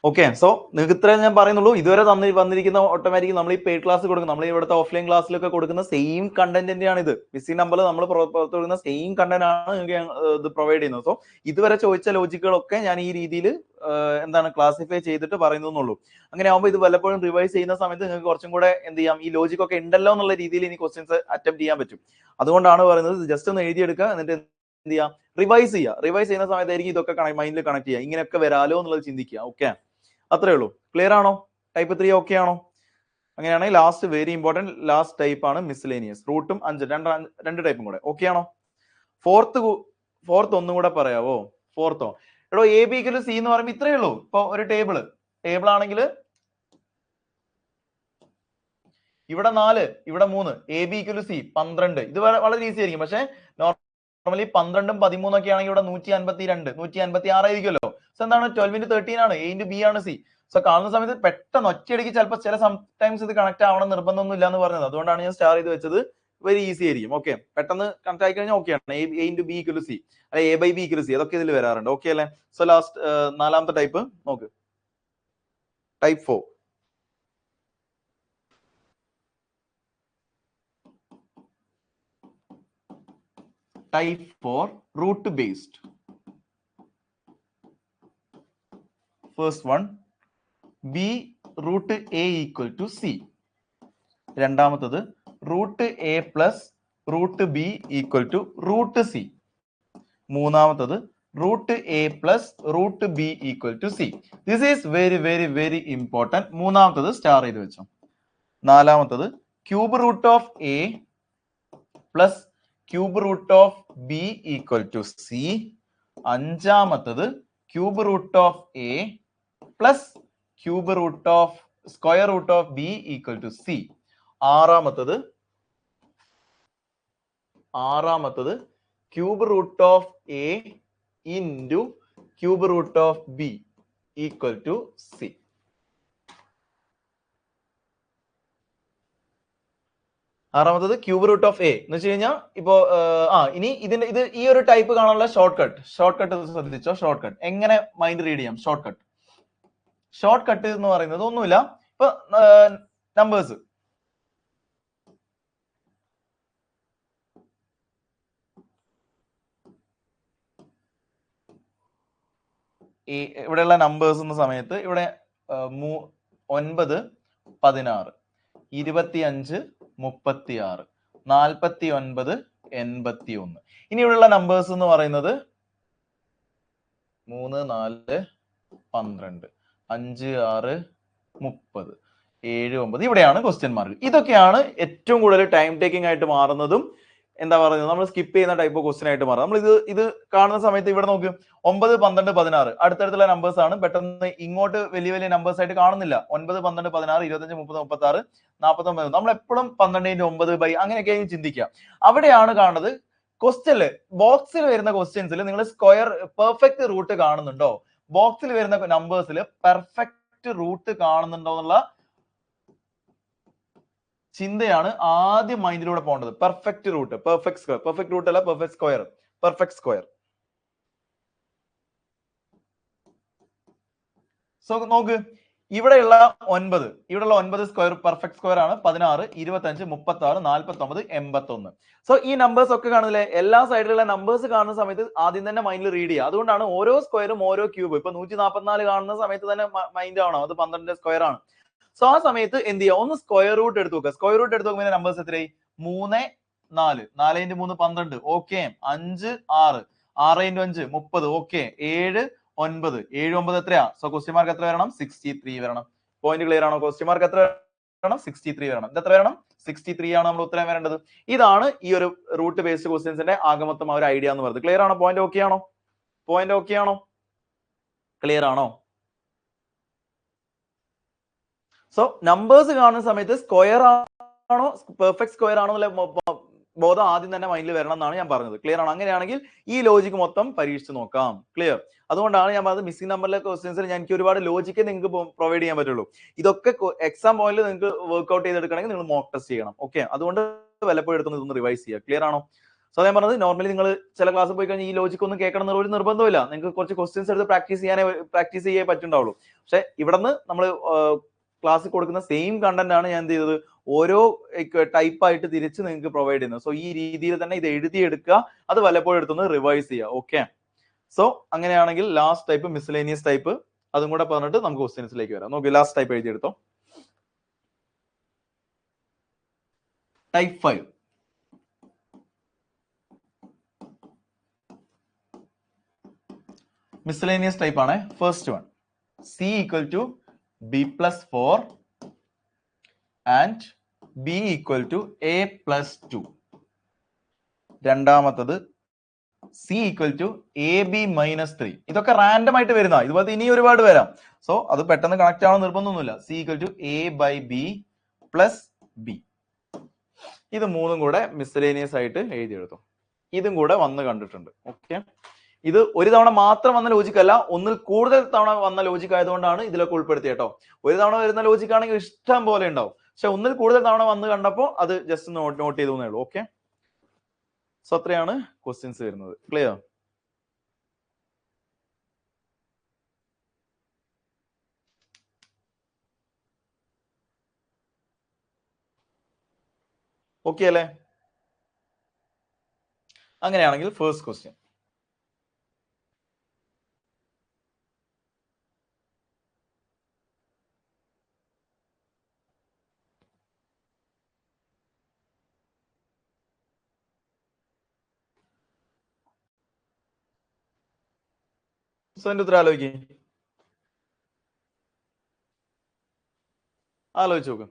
Okay, so നിങ്ങൾക്ക് ഇത്രയും ഞാൻ പറയുന്നുള്ളൂ. ഇതുവരെ വന്നിരിക്കുന്ന automatic നമ്മൾ ഈ പെയ്ഡ് ക്ലാസ് കൊടുക്കുന്ന, നമ്മൾ ഇവിടുത്തെ ഓഫ്ലൈൻ ക്ലാസ്സിലൊക്കെ കൊടുക്കുന്ന സെയിം കണ്ടന്റിന്റെയാണ് ഇത്. മിസ്സിംഗ് നമ്പറിൽ നമ്മൾ കൊടുക്കുന്ന സെയിം കണ്ടന്റ് ആണ് നിങ്ങൾക്ക് ഇത് പ്രൊവൈഡ് ചെയ്യുന്നത്. സോ ഇതുവരെ ചോദിച്ച ലോജിക്കുകളൊക്കെ ഞാൻ ഈ രീതിയിൽ എന്താണ് ക്ലാസിഫൈ ചെയ്തിട്ട് പറയുന്നുള്ളൂ. അങ്ങനെ ആകുമ്പോൾ ഇത് വല്ലപ്പോഴും റിവൈസ് ചെയ്യുന്ന സമയത്ത് നിങ്ങൾക്ക് കുറച്ചും കൂടെ എന്ത് ചെയ്യാം, ഈ ലോജിക് ഒക്കെ ഉണ്ടല്ലോ എന്നുള്ള രീതിയിൽ ഇനി ക്വസ്റ്റ്യൻസ് അറ്റംപ്റ്റ് ചെയ്യാൻ പറ്റും. അതുകൊണ്ടാണ് പറയുന്നത് ജസ്റ്റ് ഒന്ന് എഴുതിയെടുക്കുക, എന്നിട്ട് എന്ത് ചെയ്യാം, റിവൈസ് ചെയ്യുക. റിവൈസ് ചെയ്യുന്ന സമയത്തായിരിക്കും ഇതൊക്കെ മൈൻഡിൽ കണക്ട് ചെയ്യുക. ഇങ്ങനെയൊക്കെ വരാലോ എന്നുള്ളത് ചിന്തിക്കുക. ഓക്കെ, അത്രേ ഉള്ളൂ. ക്ലിയർ ആണോ? ടൈപ്പ് 3 ഓക്കെ ആണോ? അങ്ങനെയാണെങ്കിൽ last very important last type ആണ് മിസ്ലേനിയസ്. റൂട്ടും 5 രണ്ട് ടൈപ്പും കൂടെ. ഓക്കെ ആണോ? ഫോർത്ത് ഒന്നും കൂടെ പറയാവോ? ഫോർത്തോ? എടോ A B equal to C എന്ന് പറയുമ്പോൾ ഇത്രയേ ഉള്ളൂ. ഇപ്പൊ ഒരു ടേബിൾ ആണെങ്കിൽ ഇവിടെ 4, ഇവിടെ 3, A B equal to C 12. ഇത് വളരെ ഈസി ആയിരിക്കും. പക്ഷെ നോർമലി 12ഉം 13 ഒക്കെ ആണെങ്കിൽ ഇവിടെ 152, 156 ആയിരിക്കുമല്ലോ. സോ എന്താണ് 12 into 13 ആണ്, എ ഇൻറ്റു ബി ആണ് സി. സോ കാണുന്ന സമയത്ത് പെട്ടെന്ന് ഒറ്റയടിക്ക് ചിലപ്പോൾ ചില സംടൈംസ് ഇത് കണക്ട് ആവണം നിർബന്ധമൊന്നും ഇല്ല എന്ന് പറഞ്ഞത്. അതുകൊണ്ടാണ് ഞാൻ സ്റ്റാർ ചെയ്ത് വെച്ചത്. വെരി ഈസി ആയിരിക്കും. ഓക്കെ, പെട്ടെന്ന് കണക്ട് ആയി കഴിഞ്ഞാൽ ഓക്കെ ആണ്. A into B equal to C, അല്ലെ A by B equal to C, അതൊക്കെ ഇതിൽ വരാറുണ്ട്. ഓക്കെ അല്ലേ? സോ ലാസ്റ്റ് 4ാമത്തെ ടൈപ്പ് നോക്ക്, type 4. Type 4 root based. First one, b root a equal to c. രണ്ടാമത്തത് root a plus root b equal to root c. മൂന്നാമത്തത് root a plus root b equal to c. This is very important. മൂന്നാമത്തത് star ചെയ്ത് വെച്ചോ. നാലാമത്തത് cube root of a plus cube root of b equal to c. അഞ്ചാമത്തത് cube root of a plus cube root of square root of b equal to c. ആറാമത്തത് cube root of a into cube root of b equal to c. ആറാമത്തത് cube root of A എന്ന് വെച്ച് കഴിഞ്ഞാൽ ഇപ്പോ ഇനി ഇത് ഈ ഒരു type കാണാനുള്ള ഷോർട്ട് കട്ട് ശ്രദ്ധിച്ചോ. ഷോർട്ട് കട്ട് എങ്ങനെ മൈൻഡ് റീഡ് ചെയ്യാം? ഷോർട്ട് കട്ട് എന്ന് പറയുന്നത് ഒന്നുമില്ല. ഇപ്പൊ നമ്പേഴ്സ് ഇവിടെയുള്ള നമ്പേഴ്സ് എന്ന സമയത്ത് ഇവിടെ 9, 16, 25, 36, 49, 81. ഇനി ഇവിടെയുള്ള നമ്പേഴ്സ് എന്ന് പറയുന്നത് 3, 4, 12, 5, 6, 30, 7, 9. ഇവിടെയാണ് ക്വസ്റ്റ്യൻ മാർക്ക്. ഇതൊക്കെയാണ് ഏറ്റവും കൂടുതൽ ടൈം ടേക്കിംഗ് ആയിട്ട് മാറുന്നതും എന്താ പറയുന്നത്, നമ്മൾ സ്കിപ്പ് ചെയ്യുന്ന ടൈപ്പ് ഓഫ് ക്വസ്റ്റൻ ആയിട്ട് മാറും. നമ്മൾ ഇത് കാണുന്ന സമയത്ത് ഇവിടെ നോക്ക് 9, 12, 16 അടുത്തടുത്തുള്ള നമ്പേഴ്സ് ആണ്. പെട്ടെന്ന് ഇങ്ങോട്ട് വലിയ വലിയ നമ്പേഴ്സ് ആയിട്ട് കാണുന്നില്ല. 9, 12, 16, 25, 30, 36, 49. നമ്മൾ എപ്പോഴും 12/9 അങ്ങനെയൊക്കെ ചിന്തിക്കുക. അവിടെയാണ് കാണുന്നത് ക്വസ്റ്റ്യനില് ബോക്സിൽ വരുന്ന ക്വസ്റ്റ്യൻസിൽ നിങ്ങൾ സ്ക്വയർ പെർഫെക്റ്റ് റൂട്ട് കാണുന്നുണ്ടോ, ബോക്സിൽ വരുന്ന നമ്പേഴ്സിൽ പെർഫെക്റ്റ് റൂട്ട് കാണുന്നുണ്ടോ എന്നുള്ള ചിന്തയാണ് ആദ്യം മൈൻഡിലൂടെ പോകേണ്ടത്. Perfect root, perfect square, perfect root അല്ല perfect square, perfect square. So നോക്ക്, ഇവിടെയുള്ള 9 സ്ക്വയർ പെർഫെക്റ്റ് സ്ക്വയർ ആണ്. 16, 25, 36, 49, 81. സോ ഈ നമ്പേഴ്സ് ഒക്കെ കാണുന്നില്ലേ, എല്ലാ സൈഡിലുള്ള നമ്പേഴ്സ് കാണുന്ന സമയത്ത് ആദ്യം തന്നെ മൈൻഡിൽ റീഡ് ചെയ്യുക. അതുകൊണ്ടാണ് ഓരോ സ്ക്വയറും ഓരോ ക്യൂബ്. ഇപ്പൊ 144 കാണുന്ന സമയത്ത് തന്നെ മൈൻഡ് ആവണം അത് 12 സ്ക്വയർ ആണ്. സോ ആ സമയത്ത് എന്ത് ചെയ്യുക, ഒന്ന് സ്ക്വയർ റൂട്ട് എടുത്ത് നോക്കുക. സ്ക്വയർ റൂട്ട് എടുത്ത് നോക്കുമ്പോൾ നമ്പേഴ്സ് എത്രയായി? 3, 4, 4 × 3 12, ഓക്കെ. 5, 6, 6 × 5 30, ഓക്കെ. 7, 9, 7, 9 എത്രയാ? സോ ക്വസ്റ്റ്യൻ മാർക്ക് എത്ര വരണം? 63 വരണം. പോയിന്റ് ക്ലിയർ ആണോ? ക്വസ്റ്റ്യൻ മാർക്ക് എത്ര വരണം? 63 വരണം. ഇത് എത്ര വരണം? 63 ആണ് നമ്മൾ ഉത്തരം വരേണ്ടത്. ഇതാണ് ഈ ഒരു റൂട്ട് ബേസ്ഡ് ക്വസ്റ്റ്യൻസിന്റെ ആകമൊത്തം ആ ഒരു ഐഡിയ എന്ന് പറയുന്നത്. ക്ലിയർ ആണോ? പോയിന്റ് ഓക്കെ ആണോ? പോയിന്റ് ഓക്കെ ആണോ? ക്ലിയർ ആണോ? സോ നമ്പേഴ്സ് കാണുന്ന സമയത്ത് സ്ക്വയർ ആണോ പെർഫെക്റ്റ് സ്ക്വയർ ആണോ എന്നുള്ള ബോധം ആദ്യം തന്നെ മൈൻഡിൽ വരണം എന്നാണ് ഞാൻ പറഞ്ഞത്. ക്ലിയർ ആണോ? അങ്ങനെയാണെങ്കിൽ ഈ ലോജിക്ക് മൊത്തം പരീക്ഷിച്ച് നോക്കാം. ക്ലിയർ? അതുകൊണ്ടാണ് ഞാൻ പറഞ്ഞത് മിസ്സിംഗ് നമ്പറിലെ ക്വസ്റ്റ്യൻസിൽ എനിക്ക് ഒരുപാട് ലോജിക്ക് നിങ്ങൾക്ക് പ്രൊവൈഡ് ചെയ്യാൻ പറ്റുള്ളൂ. ഇതൊക്കെ എക്സാം പോയിന്റിൽ നിങ്ങൾക്ക് വർക്ക്ഔട്ട് ചെയ്തെടുക്കണമെങ്കിൽ നിങ്ങൾ മോക്ക് ടെസ്റ്റ് ചെയ്യണം. ഓക്കെ, അതുകൊണ്ട് വല്ലപ്പോഴും എടുത്ത് ഇതൊന്ന് റിവൈസ് ചെയ്യുക. ക്ലിയർ ആണോ? സോ ഞാൻ പറഞ്ഞത് നോർമലി നിങ്ങൾ ചില ക്ലാസ്സിൽ പോയി കഴിഞ്ഞാൽ ഈ ലോജിക്ക് ഒന്നും കേൾക്കണം എന്നുള്ള ഒരു നിർബന്ധമില്ല. നിങ്ങൾക്ക് കുറച്ച് ക്വസ്റ്റ്യൻസ് എടുത്ത് പ്രാക്ടീസ് ചെയ്യാൻ പറ്റുണ്ടാവുള്ളൂ. പക്ഷെ ഇവിടെ നിന്ന് നമ്മൾ ക്ലാസ്സിൽ കൊടുക്കുന്ന സെയിം കണ്ടന്റ് ആണ് ഞാൻ എന്ത് ചെയ്തത് ഓരോ ടൈപ്പ് ആയിട്ട് തിരിച്ച് നിങ്ങൾക്ക് പ്രൊവൈഡ് ചെയ്യുന്നത്. സോ ഈ രീതിയിൽ തന്നെ ഇത് എഴുതിയെടുക്കുക, അത് വല്ലപ്പോഴും എടുത്തൊന്ന് റിവൈസ് ചെയ്യുക. ഓക്കെ, സോ അങ്ങനെയാണെങ്കിൽ ലാസ്റ്റ് ടൈപ്പ് മിസ്ലേനിയസ് ടൈപ്പ് അതും കൂടെ പറഞ്ഞിട്ട് നമുക്ക് ക്വസ്റ്റ്യൻസിലേക്ക് വരാം. നോക്കി ലാസ്റ്റ് ടൈപ്പ് എഴുതിയെടുത്തോ. ടൈപ്പ് 5 മിസ്ലേനിയസ് ടൈപ്പ് ആണ്. First one, C = B + 4 and B = A + 2. രണ്ടാമത്തത് C = AB - 3. ഇതൊക്കെ റാൻഡം ആയിട്ട് വരുന്ന, ഇതുപോലത്തെ ഇനി ഒരുപാട് വരാം. സോ അത് പെട്ടെന്ന് കണക്ട് ആവാൻ നിർബന്ധമൊന്നുമില്ല. C = A/B + B. ഇത് മൂന്നും കൂടെ മിസ്ലേനിയസ് ആയിട്ട് എഴുതിയെടുത്തു. ഇതും കൂടെ വന്ന് കണ്ടിട്ടുണ്ട്. ഓക്കെ, ഇത് ഒരു തവണ മാത്രം വന്ന ലോജിക് അല്ല, ഒന്നിൽ കൂടുതൽ തവണ വന്ന ലോജിക് ആയതുകൊണ്ടാണ് ഇതിലൊക്കെ ഉൾപ്പെടുത്തിയത് കേട്ടോ. ഒരു തവണ വരുന്ന ലോജിക് ആണെങ്കിൽ ഇഷ്ടം പോലെ ഉണ്ടാവും. പക്ഷെ ഒന്നിൽ കൂടുതൽ തവണ വന്ന് കണ്ടപ്പോൾ അത് ജസ്റ്റ് നോട്ട് ചെയ്തു എന്നേ ഉള്ളൂ. ഓക്കെ, സോ അത്രയാണ് ക്വസ്റ്റ്യൻസ് വരുന്നത്. ക്ലിയർ? ഓക്കെ അല്ലേ? അങ്ങനെയാണെങ്കിൽ ഫസ്റ്റ് ക്വസ്റ്റ്യൻ, സോ എന്റെ ഉത്തരം ആലോചിച്ച് നോക്ക്.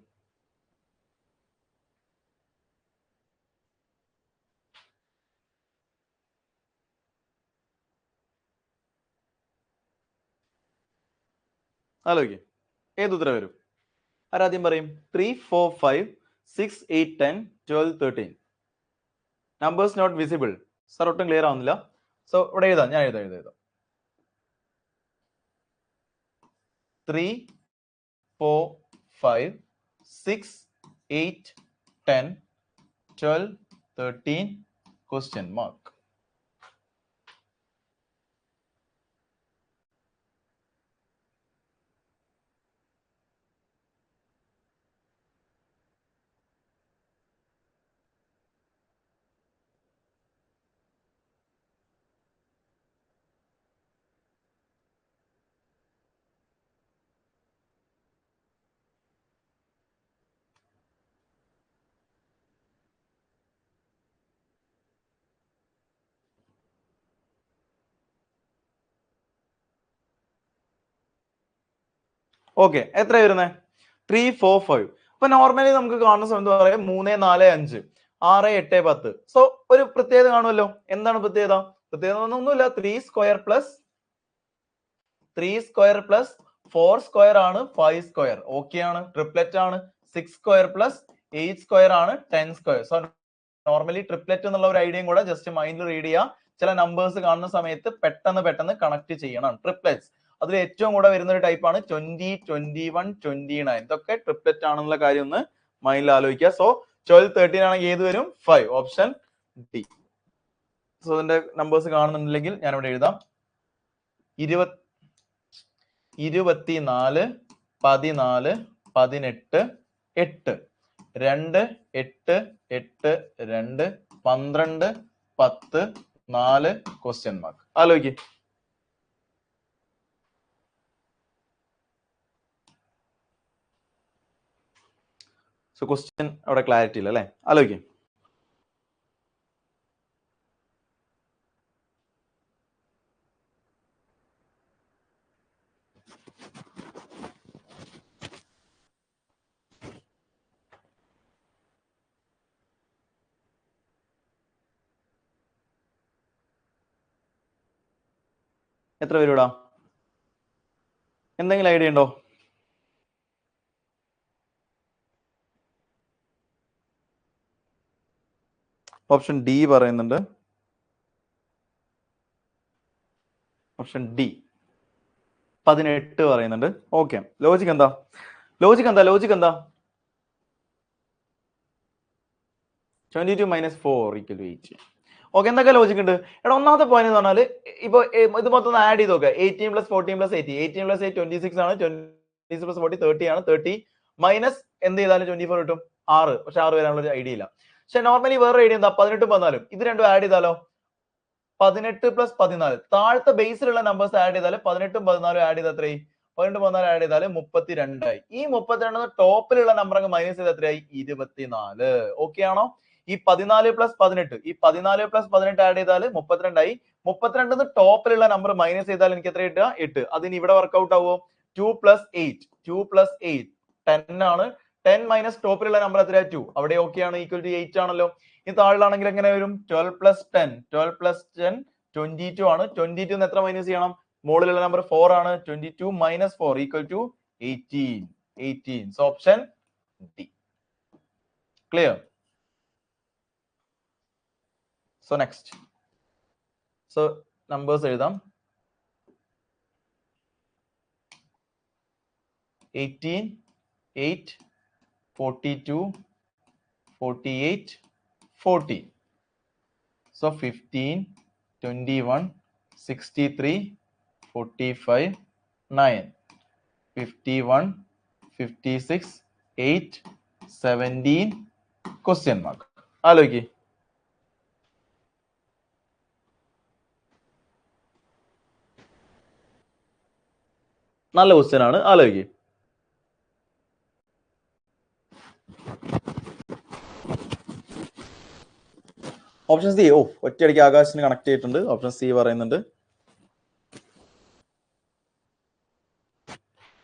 ആലോചിക്കും, ഏത് ഉത്തരം വരും? ആരാദ്യം പറയും? 3, 4, 5, 6, 8, 10, 12, 13. Numbers not visible. സർ ഒട്ടും ക്ലിയർ ആവുന്നില്ല. സോ ഇവിടെ എഴുതാം, ഞാൻ എഴുതാം. 3, 4, 5, 6, 8, 10, 12, 13 question mark. ഓക്കെ, എത്ര വരുന്നത്? 3, 4, 5. അപ്പൊ നോർമലി നമുക്ക് കാണുന്ന സമയത്ത് പറയാം 3, 4, 5. 6, 8, 10. സോ ഒരു പ്രത്യേകത കാണുമല്ലോ. എന്താണ് പ്രത്യേകത? പ്രത്യേകത ഒന്നുമില്ല. 3 സ്ക്വയർ പ്ലസ് 4 സ്ക്വയർ ആണ് 5 സ്ക്വയർ. ഓക്കെ ആണ്, ട്രിപ്ലെറ്റ് ആണ്. 6 സ്ക്വയർ പ്ലസ് 8 സ്ക്വയർ ആണ് 10 സ്ക്വയർ. സോ നോർമലി ട്രിപ്ലെറ്റ് എന്നുള്ള ഒരു ഐഡിയയും കൂടെ ജസ്റ്റ് മൈൻഡിൽ റീഡ് ചെയ്യുക. ചില നമ്പേഴ്സ് കാണുന്ന സമയത്ത് പെട്ടെന്ന് കണക്ട് ചെയ്യണം. ട്രിപ്ലെറ്റ്സ് അതിൽ ഏറ്റവും കൂടെ വരുന്ന ഒരു ടൈപ്പ് ആണ് 20, 21, 29. ഇതൊക്കെ ട്രിപ്ലെറ്റ് ആണെന്നുള്ള കാര്യം ഒന്ന് മൈൻഡിൽ ആലോചിക്കുക. സോ 12, 13 ആണെങ്കിൽ ഏത് വരും? 5. Option D. സോ ഇതിന്റെ നമ്പേഴ്സ് കാണുന്നുണ്ടെങ്കിൽ ഞാൻ ഇവിടെ എഴുതാം. 24, 14, 18, 8, 8, 2, 8, 8, 2, 12, 10, 4 ക്വസ്റ്റ്യൻ മാർക്ക്. ആലോചിക്ക്. സോ ക്വസ്റ്റ്യൻ അവിടെ ക്ലാരിറ്റി ഇല്ല അല്ലെ? ആലോചിക്ക്. എത്ര പേര് ഇടാം? എന്തെങ്കിലും ഐഡിയ ഉണ്ടോ? ഓപ്ഷൻ ഡി പറയുന്നുണ്ട്. ഓപ്ഷൻ ഡി 18 പറയുന്നുണ്ട്. ഓക്കെ, ലോജിക് എന്താ? 22 - 4 = 8. ഓക്കെ, എന്തൊക്കെ ലോജിക് ഉണ്ട്? എടാ, ഒന്നാമത്തെ പോയിന്റ് എന്ന് പറഞ്ഞാൽ ഇപ്പൊ ഇത് മൊത്തം ആഡ് ചെയ്ത് നോക്കുക. 18 + 14 + 80. 18 + 8 26 ആണ്. 26 + 40 30 ആണ്. 30 മൈനസ് എന്ത് ചെയ്താലും 24 കിട്ടും. 6. പക്ഷെ 6 വരാനുള്ള ഒരു ഐഡിയ ഇല്ല. പക്ഷെ നോർമലി വേറെ ഐഡിയ എന്താ? 18 ഉം 14. ഇത് രണ്ടും ആഡ് ചെയ്താലോ? 18 + 14. താഴത്തെ ബേസിലുള്ള നമ്പേഴ്സ് ആഡ് ചെയ്താൽ 18 ഉം 14 ആഡ് ചെയ്താൽ എത്രയായി? 18 14 ആഡ് ചെയ്താൽ 32 ആയി. ഈ 32 ടോപ്പിലുള്ള നമ്പർ അങ്ങ് മൈനസ് ചെയ്ത് എത്രയായി? 24. ഓക്കെ ആണോ? ഈ 14 + 18 ആഡ് ചെയ്താൽ 32 ആയി. 32 ടോപ്പിലുള്ള നമ്പർ മൈനസ് ചെയ്താൽ എനിക്ക് എത്ര കിട്ടുക? 8. അതിന് ഇവിടെ വർക്ക്ഔട്ട് ആവുമോ? 2 + 8 10 ആണ്. 10 മൈനസ് ടോപ്പിലുള്ള നമ്പർ എത്രയാ? 2. അവിടെ ഓക്കെ ആണ്, ഈക്വൽ ടു 8 ആണല്ലോ. ഈ താഴിലാണെങ്കിൽ എങ്ങനെ വരും? 12 + 10 22 ആണ്. 22 എത്ര മൈനസ് ചെയ്യണം? മുകളിലുള്ള നമ്പർ 4 ആണ്. 22 - 4 = 18. So option D. Clear? So next. So numbers എഴുതാം. 18, 8, 42, 48, 40. So 15, 21, 63, 45, 9, 51, 56, 8, 17 question mark. ആലോചിക്ക്. നല്ല ക്വസ്റ്റ്യൻ ആണ്. ആലോചിക്ക്. Option C. ഒറ്റയടിക്ക് ആകാശിന് കണക്ട് ചെയ്തിട്ടുണ്ട്. ഓപ്ഷൻ സി പറയുന്നുണ്ട്.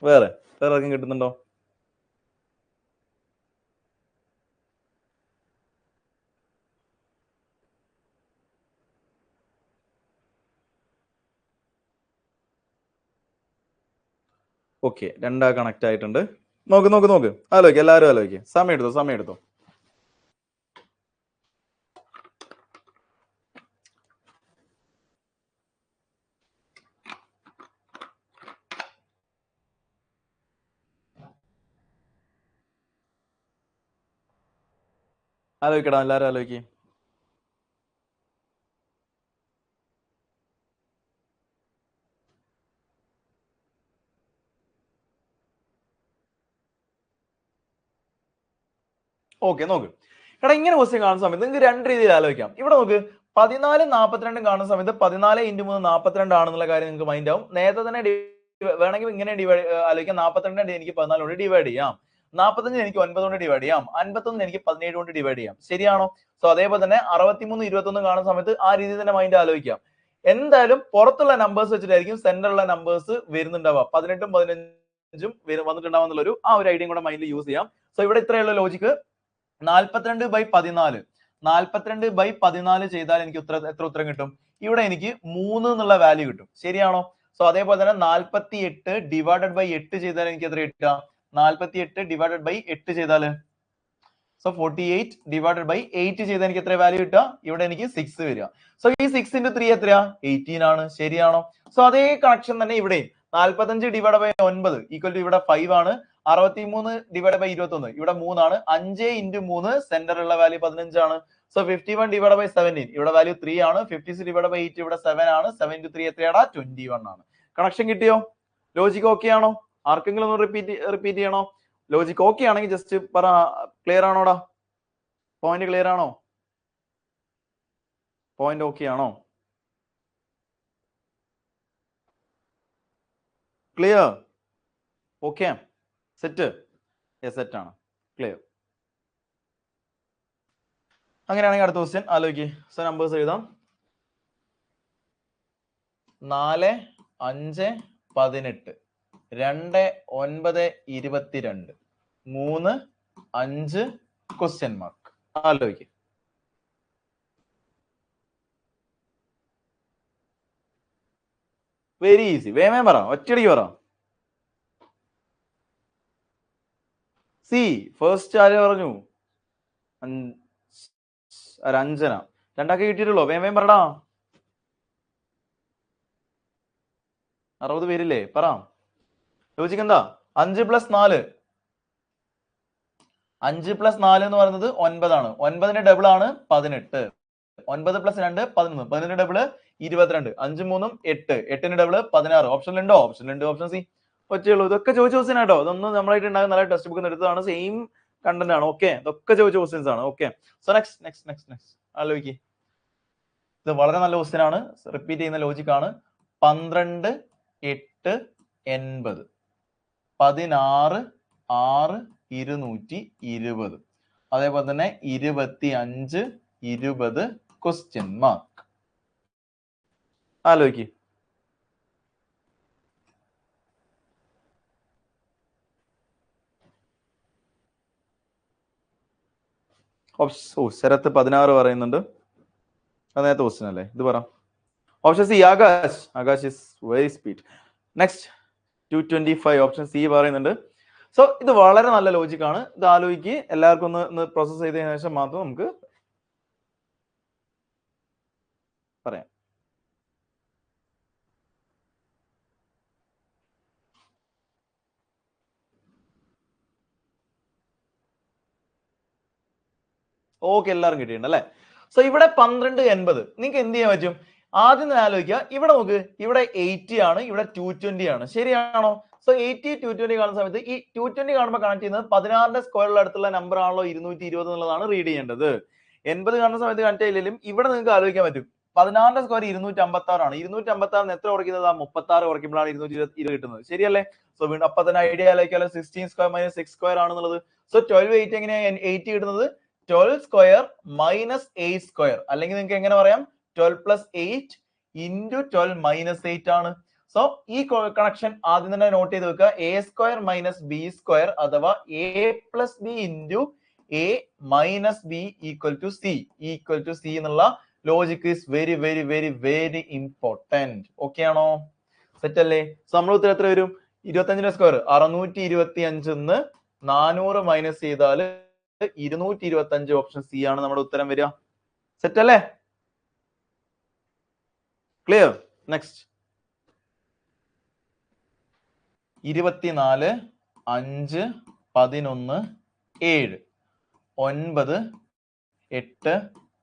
വേറെ ആർക്കും കിട്ടുന്നുണ്ടോ? ഓക്കെ, രണ്ടാ കണക്ട് ആയിട്ടുണ്ട്. നോക്ക്. ആലോചിക്ക്, എല്ലാവരും ആലോചിക്ക്. സമയം എടുത്തോ. ആലോചിക്കടാ, എല്ലാവരും ആലോചിക്ക്. ഓക്കെ, നോക്ക്. എടാ, ഇങ്ങനെ ക്വസ്റ്റ്യൻ കാണുന്ന സമയത്ത് നിങ്ങൾക്ക് രണ്ട് രീതിയിൽ ആലോചിക്കാം. ഇവിടെ നോക്ക്, 14 42 കാണുന്ന സമയത്ത് 14 × 3 42 ആണെന്നുള്ള കാര്യം നിങ്ങൾക്ക് മൈൻഡ് ആവും. നേരത്തെ തന്നെ വേണമെങ്കിൽ ഇങ്ങനെ ആലോചിക്കാം. 42 എനിക്ക് 14 കൊണ്ട് ഡിവൈഡ് ചെയ്യാം. 45 എനിക്ക് 9 കൊണ്ട് ഡിവൈഡ് ചെയ്യാം. 51 എനിക്ക് 17 കൊണ്ട് ഡിവൈഡ് ചെയ്യാം. ശരിയാണോ? സോ അതേപോലെ തന്നെ 63 21 കാണുന്ന സമയത്ത് ആ രീതിയിൽ തന്നെ മൈൻഡ് ആലോചിക്കാം. എന്തായാലും പുറത്തുള്ള നമ്പേഴ്സ് വെച്ചിട്ടായിരിക്കും സെന്ററിലുള്ള നമ്പേഴ്സ് വരുന്നുണ്ടാവുക. 18 15 വന്നിട്ടുണ്ടാവുക എന്നുള്ളൊരു ആ ഒരു ഐഡിയയും കൂടെ മൈൻഡിൽ യൂസ് ചെയ്യാം. സോ ഇവിടെ ഇത്രയുള്ള ലോജിക്ക്. 42/14 42/14 ചെയ്താൽ എനിക്ക് എത്ര ഉത്തരം കിട്ടും? ഇവിടെ എനിക്ക് 3 എന്നുള്ള വാല്യൂ കിട്ടും. ശരിയാണോ? സോ അതേപോലെ തന്നെ 48 ഡിവൈഡഡ് ബൈ 8 ചെയ്താൽ എനിക്ക് എത്ര കിട്ടുക? 48 ഡിവൈഡഡ് ബൈ 8 ചെയ്താല് സോ 48 ഡിവൈഡഡ് ബൈ 8 ചെയ്താൽ എനിക്ക് എത്ര വാല്യൂ കിട്ടുക? ഇവിടെ എനിക്ക് 6 വരിക. സോ ഈ 6 into 3 എത്രയാ? 18 ആണ്. ശരിയാണോ? സോ അതേ കണക്ഷൻ തന്നെ ഇവിടെയും 45 ഡിവൈഡ് ബൈ 9 ഈക്വൽ ടു ഇവിടെ 5 ആണ്. 63 ഡിവൈഡ് ബൈ 21 ഇവിടെ 3 ആണ്. 5 into 3 സെന്ററിലുള്ള വാല്യൂ 15 ആണ്. സോ 51 ഡിവൈഡ് ബൈ 17 ഇവിടെ വാല്യൂ 3 ആണ്. 56 ഡിവൈഡ് ബൈ 8 ഇവിടെ 7 ആണ്. 7 into 3 എത്രയാടാ? 21 ആണ്. കണക്ഷൻ കിട്ടിയോ? ലോജിക് ഓക്കെ ആണോ? ആർക്കെങ്കിലും ഒന്ന് റിപ്പീറ്റ് ചെയ്യണോ? ലോജിക് ഓക്കെ ആണെങ്കിൽ ജസ്റ്റ് പറ. ക്ലിയർ ആണോടാ? പോയിന്റ് ക്ലിയർ ആണോ? പോയിന്റ് ഓക്കെ ആണോ? ക്ലിയർ? ഓക്കെ? സെറ്റ്? സെറ്റ് ആണ്. ക്ലിയർ. അങ്ങനെയാണെങ്കിൽ അടുത്ത ക്വസ്റ്റ്യൻ ആലോചിക്ക്. സോ നമ്പേഴ്സ് എഴുതാം. 4 5 18 2 9 22 3 5 ക്വസ്റ്റ്യൻ മാർക്ക്. ആലോചിക്ക്. Very easy. വേമേ പറ, ഒറ്റയടിക്ക് പറ. സി ഫസ്റ്റ് ആര് പറഞ്ഞു? അഞ്ജന. രണ്ടാക്കി കിട്ടിയിട്ടുള്ളൂ. വേമേ പറടാ. 60 പേരില്ലേ? പറ. ലോജിക്ക് എന്താ? 5 + 4 5 + 4 എന്ന് പറയുന്നത് 9 ആണ്. 9ന്റെ ഡബിൾ ആണ് 18. 9 + 2 11. 11ന്റെ ഡബിൾ 22. 5 3 8. 8ന്റെ ഡബിൾ 16. ഓപ്ഷനിലുണ്ടോ? ഓപ്ഷനിലുണ്ട്. Option C. ഒറ്റയുള്ളൂ. ഇതൊക്കെ ചോദിച്ച ക്വസ്റ്റ്യൻ ആട്ടോ. ഇതൊന്നും നമ്മളായിട്ട് ഉണ്ടാകുന്ന നല്ല ടെക്സ്റ്റ് ബുക്കിൽ നിന്ന് എടുത്തതാണ്. സെയിം കണ്ടന്റ് ആണ്. ഓക്കെ, ഇതൊക്കെ ചോദിച്ച ക്വസ്റ്റ്യൻസ് ആണ്. ഓക്കെ, സോ നെക്സ്റ്റ് ആലോചിക്ക്. ഇത് വളരെ നല്ല ക്വസ്റ്റ്യൻ ആണ്. റിപ്പീറ്റ് ചെയ്യുന്ന ലോജിക് ആണ്. 12 8 80 16 6 220. അതേപോലെ തന്നെ 25 20 ക്വസ്റ്റ്യൻ മാർക്ക്. ആലോചിക്ക്. ശരത്ത് 16 പറയുന്നുണ്ട്. അത് നേരത്തെ ക്വസ്റ്റ്യൻ അല്ലേ? ഇത് പറ. Option C Akash is very speed. Next 225 option C പറയുന്നുണ്ട്. സോ ഇത് വളരെ നല്ല ലോജിക് ആണ്. ഇത് ആലോചിക്ക്. എല്ലാവർക്കും ഒന്ന് പ്രോസസ് ചെയ്തതിനു ശേഷം മാത്രം നമുക്ക് പറയാം. ഓക്കെ, എല്ലാവരും കിട്ടിയിട്ടുണ്ട് അല്ലെ? സോ ഇവിടെ 12 80 നിങ്ങൾക്ക് എന്ത് ചെയ്യാൻ പറ്റും? ആദ്യം തന്നെ ആലോചിക്കുക. ഇവിടെ നോക്ക്, ഇവിടെ 80 ആണ്, ഇവിടെ 220 ആണ്. ശരിയാണോ? സോ 80 220 കാണുന്ന സമയത്ത് ഈ 220 കാണുമ്പോൾ കണക്ട് ചെയ്യുന്നത് 16ന്റെ സ്ക്വയറിൽ അടുത്തുള്ള നമ്പർ ആണല്ലോ 220 എന്നുള്ളതാണ് റീഡ് ചെയ്യേണ്ടത്. 80 കാണുന്ന സമയത്ത് കണക്ട് ചെയ്യില്ലെങ്കിലും ഇവിടെ നിങ്ങൾക്ക് ആലോചിക്കാൻ പറ്റും. 16ന്റെ സ്ക്വയർ 256 ആണ്. 256 എത്ര കുറയ്ക്കുന്നത്? 36 കുറയ്ക്കുമ്പോഴാണ് 220 കിട്ടുന്നത്. ശരിയല്ലേ? സോ വീണ്ടും അപ്പൊ തന്നെ ഐഡിയ ആലോചിക്കാലോ. 16 സ്ക്വയർ മൈനസ് 6 സ്ക്വയർ ആണെന്നുള്ളത്. സോ 12 8 എങ്ങനെയാണ് 80 കിട്ടുന്നത്? 12 സ്ക്വയർ മൈനസ് 8 സ്ക്വയർ, അല്ലെങ്കിൽ നിങ്ങൾക്ക് എങ്ങനെ പറയാം? 12 + 8 into 12 - 8 ആണ്. സോ ഈ കണക്ഷൻ ആദ്യം തന്നെ നോട്ട് ചെയ്ത് വെക്കുക. A square minus B square അഥവാ A plus B into A minus B equal to C എന്നുള്ള logic is very very very very important. Okay ആണോ? സെറ്റ് അല്ലേ? സോ നമ്മൾ ഉത്തരം എത്ര വരും? 25ന്റെ സ്ക്വയർ 625 400 മൈനസ് ചെയ്താൽ 225. ഓപ്ഷൻ സി ആണ് നമ്മുടെ ഉത്തരം വരിക. സെറ്റ് അല്ലേ? ക്ലിയർ? നെക്സ്റ്റ് 24 5 11 7 9 8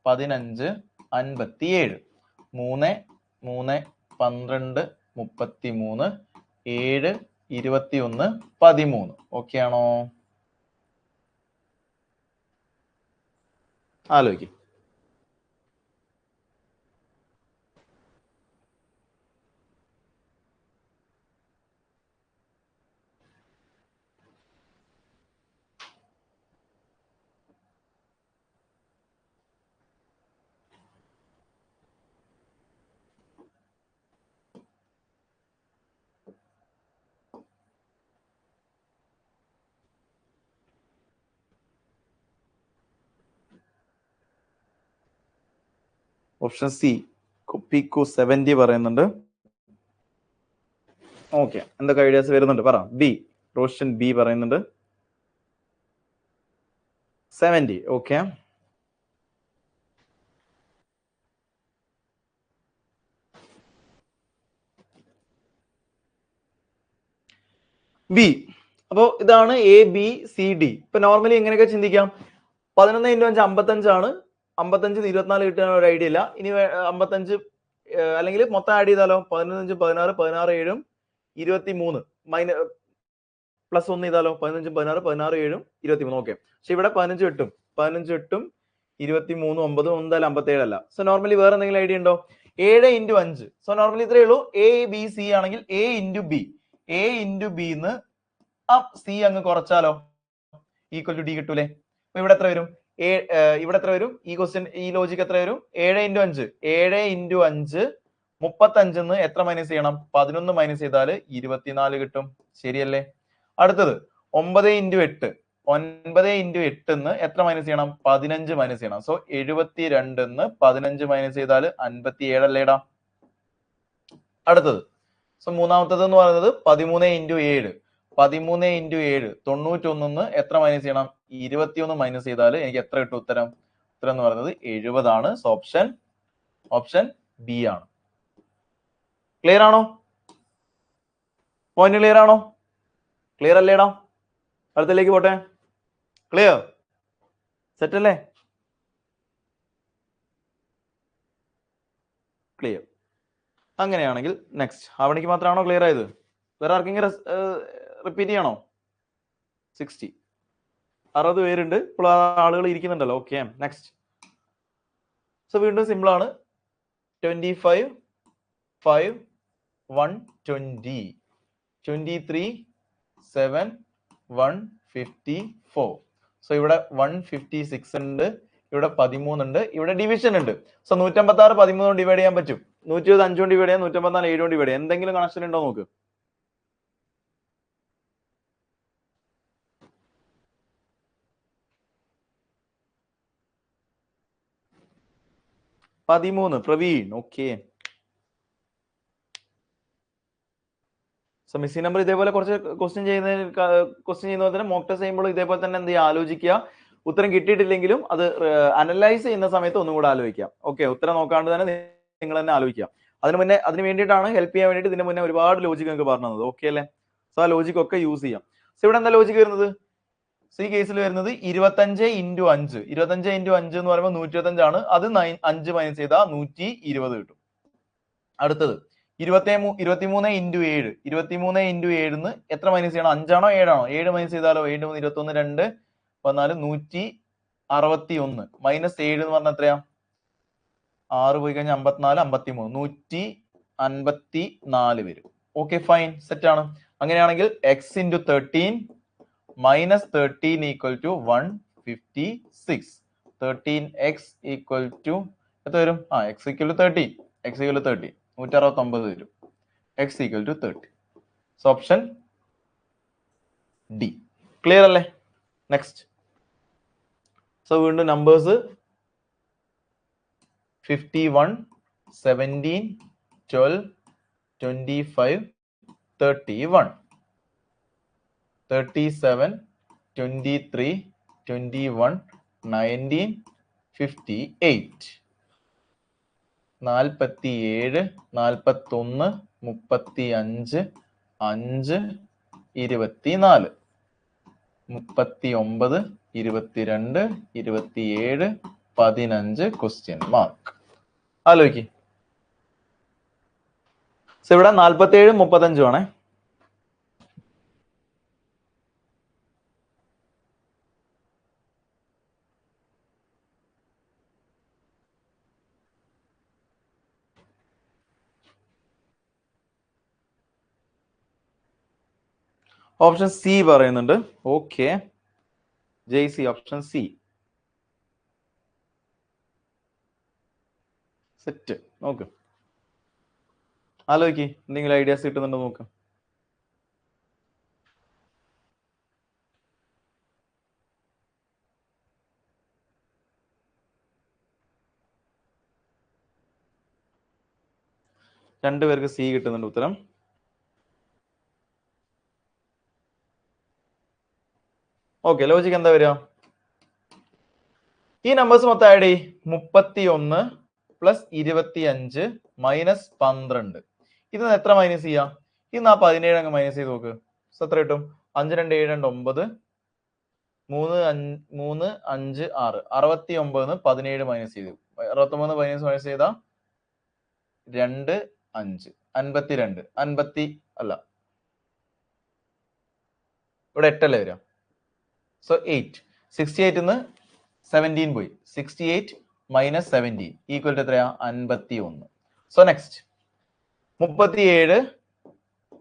15 57 3 3 12 33 7 21 13. ഓക്കെ ആണോ? ആലോചിക്കും. ഓപ്ഷൻ സി പിക്കു 70 പറയുന്നുണ്ട്. ഓക്കെ, എന്തൊക്കെ ഐഡിയാസ് വരുന്നുണ്ട് പറ. ബി, റോഷൻ ബി പറയുന്നുണ്ട് 70. Okay, B. അപ്പോ ഇതാണ് എ ബി സി ഡി. ഇപ്പൊ നോർമലി എങ്ങനെയൊക്കെ ചിന്തിക്കാം? 11 × 5 55ആണ്. 55 24 കിട്ടാൻ ഒരു ഐഡിയ ഇല്ല. ഇനി 55 അല്ലെങ്കിൽ മൊത്തം ആഡ് ചെയ്താലോ? 15 16 16 7 23 പ്ലസ് 1 ചെയ്താലോ? 15 16 16 7 23. ഓക്കെ, പക്ഷെ ഇവിടെ 15 8 23 9 എന്തായാലും 57 അല്ല. സോ നോർമലി വേറെ എന്തെങ്കിലും ഐഡിയ ഉണ്ടോ? 7 × 5. സോ നോർമലി ഇത്രയേ ഉള്ളൂ. എ ബി സി ആണെങ്കിൽ എ × ബി, എ × ബി ന്ന് സി അങ്ങ് കുറച്ചാലോ ഈക്വൽ ടു ഡി കിട്ടൂലേ? അപ്പൊ ഇവിടെ എത്ര വരും? ഇവിടെ എത്ര വരും? ഈ ക്വസ്റ്റ്യൻ, ഈ ലോജിക്ക് എത്ര വരും? 7 × 5 7 × 5 35 എത്ര മൈനസ് ചെയ്യണം? 11 മൈനസ് ചെയ്താൽ 24 കിട്ടും. ശരിയല്ലേ? അടുത്തത് 9 × 8 9 × 8 എത്ര മൈനസ് ചെയ്യണം? 15 മൈനസ് ചെയ്യണം. സോ 72 15 മൈനസ് ചെയ്താൽ 57 അല്ലേടാ? അടുത്തത് സോ മൂന്നാമത്തത് എന്ന് പറയുന്നത് 13 × 7 13 × 7 91 എത്ര മൈനസ് ചെയ്യണം? 21 മൈനസ് ചെയ്താൽ എനിക്ക് എത്ര കിട്ടും ഉത്തരം? ഉത്തരം എന്ന് പറയുന്നത് 70 ആണ്. സോ ഓപ്ഷൻ ബി ആണ്. ക്ലിയർ ആണോ? പോയിന്റ് ക്ലിയർ ആണോ? ക്ലിയർ അല്ലേടാ? അടുത്തിലേക്ക് പോട്ടെ. ക്ലിയർ? സെറ്റ് അല്ലേ? ക്ലിയർ. അങ്ങനെയാണെങ്കിൽ നെക്സ്റ്റ് അവണിക്ക് മാത്രമാണോ ക്ലിയർ ആയത്? വേറെ ആർക്കെങ്കിലും റിപ്പീറ്റ് ചെയ്യണോ? 60 പേരുണ്ട് ഇപ്പോൾ, ആളുകൾ ഇരിക്കുന്നുണ്ടല്ലോ. Okay, next. സോ വീണ്ടും സിമ്പിൾ ആണ്. 25 5 120 23 7 154. സോ ഇവിടെ 156 ഉണ്ട്, ഇവിടെ 13 ഉണ്ട്, ഇവിടെ ഡിവിഷൻ ഉണ്ട്. സോ 156 13 കൊണ്ട് ഡിവൈഡ് ചെയ്യാൻ പറ്റും. 120 5 കൊണ്ട് ഡിവൈഡ് ചെയ്യാം, 154 7 കൊണ്ട് ഡിവൈഡ് ചെയ്യാം. എന്തെങ്കിലും കണക്ഷൻ ഉണ്ടോ നോക്ക്. Praveen. Okay, so missing number ഇതേപോലെ കുറച്ച് ക്വസ്റ്റ്യൻ ചെയ്യുന്ന തന്നെ മോക്ക് ടെസ്റ്റ് ചെയ്യുമ്പോൾ ഇതേപോലെ തന്നെ എന്ത് ചെയ്യുക? ആലോചിക്കുക. ഉത്തരം കിട്ടിയിട്ടില്ലെങ്കിലും അത് അനലൈസ് ചെയ്യുന്ന സമയത്ത് ഒന്നും കൂടെ ആലോചിക്കാം. ഓക്കെ, ഉത്തരം നോക്കാണ്ട് തന്നെ നിങ്ങൾ തന്നെ ആലോചിക്കാം. അതിന് വേണ്ടിയിട്ടാണ് ഹെൽപ്പ് ചെയ്യാൻ വേണ്ടിയിട്ട് ഇതിന് മുന്നേ ഒരുപാട് ലോജിക് നിങ്ങൾക്ക് പറഞ്ഞു തന്നത്. ഓക്കെ അല്ലേ? സോ ആ ലോജിക് ഒക്കെ യൂസ് ചെയ്യാം. സോ ഇവിടെ എന്താ ലോജിക് വരുന്നത്? ഈ കേസിൽ വരുന്നത് 25 × 5 25 × 5 എന്ന് പറയുമ്പോൾ 125 ആണ്. അത് 5 മൈനസ് ചെയ്താൽ 120 കിട്ടും. അടുത്തത് 23 × 7 23 × 7 എത്ര മൈനസ് ചെയ്യണം? 5 ആണോ 7 ആണോ? 7 മൈനസ് ചെയ്താലോ? 7 21 2 14 161 മൈനസ് 7 എന്ന് പറഞ്ഞാൽ എത്രയാ? 6 പോയി കഴിഞ്ഞാൽ 54 53 154 വരും. ഓക്കെ, ഫൈൻ, സെറ്റ് ആണ്. അങ്ങനെയാണെങ്കിൽ x × 13 minus 13 equal to 156. 13x equal to എത്ര വരും? x ഈക്വൽ ടു 30 169 വരും. x equal to 30. So option D. Clear അല്ലേ? നെക്സ്റ്റ്. സോ വീണ്ടും നമ്പേഴ്സ് 51 17 12 25 31 37 23 21 19 58 47 41 35 5 24 39 22 27 15 ക്വസ്റ്റ്യൻ മാർക്ക്. ആലോചിക്ക്. ഇവിടെ 47 35 ആണേ. ഓപ്ഷൻ സി പറയുന്നുണ്ട്. Okay, Jaicy option C. Set. നോക്ക്, ആലോചിക്ക്, എന്തെങ്കിലും ഐഡിയാസ് കിട്ടുന്നുണ്ടോ നോക്ക്. രണ്ടുപേർക്ക് സി കിട്ടുന്നുണ്ട് ഉത്തരം. ഓക്കെ, ലോജിക്ക് എന്താ വരിക? ഈ നമ്പേഴ്സ് മൊത്തം ആഡ് ചെയ്. 31 പ്ലസ് 25 മൈനസ് 12. ഇത് എത്ര മൈനസ് ചെയ്യാം? ഇന്ന് ആ 17 അങ്ങ് മൈനസ് ചെയ്ത് നോക്ക്. എത്ര കിട്ടും? 5 2 7 2 9 3 5 6 69 17 മൈനസ് ചെയ്തു. 69 മൈനസ് ചെയ്താ 2 5 52 50 അല്ല, ഇവിടെ 8 അല്ലേ വരിക. സോ 8. 68 17 പോയി. 68 മൈനസ് 17 ഈക്വൽ ടു എത്രയാ? 51. So next 37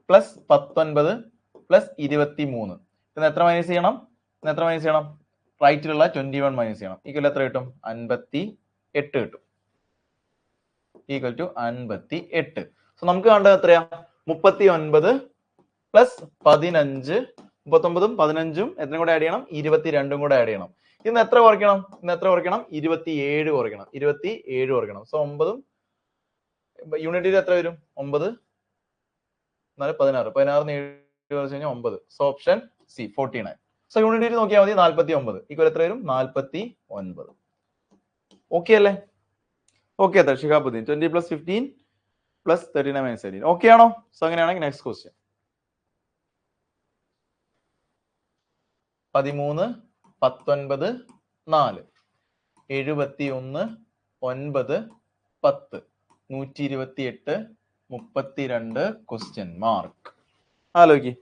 plus 19 plus 23. ഇന്ന് എത്ര മൈനസ് ചെയ്യണം? റൈറ്റിലുള്ള 21 മൈനസ് ചെയ്യണം. ഈക്വൽ എത്ര കിട്ടും? 58 കിട്ടും. Equal to 58. സോ നമുക്ക് കണ്ടത് എത്രയാ? 39 പ്ലസ് 15. 39ഉം 15ഉം എത്രയും കൂടെ ആഡ് ചെയ്യണം? 22ഉം കൂടെ ആഡ് ചെയ്യണം. ഇന്ന് എത്ര കുറയ്ക്കണം? 27 കുറയ്ക്കണം. 27 കുറയ്ക്കണം. സോ 9ഉം യൂണിറ്റിൽ എത്ര വരും? 9 4 16. 16 7 കുറച്ച് കഴിഞ്ഞാൽ 9. So option C 49. സോ യൂണിറ്റിൽ നോക്കിയാൽ മതി. 49 ഈക്വൽ എത്ര വരും? 49. ഓക്കെ അല്ലേ? ഓക്കെ അത്ര Shihabuddin 20 plus 15 plus 39 minus 17. Okay ആണോ? സോ അങ്ങനെയാണെങ്കിൽ നെക്സ്റ്റ് ക്വസ്റ്റ്യൻ 13 19 4 71 9 10 128 32 ക്വസ്റ്റ്യൻ മാർക്ക്. ആലോചിക്ക്.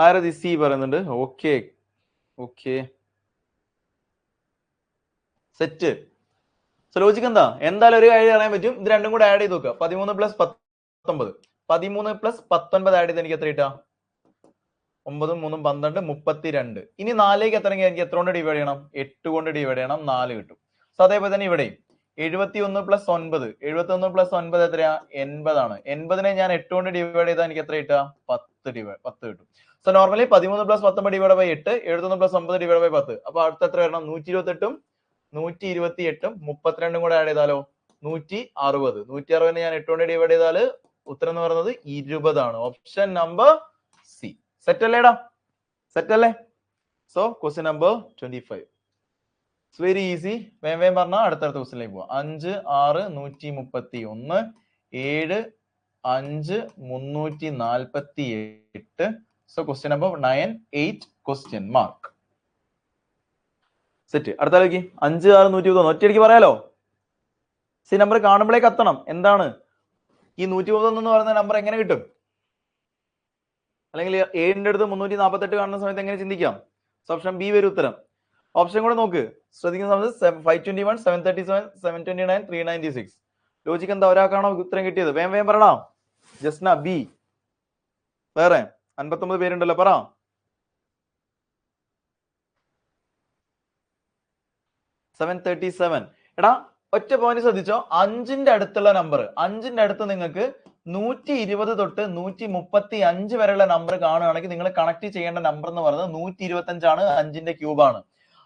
ആരതി സി പറയുന്നുണ്ട്. Okay okay set. So logic എന്താ? എന്തായാലും ഒരു കാര്യം അറിയാൻ പറ്റും. ഇത് രണ്ടും കൂടെ ആഡ് ചെയ്ത് നോക്കുക. 13 പ്ലസ് 19. 13 പ്ലസ് 19 ആഡ് ചെയ്ത് എനിക്ക് എത്ര കിട്ടാ? 9 3 12 32. ഇനി 4ലേക്ക് എത്തണമെങ്കിൽ എനിക്ക് എത്ര കൊണ്ട് ഡിവൈഡ് ചെയ്യണം? 8 കൊണ്ട് ഡിവൈഡ് ചെയ്യണം. 4 കിട്ടും. സോ അതേപോലെ തന്നെ ഇവിടെയും 71 പ്ലസ് 9. 71 പ്ലസ് 9 എത്രയാ? 80 ആണ്. 80നെ ഞാൻ 8 കൊണ്ട് ഡിവൈഡ് ചെയ്താൽ എനിക്ക് എത്ര കിട്ടുക? 10 കിട്ടും. So normally 13 plus 19 divide by 8, 71 plus 9 divide by 10. അപ്പൊ അടുത്ത എത്ര വരണം? 128ഉം 128ഉം 32ഉം കൂടെ ആഡ് ചെയ്താലോ? 160. 160നെ ഞാൻ 8 കൊണ്ട് ഡിവൈഡ് ചെയ്താൽ ഉത്തരം എന്ന് പറയുന്നത് 20 ആണ്. Option number C. സെറ്റ് അല്ലേടാ? സെറ്റ് അല്ലേ? So question number 25. It's very easy. വേഗം പറഞ്ഞാൽ അടുത്തടുത്ത ക്വസ്റ്റ്യനിലേക്ക് പോവാം. 5 6 131 7 5 348. So question number 9 8 question mark. Set. അടുത്താലേക്ക് 5 6 131 ഒറ്റയടിക്ക് പറയാലോ. സി നമ്പർ കാണുമ്പോഴേക്ക് എത്തണം. എന്താണ് ഈ 131 എന്ന് പറയുന്ന നമ്പർ എങ്ങനെ കിട്ടും? അല്ലെങ്കിൽ 7ന്റെ അടുത്ത് 348 കാണുന്ന സമയത്ത് എങ്ങനെ ചിന്തിക്കാം? ഓപ്ഷൻ ബി വരും ഉത്തരം. ഓപ്ഷൻ കൂടെ നോക്ക്. ശ്രദ്ധിക്കുന്ന സമയത്ത് 521 737 729 396. ലോജിക്ക് എന്താ? ഒരാൾക്കാണോ ഉത്തരം കിട്ടിയത്? വേഗം പറയണം. ജസ്ന ബി. വേറെ 59 പേരുണ്ടല്ലോ, പറ. എടാ ഒറ്റ പോയിന്റ് ശ്രദ്ധിച്ചോ. 5ന്റെ അടുത്തുള്ള നമ്പർ, 5ന്റെ അടുത്ത് നിങ്ങൾക്ക് 120 തൊട്ട് 135 വരെയുള്ള നമ്പർ കാണുകയാണെങ്കിൽ നിങ്ങൾ കണക്ട് ചെയ്യേണ്ട നമ്പർ എന്ന് പറയുന്നത് 125 ആണ്. 5ന്റെ ക്യൂബ് ആണ്.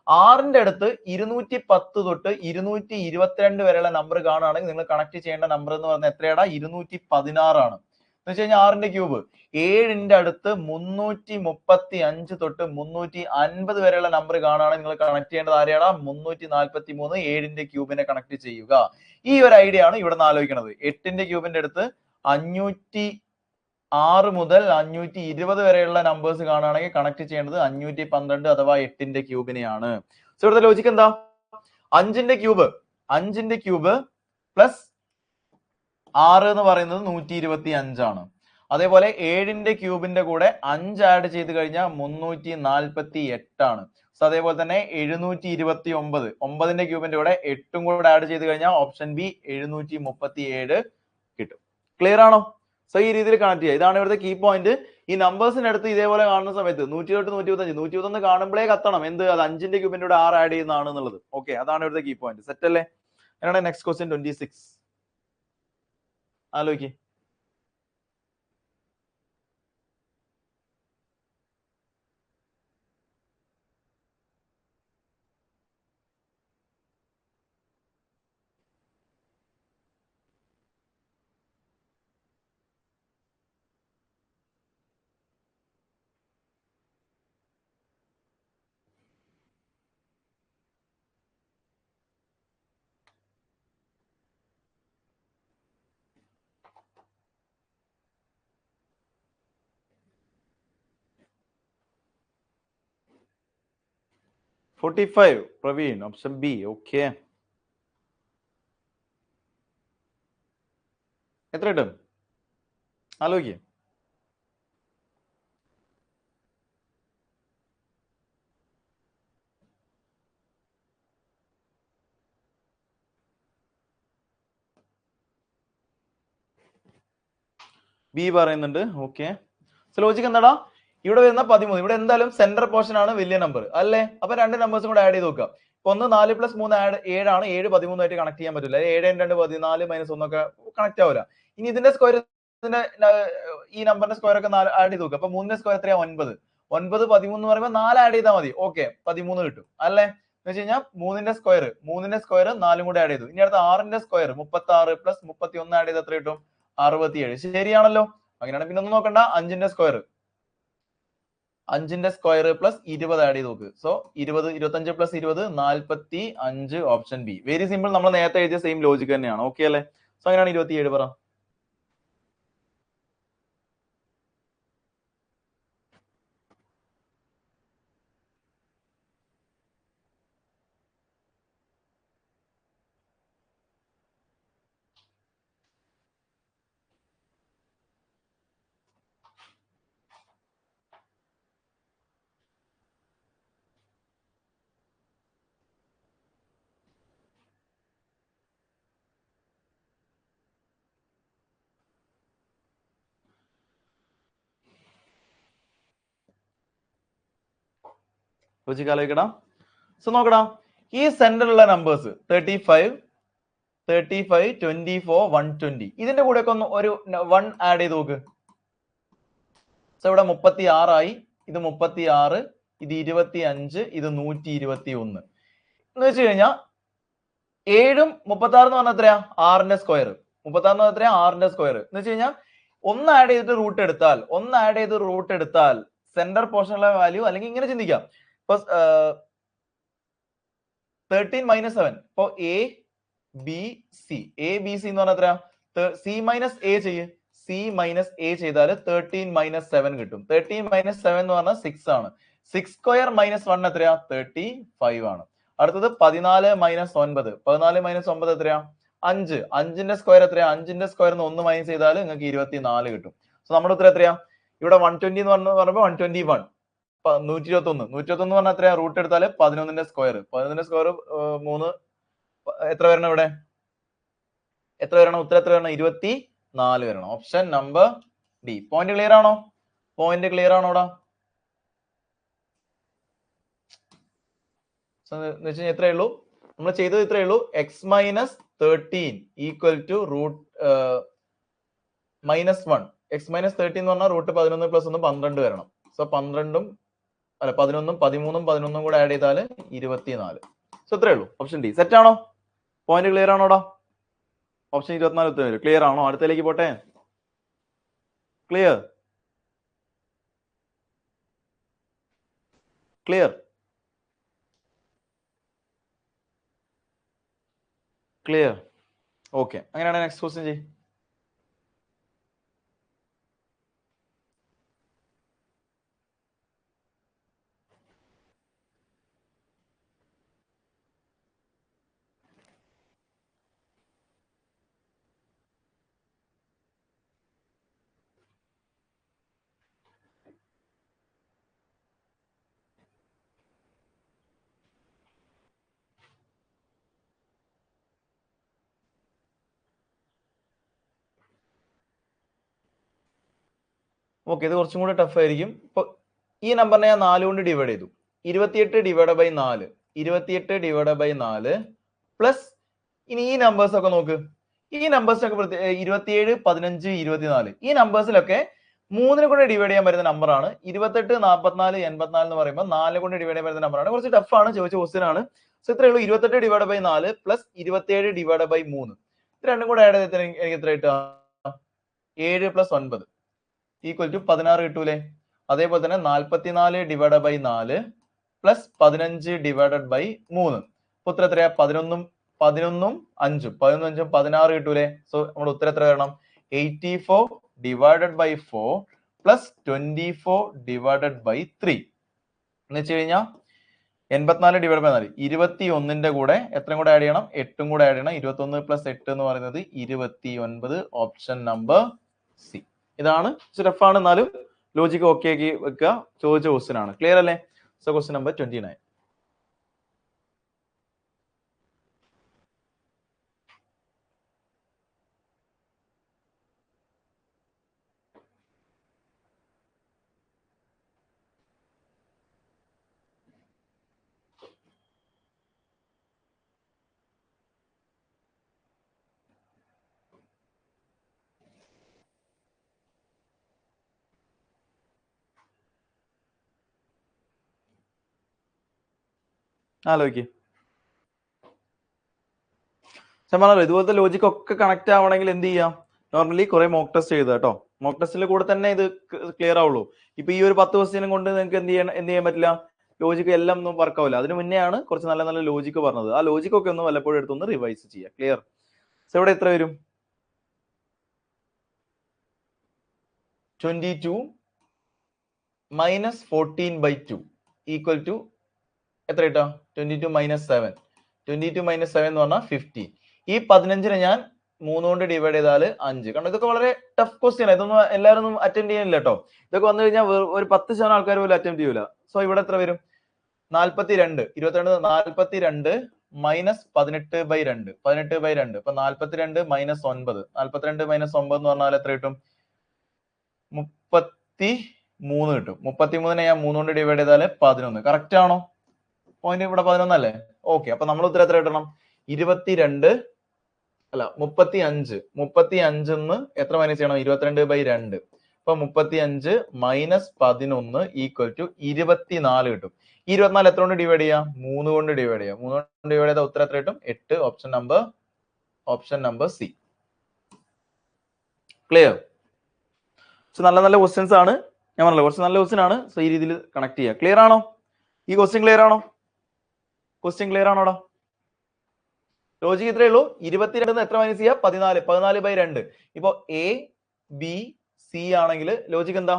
6ന്റെ അടുത്ത് 210 തൊട്ട് 222 വരെയുള്ള നമ്പർ കാണുകയാണെങ്കിൽ നിങ്ങൾ കണക്ട് ചെയ്യേണ്ട നമ്പർ എന്ന് പറയുന്നത് എത്രയാടാ? 216 ആണ്. എന്ന് വെച്ച് കഴിഞ്ഞാൽ 6ന്റെ ക്യൂബ്. 7ന്റെ അടുത്ത് 335 തൊട്ട് 350 വരെയുള്ള നമ്പർ കാണുകയാണെങ്കിൽ നിങ്ങൾ കണക്ട് ചെയ്യേണ്ടത് ആരെയാടാ? 343. 7ന്റെ ക്യൂബിനെ കണക്ട് ചെയ്യുക. ഈ ഒരു ഐഡിയ ആണ് ഇവിടെ നിന്ന് ആലോചിക്കുന്നത്. 8ന്റെ ക്യൂബിന്റെ അടുത്ത് 506 മുതൽ 520 വരെയുള്ള നമ്പേഴ്സ് കാണുകയാണെങ്കിൽ കണക്ട് ചെയ്യേണ്ടത് 512 അഥവാ 8ന്റെ ക്യൂബിനെയാണ്. സോ ഇവിടുത്തെ ലോജിക്ക് എന്താ? 5ന്റെ ക്യൂബ് പ്ലസ് 6 എന്ന് പറയുന്നത് 125 ആണ്. അതേപോലെ 7ന്റെ ക്യൂബിന്റെ കൂടെ 5 ആഡ് ചെയ്ത് കഴിഞ്ഞാൽ 348 ആണ്. സോ അതേപോലെ തന്നെ 729. 9ന്റെ ക്യൂബിന്റെ കൂടെ 8ഉം കൂടെ ആഡ് ചെയ്ത് കഴിഞ്ഞാൽ ഓപ്ഷൻ ബി 737 കിട്ടും. ക്ലിയർ ആണോ? സോ ഈ രീതിയിൽ കണക്ട് ചെയ്യുക. ഇതാണ് ഇവിടുത്തെ കീ പോയിന്റ്. ഈ നമ്പേഴ്സിന്റെ അടുത്ത് ഇതേപോലെ കാണുന്ന സമയത്ത് 108 125 121 കാണുമ്പോഴേ കത്തണം എന്ത് അത് 5ന്റെ ക്യൂബിന്റെ കൂടെ 6 ആഡ് ചെയ്യുന്നതാണ് എന്നുള്ളത്. ഓക്കെ, അതാണ് ഇവിടുത്തെ കീ പോയിന്റ്. സെറ്റ് അല്ലേ? എന്നാണ് next question 26. ആലോചിക്ക്. $45 Praveen, option B. Okay, എത്ര കിട്ടും ആലോചിക്ക്. ബി പറയുന്നുണ്ട്. ഓക്കെ, ലോജിക്ക് എന്താടാ? ഇവിടെ വരുന്ന 13, ഇവിടെ എന്തായാലും സെന്റർ പോർഷൻ ആണ് വലിയ നമ്പർ അല്ലേ? അപ്പൊ രണ്ട് നമ്പേഴ്സും കൂടെ ആഡ് ചെയ്ത് നോക്കുക. ഇപ്പൊ ഒന്ന് 4 + 3 ആഡ് 7 ആണ്. 7 13 ആയിട്ട് കണക്ട് ചെയ്യാൻ പറ്റില്ല. 7 × 2 14 - 1 ഒക്കെ കണക്ട് ആവില്ല. ഇനി ഇതിന്റെ സ്ക്വയർ, ഈ നമ്പറിന്റെ സ്ക്വയർ ഒക്കെ ആഡ് ചെയ്ത് നോക്കുക. അപ്പൊ 3ന്റെ സ്ക്വയർ എത്രയാ? 9. 9 13 എന്ന് പറയുമ്പോൾ 4 ആഡ് ചെയ്താൽ മതി. ഓക്കെ, 13 കിട്ടും അല്ലേ? എന്ന് വെച്ച് കഴിഞ്ഞാൽ 3ന്റെ സ്ക്വയർ 4 കൂടെ ആഡ് ചെയ്തു. ഇനി അടുത്ത 6ന്റെ സ്ക്വയർ 36 + 31 ആഡ് ചെയ്ത് എത്ര കിട്ടും? 67. ശരിയാണല്ലോ? അങ്ങനെയാണ് പിന്നെ ഒന്നും നോക്കണ്ട. 5ന്റെ സ്ക്വയർ 5ന്റെ സ്ക്വയർ പ്ലസ് 20 ആഡ് ചെയ്ത് നോക്ക്. So 20 25 + 20 45. Option B. Very simple. നമ്മൾ നേരത്തെ എഴുതിയ സെയിം ലോജിക് തന്നെയാണ്. ഓക്കെ അല്ലേ? സോ അങ്ങനെയാണ് 27 പറ. ലോജിക് ആലോചിക്കടാ. സോ നോക്കടാ, ഈ സെന്ററിലുള്ള നമ്പേഴ്സ് 35 35 24 120 ഇതിന്റെ കൂടെ ഒക്കെ ഒന്ന് ഒരു 1 ആഡ് ചെയ്ത് നോക്ക്. സോ ഇവിടെ 36 ആയി. ഇത് 36, ഇത് 25, ഇത് 121 എന്ന് വെച്ച് കഴിഞ്ഞാൽ 7ഉം 36 എന്ന് പറഞ്ഞാൽ എത്രയാ? 6ന്റെ സ്ക്വയർ. 36 എന്ന് പറഞ്ഞാൽ എത്രയാ? 6ന്റെ സ്ക്വയർ. എന്ന് വെച്ച് കഴിഞ്ഞാൽ ഒന്ന് ആഡ് ചെയ്തിട്ട് റൂട്ട് എടുത്താൽ സെന്റർ പോർഷനുള്ള വാല്യൂ, അല്ലെങ്കിൽ ഇങ്ങനെ ചിന്തിക്കാം. ഇപ്പൊ 13 - 7. ഇപ്പൊ എ ബി സി എന്ന് പറഞ്ഞാൽ എത്രയാ? സി മൈനസ് എ ചെയ്യ്. സി മൈനസ് എ ചെയ്താൽ 13 - 7 കിട്ടും. 13 - 7 എന്ന് പറഞ്ഞാൽ 6 ആണ്. 6² - 1 എത്രയാ? 35 ആണ്. അടുത്തത് 14 - 9. 14 - 9 എത്രയാ? 5. 5ന്റെ സ്ക്വയർ എത്രയാ? 5ന്റെ സ്ക്വയറിൽ നിന്ന് 1 മൈനസ് ചെയ്താൽ നിങ്ങൾക്ക് 24 കിട്ടും. സോ നമ്മുടെ ഉത്തരം എത്രയാ? ഇവിടെ 120 എന്ന് പറയുമ്പോൾ 121. 121 പറഞ്ഞാൽ എത്രയാ? റൂട്ട് എടുത്താൽ 11ന്റെ സ്ക്വയർ. 11ന്റെ സ്ക്വയർ 3 എത്ര വരണം? ഇവിടെ എത്ര വരണം? ഉത്തരം എത്ര വരണം? 24 വരണം. Option number D. Point clear ആണോ? പോയിന്റ് ക്ലിയർ ആണോടാ? എന്ന് വെച്ചാൽ എത്രയേ ഉള്ളൂ? നമ്മൾ ചെയ്തത് ഇത്രയേ ഉള്ളൂ. x - 13 = root -1. x - 13 എന്ന് പറഞ്ഞാൽ റൂട്ട് 11 + 1 12 വരണം. സോ 11ഉം 11ഉം 13ഉം 11ഉം കൂടെ ആഡ് ചെയ്താൽ 24. സോ ഇത്രയേ ഉള്ളൂ. Option D. സെറ്റ് ആണോ? പോയിന്റ് ക്ലിയർ ആണോടാ? ഓപ്ഷൻ 24 ഉത്തരം വരും. ക്ലിയർ ആണോ? അടുത്തേക്ക് പോട്ടെ. Clear clear clear. ഓക്കെ, അങ്ങനെയാണെങ്കിൽ നെക്സ്റ്റ് ക്വസ്റ്റ്യൻ ചെയ്യും. ഓക്കെ, ഇത് കുറച്ചും കൂടി ടഫ് ആയിരിക്കും. ഇപ്പൊ ഈ നമ്പറിനെ ഞാൻ 4 കൊണ്ട് ഡിവൈഡ് ചെയ്തു. 28 divide by 4, 28 divide by 4 plus ഇനി ഈ നമ്പേഴ്സ് ഒക്കെ നോക്ക്. ഈ നമ്പേഴ്സിനൊക്കെ 27, 15, 24 ഈ നമ്പേഴ്സിലൊക്കെ 3 കൊണ്ട് ഡിവൈഡ് ചെയ്യാൻ പറ്റുന്ന നമ്പറാണ്. 28, 44, 84 എന്ന് പറയുമ്പോൾ 4 കൊണ്ട് ഡിവൈഡ് ചെയ്യാൻ പറ്റുന്ന നമ്പറാണ്. കുറച്ച് ടഫാണ്, ചോദിച്ച ക്വസ്റ്റ്യൻ ആണ്. സോ ഇത്രയേ ഉള്ളൂ. 28 divide by 4 plus 27 divide by 3 ഇത് രണ്ടും കൂടെ ആഡ് ചെയ്ത് എനിക്ക് എത്ര കിട്ടുക? 7 പ്ലസ് 9 ഈക്വൽ ടു 16 കിട്ടൂലേ? അതേപോലെ തന്നെ 44 divide by 4 plus 15 divided by 3 ഇപ്പൊ ഉത്തരം എത്രയാ? 11 5 16 കിട്ടൂലേ? സോ നമ്മുടെ ഉത്തരം എത്ര വരണം? 84 divided by 4 plus 24 divided by 3 എന്ന് വെച്ച് കഴിഞ്ഞാൽ 84 ഡിവൈഡ് ബൈ 4 21ന്റെ കൂടെ എത്ര കൂടെ ആഡ് ചെയ്യണം? 8 കൂടെ ആഡ് ചെയ്യണം. 21 പ്ലസ് 8 എന്ന് പറയുന്നത് 29. Option number C. ഇതാണ് റഫാണ്, എന്നാലും ലോജിക്ക് ഓക്കെ ആക്കി വെക്കുക. ചോദിച്ച ക്വസ്റ്റ്യൻ ആണ്. ക്ലിയർ അല്ലേ? So question number 29. ആലോചിക്ക്. പറഞ്ഞല്ലോ ഇതുപോലത്തെ ലോജിക്ക് ഒക്കെ കണക്ട് ആവണമെങ്കിൽ എന്ത് ചെയ്യാം? നോർമലി കുറെ മോക്ക് ടെസ്റ്റ് ചെയ്ത് കേട്ടോ. മോക്ക് ടെസ്റ്റിന്റെ കൂടെ തന്നെ ഇത് ക്ലിയർ ആവുള്ളൂ. ഇപ്പൊ ഈ ഒരു 10 ക്വസ്റ്റ്യനും കൊണ്ട് നിങ്ങൾക്ക് എന്ത് ചെയ്യാൻ പറ്റില്ല? ലോജിക്ക് എല്ലാം ഒന്നും വർക്ക് ആവില്ല. അതിന് മുന്നേ ആണ് കുറച്ച് നല്ല നല്ല ലോജിക്ക് പറഞ്ഞത്. ആ ലോജിക്ക് ഒക്കെ ഒന്ന് വല്ലപ്പോഴും എടുത്തൊന്ന് റിവൈസ് ചെയ്യാം. ക്ലിയർ? സോ ഇവിടെ എത്ര വരും? 22 മൈനസ് 14/2 ഈക്വൽ ടു എത്ര കിട്ടാ? 22 മൈനസ് 7. 22 മൈനസ് 7 എന്ന് പറഞ്ഞാൽ 50. ഈ 15നെ ഞാൻ 3 കൊണ്ട് ഡിവൈഡ് ചെയ്താൽ 5. കാരണം ഇതൊക്കെ വളരെ ടഫ് ക്വസ്റ്റ്യൻ. ഇതൊന്നും എല്ലാവരും ഒന്നും അറ്റൻഡ് ചെയ്യാനില്ല കേട്ടോ. ഇതൊക്കെ വന്നു കഴിഞ്ഞാൽ ഒരു 10% ആൾക്കാർ പോലും അറ്റൻഡ് ചെയ്യൂല. സോ ഇവിടെ എത്ര വരും? 42. 42 മൈനസ് 18/2. 18/2 ഇപ്പൊ 42 മൈനസ് 9. 42 മൈനസ് 9 എന്ന് പറഞ്ഞാൽ എത്ര കിട്ടും? 33 കിട്ടും. 33നെ ഞാൻ 3 കൊണ്ട് ഡിവൈഡ് ചെയ്താൽ 11. കറക്റ്റ് ആണോ? പോയിന്റ് ഇവിടെ 11 അല്ലേ? ഓക്കെ, അപ്പൊ നമ്മൾ ഉത്തരം എത്ര കിട്ടണം? 35 എത്ര മൈനസ് ചെയ്യണം? 22/2. അപ്പൊ 35 മൈനസ് 11 ഈക്വൽ ടു 24 കിട്ടും. 24 എത്ര കൊണ്ട് ഡിവൈഡ് ചെയ്യാം? 3 കൊണ്ട് ഡിവൈഡ് ചെയ്യാം. 3 കൊണ്ട് ഡിവൈഡ് ചെയ്താൽ ഉത്തരം എത്ര കിട്ടും? 8. Option number C. Clear? So നല്ല നല്ല ക്വസ്റ്റ്യൻസ് ആണ്. ഞാൻ പറഞ്ഞല്ലോ കുറച്ച് നല്ല ക്വസ്റ്റ്യൻ ആണ്. സോ ഈ രീതിയിൽ കണക്ട് ചെയ്യുക. ക്ലിയർ ആണോ? ഈ ക്വസ്റ്റ്യൻ ക്ലിയർ ആണോ? ക്വസ്റ്റ്യൻ ക്ലിയർ ആണോടാ? ലോജിക്ക് ഇത്രയേ ഉള്ളൂ. 22 എത്ര മൈനസ് ചെയ്യുക? 14. 14/2. ഇപ്പൊ എ ബി സി ആണെങ്കിൽ ലോജിക്ക് എന്താ?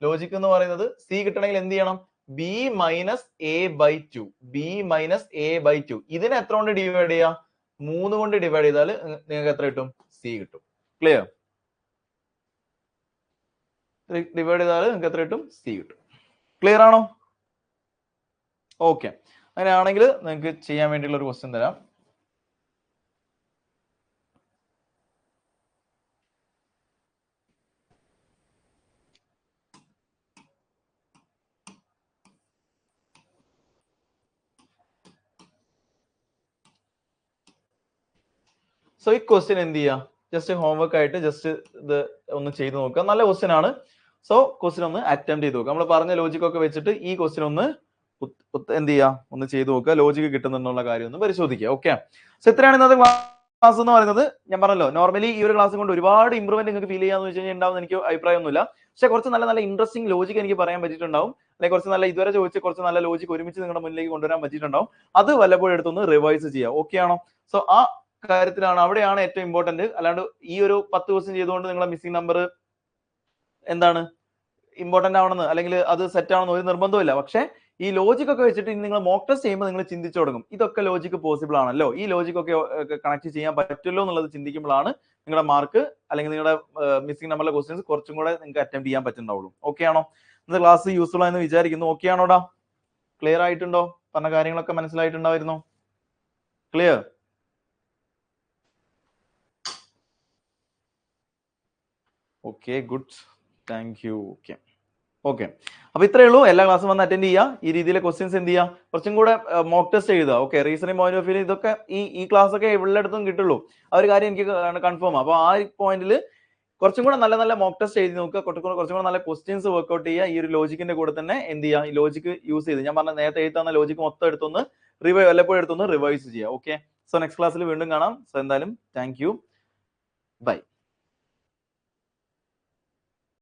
ലോജിക്ക് എന്ന് പറയുന്നത് സി കിട്ടണമെങ്കിൽ എന്ത് ചെയ്യണം? B minus A by 2. B minus A by 2 ഇതിനെ എത്ര കൊണ്ട് ഡിവൈഡ് ചെയ്യാം? 3 കൊണ്ട് ഡിവൈഡ് ചെയ്താൽ നിങ്ങൾക്ക് എത്ര കിട്ടും? സി കിട്ടും. ക്ലിയർ? ഡിവൈഡ് ചെയ്താൽ നിങ്ങൾക്ക് എത്ര കിട്ടും? സി കിട്ടും. ക്ലിയർ ആണോ? ഓക്കെ, അങ്ങനെയാണെങ്കിൽ നിങ്ങൾക്ക് ചെയ്യാൻ വേണ്ടിയുള്ള ഒരു ക്വസ്റ്റ്യൻ തരാം. സോ ഈ ക്വസ്റ്റ്യൻ എന്ത് ചെയ്യാം? ജസ്റ്റ് ഹോംവർക്ക് ആയിട്ട് ജസ്റ്റ് ഇത് ഒന്ന് ചെയ്ത് നോക്കുക. നല്ല ക്വസ്റ്റ്യൻ ആണ്. സോ ക്വസ്റ്റ്യൻ ഒന്ന് അറ്റംപ്റ്റ് ചെയ്ത് നോക്കുക. നമ്മൾ പറഞ്ഞ ലോജിക് ഒക്കെ വെച്ചിട്ട് ഈ ക്വസ്റ്റ്യൻ ഒന്ന് എന്ത് ചെയ്യാം? ഒന്ന് ചെയ്ത് നോക്കുക. ലോജിക്ക് കിട്ടുന്നുള്ള കാര്യം ഒന്ന് പരിശോധിക്കുക. ഓക്കെ, സോ ഇത്രയാണ് ഇന്നത്തെ ക്ലാസ് എന്ന് പറയുന്നത്. ഞാൻ പറഞ്ഞല്ലോ നോർമലി ഈ ഒരു ക്ലാസ് കൊണ്ട് ഒരുപാട് ഇമ്പ്രൂവ്മെന്റ് നിങ്ങൾക്ക് ഫീൽ ചെയ്യാന്ന് വെച്ച് കഴിഞ്ഞാൽ ഉണ്ടാവും എനിക്ക് അഭിപ്രായമൊന്നുമില്ല. പക്ഷെ കുറച്ച് നല്ല നല്ല ഇൻട്രസ്റ്റിംഗ് ലോജിക്ക് എനിക്ക് പറയാൻ പറ്റിയിട്ടുണ്ടാവും. അല്ലെങ്കിൽ കുറച്ച് നല്ല ഇതുവരെ ചോദിച്ച് കുറച്ച് നല്ല ലോജിക്ക് ഒരുമിച്ച് നിങ്ങളുടെ മുന്നിലേക്ക് കൊണ്ടുവരാൻ പറ്റിയിട്ടുണ്ടാവും. അത് വല്ലപ്പോഴും എടുത്തൊന്ന് റിവൈസ് ചെയ്യുക. ഓക്കെ ആണോ? സോ ആ കാര്യത്തിലാണ്, അവിടെയാണ് ഏറ്റവും ഇമ്പോർട്ടന്റ്. അല്ലാണ്ട് ഈ ഒരു 10 ക്വസ്റ്റ്യൻ ചെയ്തുകൊണ്ട് നിങ്ങളെ മിസ്സിംഗ് നമ്പർ എന്താണ് ഇമ്പോർട്ടന്റ് ആവണമെന്ന് അല്ലെങ്കിൽ അത് സെറ്റ് ആവണമെന്ന് ഒരു നിർബന്ധമില്ല. പക്ഷെ ഈ ലോജിക് ഒക്കെ വെച്ചിട്ട് നിങ്ങൾ മോക്ക് ടെസ്റ്റ് ചെയ്യുമ്പോൾ നിങ്ങൾ ചിന്തിച്ചു തുടങ്ങും, ഇതൊക്കെ ലോജിക്ക് പോസിബിൾ ആണല്ലോ, ഈ ലോജിക് ഒക്കെ കണക്ട് ചെയ്യാൻ പറ്റുമല്ലോ എന്നുള്ളത് ചിന്തിക്കുമ്പോഴാണ് നിങ്ങളുടെ മാർക്ക് അല്ലെങ്കിൽ നിങ്ങളുടെ മിസ്സിംഗ് നമ്പറിലെ ക്വസ്റ്റ്യൻസ് കുറച്ചും കൂടെ നിങ്ങൾക്ക് അറ്റംപ്റ്റ് ചെയ്യാൻ പറ്റുന്നുണ്ടാവുള്ളൂ. ഓക്കെ ആണോ? ഇന്നത്തെ ക്ലാസ് യൂസ്ഫുൾ ആയെന്ന് വിചാരിക്കുന്നു. ഓക്കെ ആണോടാ? ക്ലിയർ ആയിട്ടുണ്ടോ? പറഞ്ഞ കാര്യങ്ങളൊക്കെ മനസ്സിലായിട്ടുണ്ടായിരുന്നോ? Clear? Okay, good. Thank you. Okay okay, അപ്പൊ ഇത്രയേ ഉള്ളൂ. എല്ലാ ക്ലാസ്സും വന്ന് അറ്റൻഡ് ചെയ്യുക. ഈ രീതിയിലെ ക്വസ്റ്റ്യൻസ് എന്ത് ചെയ്യുക, കുറച്ചും കൂടെ മോക്ക് ടെസ്റ്റ് എഴുതുക. Okay, reasoning point of view ഇതൊക്കെ ഈ ക്ലാസ് ഒക്കെ എല്ലായിടത്തും കിട്ടുള്ളൂ. ആ ഒരു കാര്യം എനിക്ക് കൺഫേം. അപ്പൊ ആ പോയിന്റിൽ കുറച്ചും കൂടെ നല്ല നല്ല മോക്ക് ടെസ്റ്റ് എഴുതി നോക്കുക, കുറച്ചും കൂടെ നല്ല ക്വസ്റ്റ്യൻസ് വർക്ക്ഔട്ട് ചെയ്യുക. ഈ ഒരു ലോജിക്കിന്റെ കൂടെ തന്നെ എന്ത് ചെയ്യുക, ഈ ലോജിക്ക് യൂസ് ചെയ്ത് ഞാൻ പറഞ്ഞ നേരത്തെ എഴുതുന്ന ലോജിക്ക് മൊത്തം എടുത്തൊന്ന് വല്ലപ്പോഴും എടുത്തൊന്ന് റിവൈസ് ചെയ്യുക. ഓക്കെ, സോ നെക്സ്റ്റ് ക്ലാസ്സിൽ വീണ്ടും കാണാം. സോ എന്തായാലും താങ്ക് യു, ബൈ.